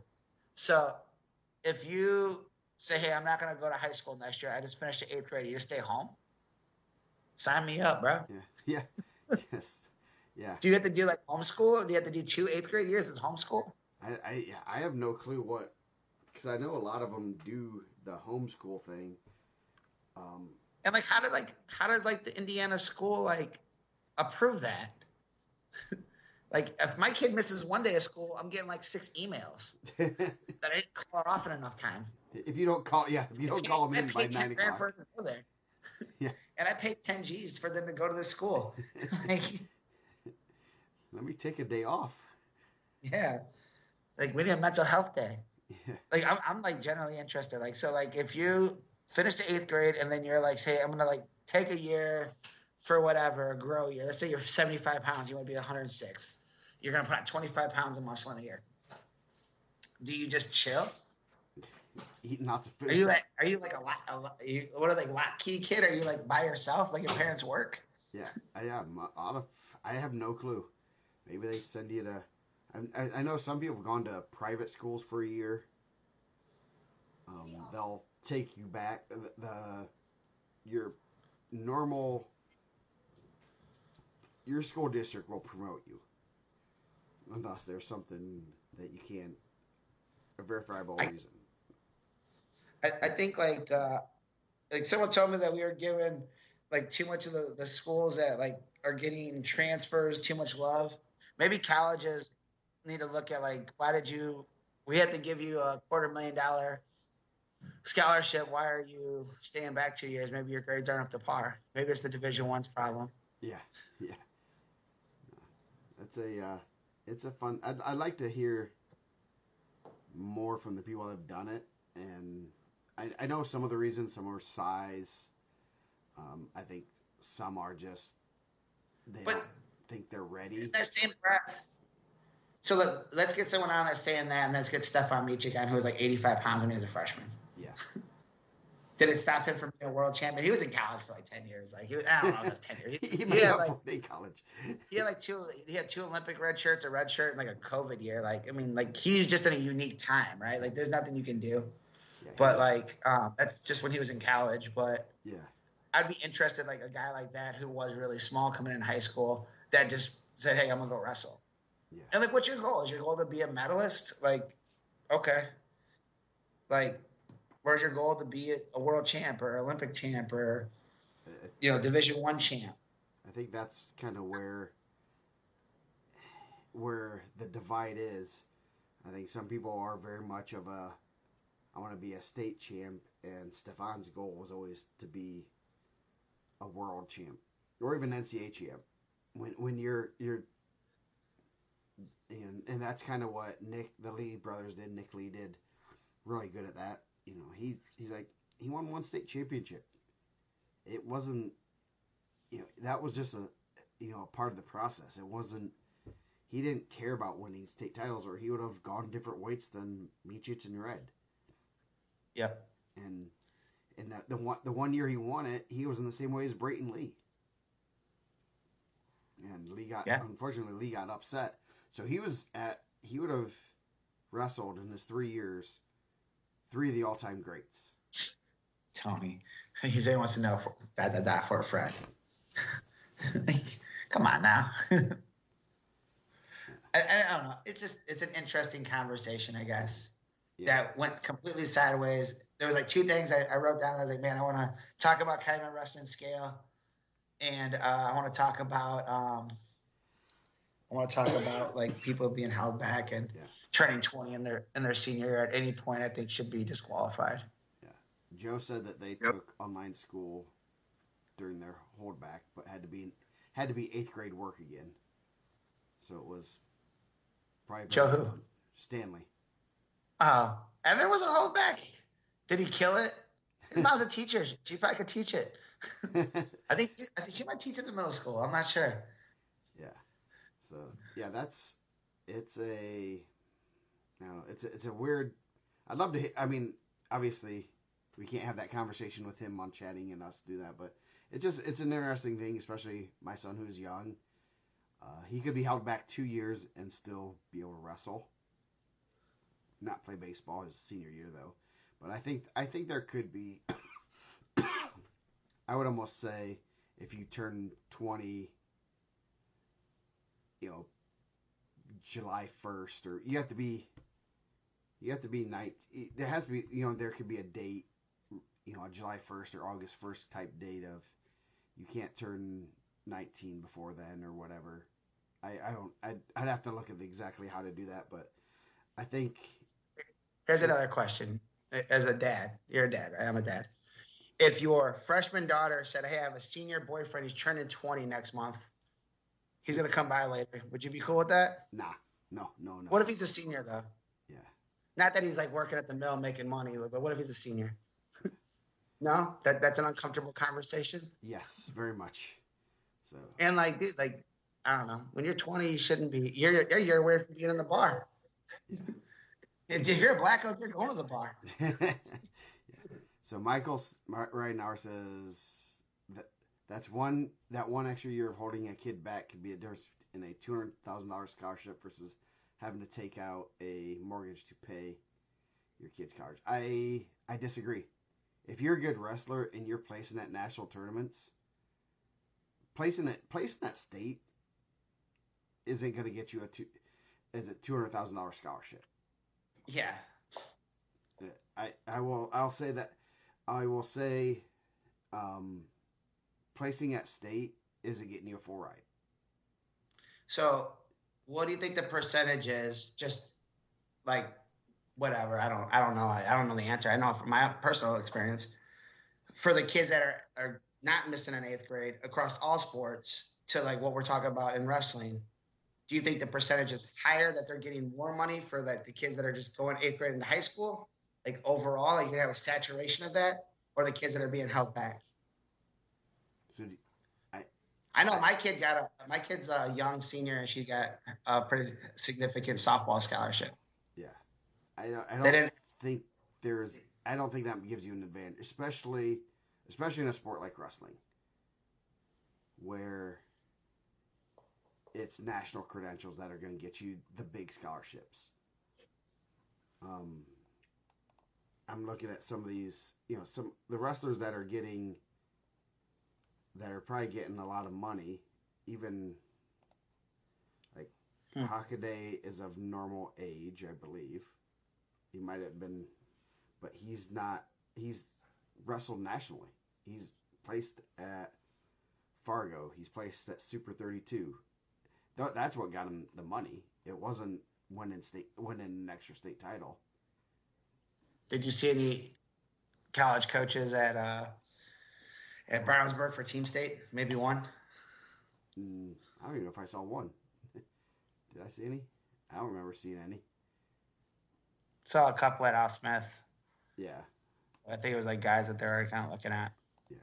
So if you say, hey, I'm not gonna go to high school next year, I just finished the eighth grade, you just stay home. Sign me up, bro. Yeah, yeah, yes, yeah. Do you have to do like homeschool? Do you have to do two eighth grade years as homeschool? Yeah, I have no clue what, because I know a lot of them do the homeschool thing. Um, And like, how does like the Indiana school like approve that? Like, if my kid misses one day of school, I'm getting like 6 emails that I didn't call her off in enough time. if you don't call, yeah, if you don't call them I in by paid 10 nine grand o'clock, for them to go there, yeah, and I paid 10 G's for them to go to the school. Like, let me take a day off. yeah, like we need a mental health day. Yeah, Like, I'm like generally interested. Like, so like if you finish the eighth grade and then you're like, say, I'm gonna like take a year for whatever, grow a year. Let's say you're 75 pounds, you want to be 106. You're gonna put on 25 pounds of muscle in a year. Do you just chill? eating lots of Are food. you like what are they latchkey kid? Are you like by yourself like your parents work? Yeah, I have no clue. Maybe they send you to. I know some people have gone to private schools for a year. They'll take you back. Your normal your school district will promote you unless there's something that you can't a verifiable I reason. I think like someone told me that we were given like too much of the schools that like are getting transfers too much love. Maybe colleges need to look at like why did you we had to give you a $250,000 scholarship. Why are you staying back 2 years? Maybe your grades aren't up to par. Maybe it's the Division One's problem. Yeah, yeah. That's a it's a fun. I'd like to hear more from the people that have done it, and I know some of the reasons. Some are size. I think some are just they But don't think they're in ready. that same breath, so let's get someone on that's saying that, and let's get Stefan Michigan, who was like 85 pounds when he was a freshman. Yeah. Did it stop him from being a world champion? He was in college for like 10 years. Like I don't know if it was 10 years. He He made had up like for it in college. he had like two Olympic red shirts, a red shirt, and like a COVID year. Like I mean, like he's just in a unique time, right? Like there's nothing you can do. Yeah, he But was. like that's just when he was in college. But Yeah, I'd be interested, like a guy like that who was really small coming in high school that just said, "Hey, I'm gonna go wrestle." yeah. And like, what's your goal? Is your goal to be a medalist? Like, okay, like, where's your goal to be a world champ or Olympic champ or I, Division One champ? I think that's kind of where the divide is. I think some people are very much of a I want to be a state champ, and Stefan's goal was always to be a world champ or even NCAA champ. When you're and that's kind of what the Lee brothers did. Nick Lee did really good at that. He's like he won one state championship. It wasn't that was just a part of the process. It wasn't he didn't care about winning state titles, or he would have gone different weights than Miocic and Red. Yep. And that the one year he won it, he was in the same way as Brayton Lee. And Yeah. unfortunately Lee got upset. So he would have wrestled in his 3 years, three of the all-time greats. Tony, he said he wants to know for a friend. Come on now. I don't know. It's an interesting conversation, I guess. Yeah, That went completely sideways. There was like two things I wrote down. I was like, man, I want to talk about Kevin wrestling scale, and I want to talk about like people being held back and yeah, turning 20 in their senior year at any point. I think should be disqualified. yeah. Joe said that they Yep. took online school during their holdback, but had to be eighth grade work again. So it was probably Joe better who? than Stanley. Evan was a holdback. Did he kill it? His mom's a teacher. She probably could teach it. I think she might teach at the middle school. I'm not sure. Yeah. So yeah, it's a no, it's a weird. I'd love to. I mean, obviously, we can't have that conversation with him on chatting and us do that, but it's an interesting thing, especially my son who's young. He could be held back 2 years and still be able to wrestle. not play baseball his senior year though. But I think there could be. I would almost say if you turn 20, you know, July 1st, or you have to be night. There has to be, there could be a date, a July 1st or August 1st type date of you can't turn 19 before then or whatever. I don't. I'd have to look at exactly how to do that, but I think. Here's another question. As a dad, you're a dad, right? I'm a dad. If your freshman daughter said, "Hey, I have a senior boyfriend. He's turning 20 next month. He's gonna come by later," would you be cool with that? Nah, no, no, no. What if he's a senior though? Yeah. Not that he's like working at the mill making money, but what if he's a senior? No, that's an uncomfortable conversation. Yes, very much. So. And like, dude, like, I don't know. When you're 20, you shouldn't be. You're away from being in the bar. Yeah. If you're a black oak, you're going to the bar. Yeah. So Michael right now says that one extra year of holding a kid back could be a difference in a $200,000 scholarship versus having to take out a mortgage to pay your kid's college. I disagree. If you're a good wrestler and you're placing at national tournaments, placing that state isn't going to get you a $200,000 scholarship. Yeah. I'll say that. I will say, placing at state isn't getting you a full ride. So, what do you think the percentage is? Just like whatever. I don't know. I don't know the answer. I know from my personal experience, for the kids that are not missing an eighth grade across all sports to like what we're talking about in wrestling. Do you think the percentage is higher that they're getting more money for like the kids that are just going eighth grade into high school? Like overall, like you have a saturation of that, or the kids that are being held back? So I know my kid's a young senior and she got a pretty significant softball scholarship. Yeah, I don't think that gives you an advantage, especially in a sport like wrestling, where it's national credentials that are going to get you the big scholarships. I'm looking at some of these, the wrestlers that are probably getting a lot of money, even like Hockaday is of normal age, I believe. He might have been, but he's not. He's wrestled nationally. He's placed at Fargo. He's placed at Super 32. That's what got him the money. It wasn't winning an extra state title. Did you see any college coaches at Brownsburg for Team State? Maybe one? I don't even know if I saw one. Did I see any? I don't remember seeing any. Saw a couple at Al Smith. Yeah. I think it was like guys that they're already kind of looking at. Yeah.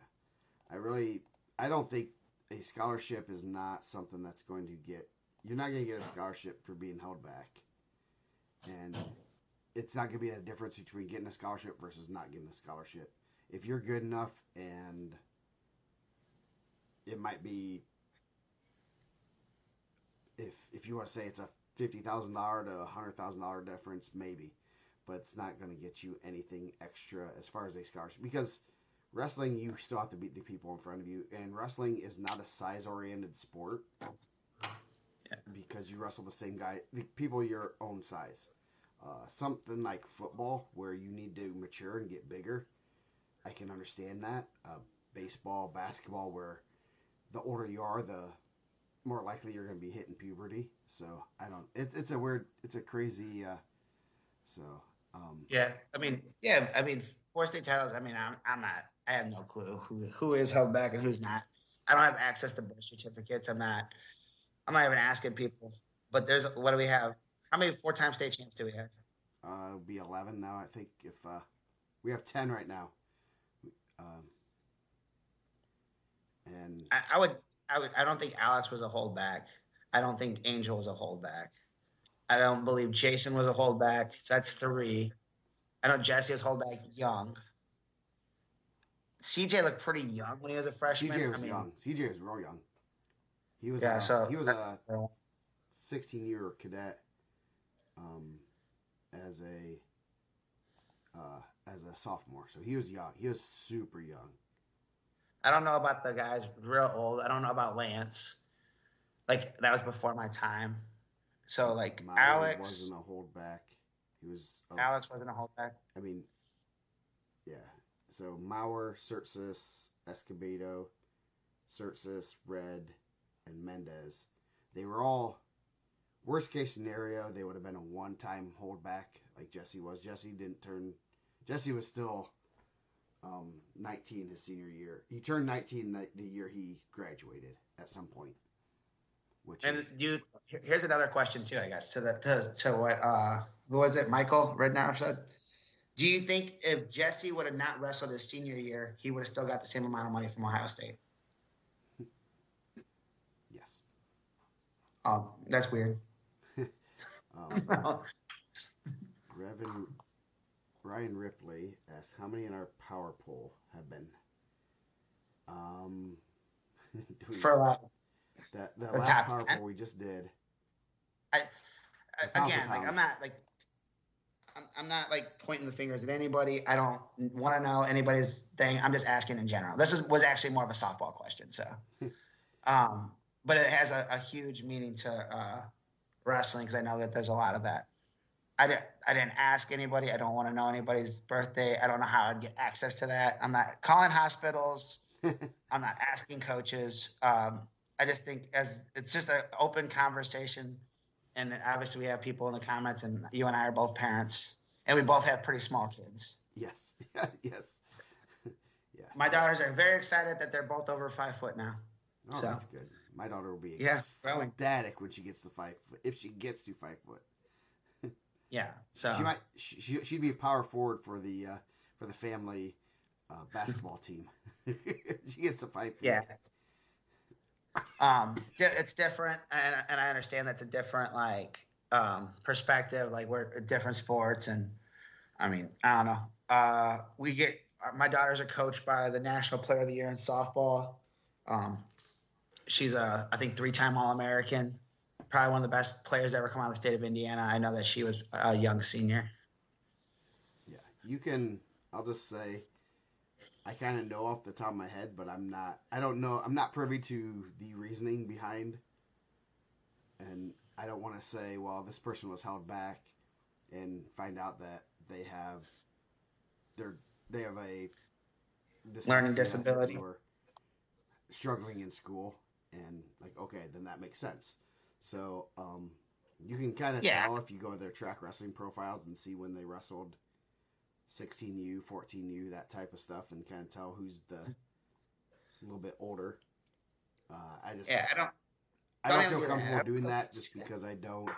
I don't think a scholarship is not something that's going to get. You're not going to get a scholarship for being held back. And it's not going to be a difference between getting a scholarship versus not getting a scholarship. If you're good enough, and it might be, if you want to say it's a $50,000 to $100,000 difference, maybe, but it's not going to get you anything extra as far as a scholarship, because wrestling, you still have to beat the people in front of you, and wrestling is not a size-oriented sport. Yeah. Because you wrestle the same guy, the people your own size. Something like football, where you need to mature and get bigger, I can understand that. Baseball, basketball, where the older you are, the more likely you're going to be hitting puberty. So I don't. It's a weird. It's a crazy. So. Yeah, I mean, four state titles. I mean, I'm not. I have no clue who is held back and who's not. I don't have access to birth certificates. I'm not even asking people. But what do we have? How many 4-time state champs do we have? It'll be 11 now. I think if we have 10 right now. And I don't think Alex was a holdback. I don't think Angel was a holdback. I don't believe Jason was a holdback. So that's 3. I know Jesse was holdback young. CJ looked pretty young when he was a freshman. CJ was young. CJ was real young. He was he was a 16-year cadet. as a sophomore. So he was young. He was super young. I don't know about the guys real old. I don't know about Lance. Like that was before my time. So like Mauer wasn't a holdback. He was. Alex wasn't a holdback. I mean, yeah. So Mauer, Surtsis, Escobedo, Surtsis, Red, and Mendez. They were all worst case scenario. They would have been a one-time holdback like Jesse was. Jesse didn't turn. Jesse was still 19 his senior year. He turned 19 the year he graduated at some point. Here's another question too, I guess, to what who was it? Michael Rednow said. Do you think if Jesse would have not wrestled his senior year, he would have still got the same amount of money from Ohio State? Yes. That's weird. Ryan Ripley asks, how many in our power poll have been? For like the last power poll we just did. Again, like I'm not like pointing the fingers at anybody. I don't want to know anybody's thing. I'm just asking in general. This was actually more of a softball question, so but it has a huge meaning to wrestling because I know that there's a lot of that. I didn't ask anybody. I don't want to know anybody's birthday. I don't know how I'd get access to that. I'm not calling hospitals. I'm not asking coaches. I just think it's just an open conversation. And obviously we have people in the comments, and you and I are both parents, and we both have pretty small kids. Yes. Yes. Yeah. My daughters are very excited that they're both over 5 foot now. Oh, so. That's good. My daughter will be ecstatic when she gets to 5 foot, if she gets to 5 foot. Yeah. So she'd be a power forward for the family basketball team. She gets to 5 feet. Yeah. It's different, and I understand that's a different perspective. Like we're different sports, and I mean I don't know. My daughters are coached by the National Player of the Year in softball. She's I think 3-time All-American, probably one of the best players to ever come out of the state of Indiana. I know that she was a young senior. Yeah, you can. I'll just say, I kind of know off the top of my head, but I don't know. I'm not privy to the reasoning behind, and I don't want to say, well, this person was held back, and find out that they have a learning disability or struggling in school, and okay, then that makes sense. So you can kind of tell if you go to their track wrestling profiles and see when they wrestled 16U, 14U, that type of stuff, and kind of tell who's the little bit older. I don't feel comfortable doing that just because I don't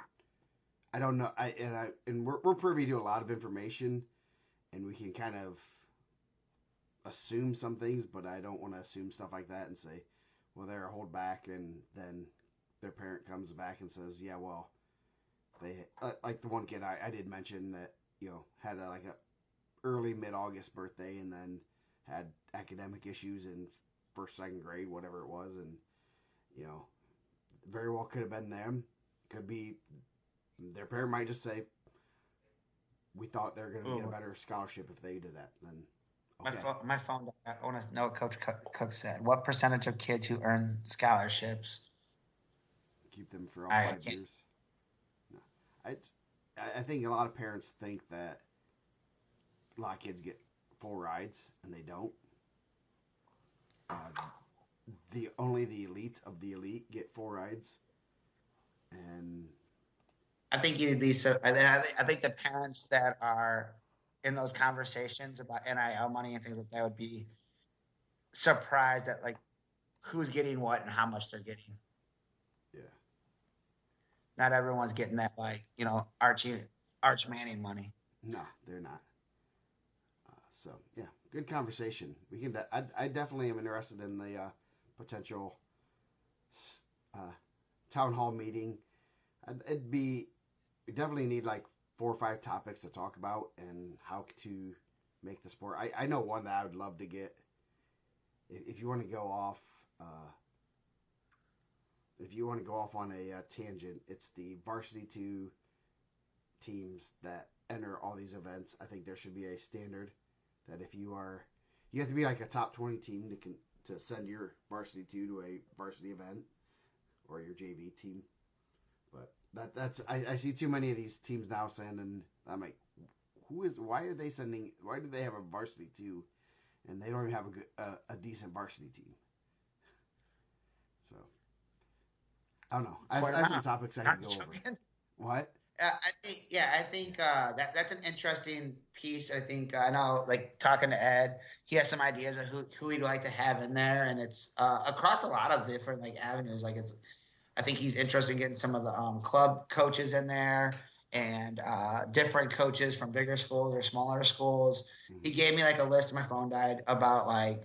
know. And we're privy to a lot of information, and we can kind of assume some things, but I don't want to assume stuff like that and say, well, they're a holdback, and then their parent comes back and says, yeah, well, they like the one kid I did mention that had a early mid-August birthday, and then had academic issues in first, second grade, whatever it was, and very well could have been them. Could be their parent might just say, we thought they were going to get a better scholarship if they did that. Then okay. My phone. I want to know what Coach Cook said. What percentage of kids who earn scholarships keep them for all 5 years? No. I think a lot of parents think that a lot of kids get full rides, and they don't. Only the elite of the elite get full rides, and I think you'd be so. I think the parents that are in those conversations about NIL money and things like that would be surprised at who's getting what and how much they're getting. Yeah. Not everyone's getting that Arch Manning money. No, they're not. So yeah, good conversation. We can. I definitely am interested in the potential town hall meeting. We definitely need 4 or 5 topics to talk about and how to make the sport. I know one that I would love to get. If you want to go off, on a tangent, it's the varsity to teams that enter all these events. I think there should be a standard that if you are, you have to be like a top 20 team to send your varsity to a varsity event or your JV team. But that's I see too many of these teams now sending. I'm like, why are they sending? Why do they have a varsity two, and they don't even have a decent varsity team? So I don't know. I have some topics I can go over. What? I think that's an interesting piece. I think I know, like talking to Ed, he has some ideas of who he'd like to have in there, and it's across a lot of different like avenues. Like I think he's interested in getting some of the club coaches in there and different coaches from bigger schools or smaller schools. Mm-hmm. He gave me like a list. My phone died about like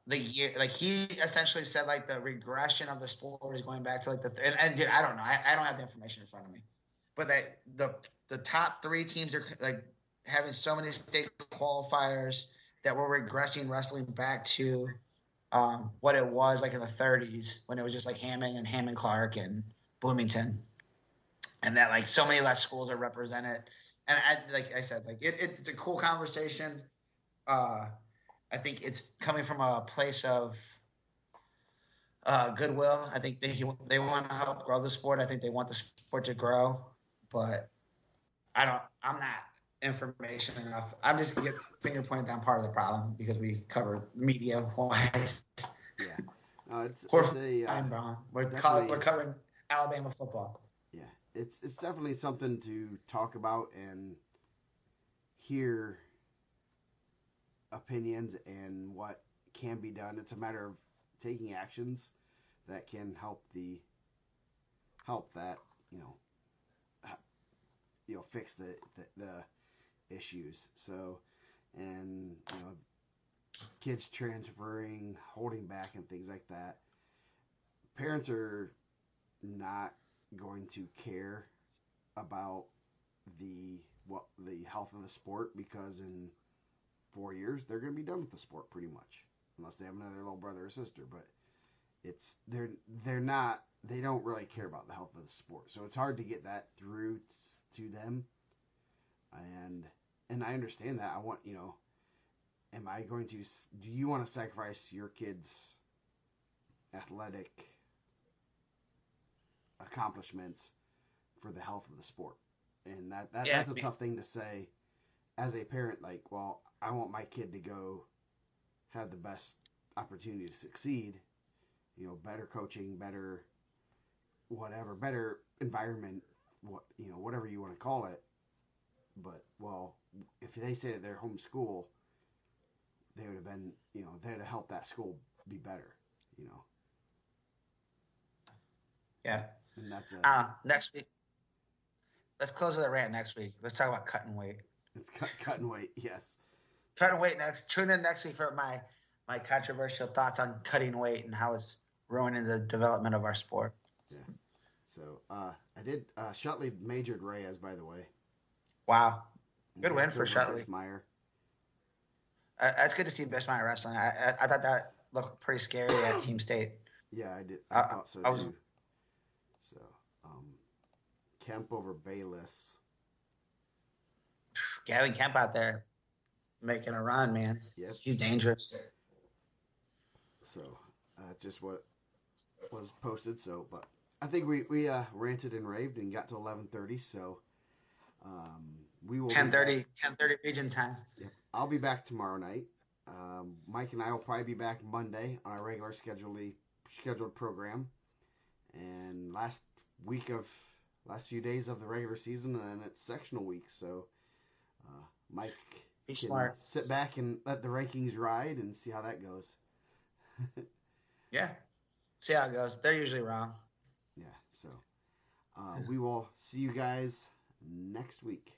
the year, like he essentially said like the regression of the sport is going back to like and dude, I don't know, I don't have the information in front of me, but that the top 3 teams are like having so many state qualifiers that we're regressing wrestling back to what it was like in the 30s when it was just like Hammond Clark and Bloomington, and that like so many less schools are represented. And like I said, like it's a cool conversation. I think it's coming from a place of goodwill. I think they want to help grow the sport. I think they want the sport to grow, but I'm not information enough. I'm just finger pointing down part of the problem because we cover media wise. Yeah, it's we're covering Alabama football. Yeah, it's definitely something to talk about and hear opinions and what can be done. It's a matter of taking actions that can help that fix the issues. So, and kids transferring, holding back, and things like that. Parents are not going to care about the health of the sport because in 4 years they're going to be done with the sport pretty much, unless they have another little brother or sister. But they don't really care about the health of the sport, so it's hard to get that through to them. And I understand that. I want do you want to sacrifice your kids' athletic accomplishments for the health of the sport? And that's a tough thing to say as a parent. Like, well, I want my kid to go have the best opportunity to succeed, better coaching, better whatever, better environment, whatever you want to call it. But, well, if they say that they're home school, they would have been, there to help that school be better, Yeah. And that's next week. Let's close with a rant next week. Let's talk about cutting weight. It's cutting weight, yes. Cutting weight next. Tune in next week for my controversial thoughts on cutting weight and how it's ruining the development of our sport. Yeah. So I did. Shutley majored Reyes, by the way. Wow. Good win for Shutley. Bismeyer. It's good to see Bismeyer wrestling. I thought that looked pretty scary at Team State. Yeah, I did. I thought so too. So, Kemp over Bayless. Gavin Kemp out there making a run, man. Yep. He's dangerous. So, just what was posted. So, but I think we ranted and raved and got to 11:30. So, we will 10:30 region time. Yep. I'll be back tomorrow night. Mike and I will probably be back Monday on our regular scheduled program. And last few days of the regular season, and then it's sectional week. So, Mike be smart. Sit back and let the rankings ride and see how that goes. Yeah. See how it goes. They're usually wrong. Yeah. So, we will see you guys next week.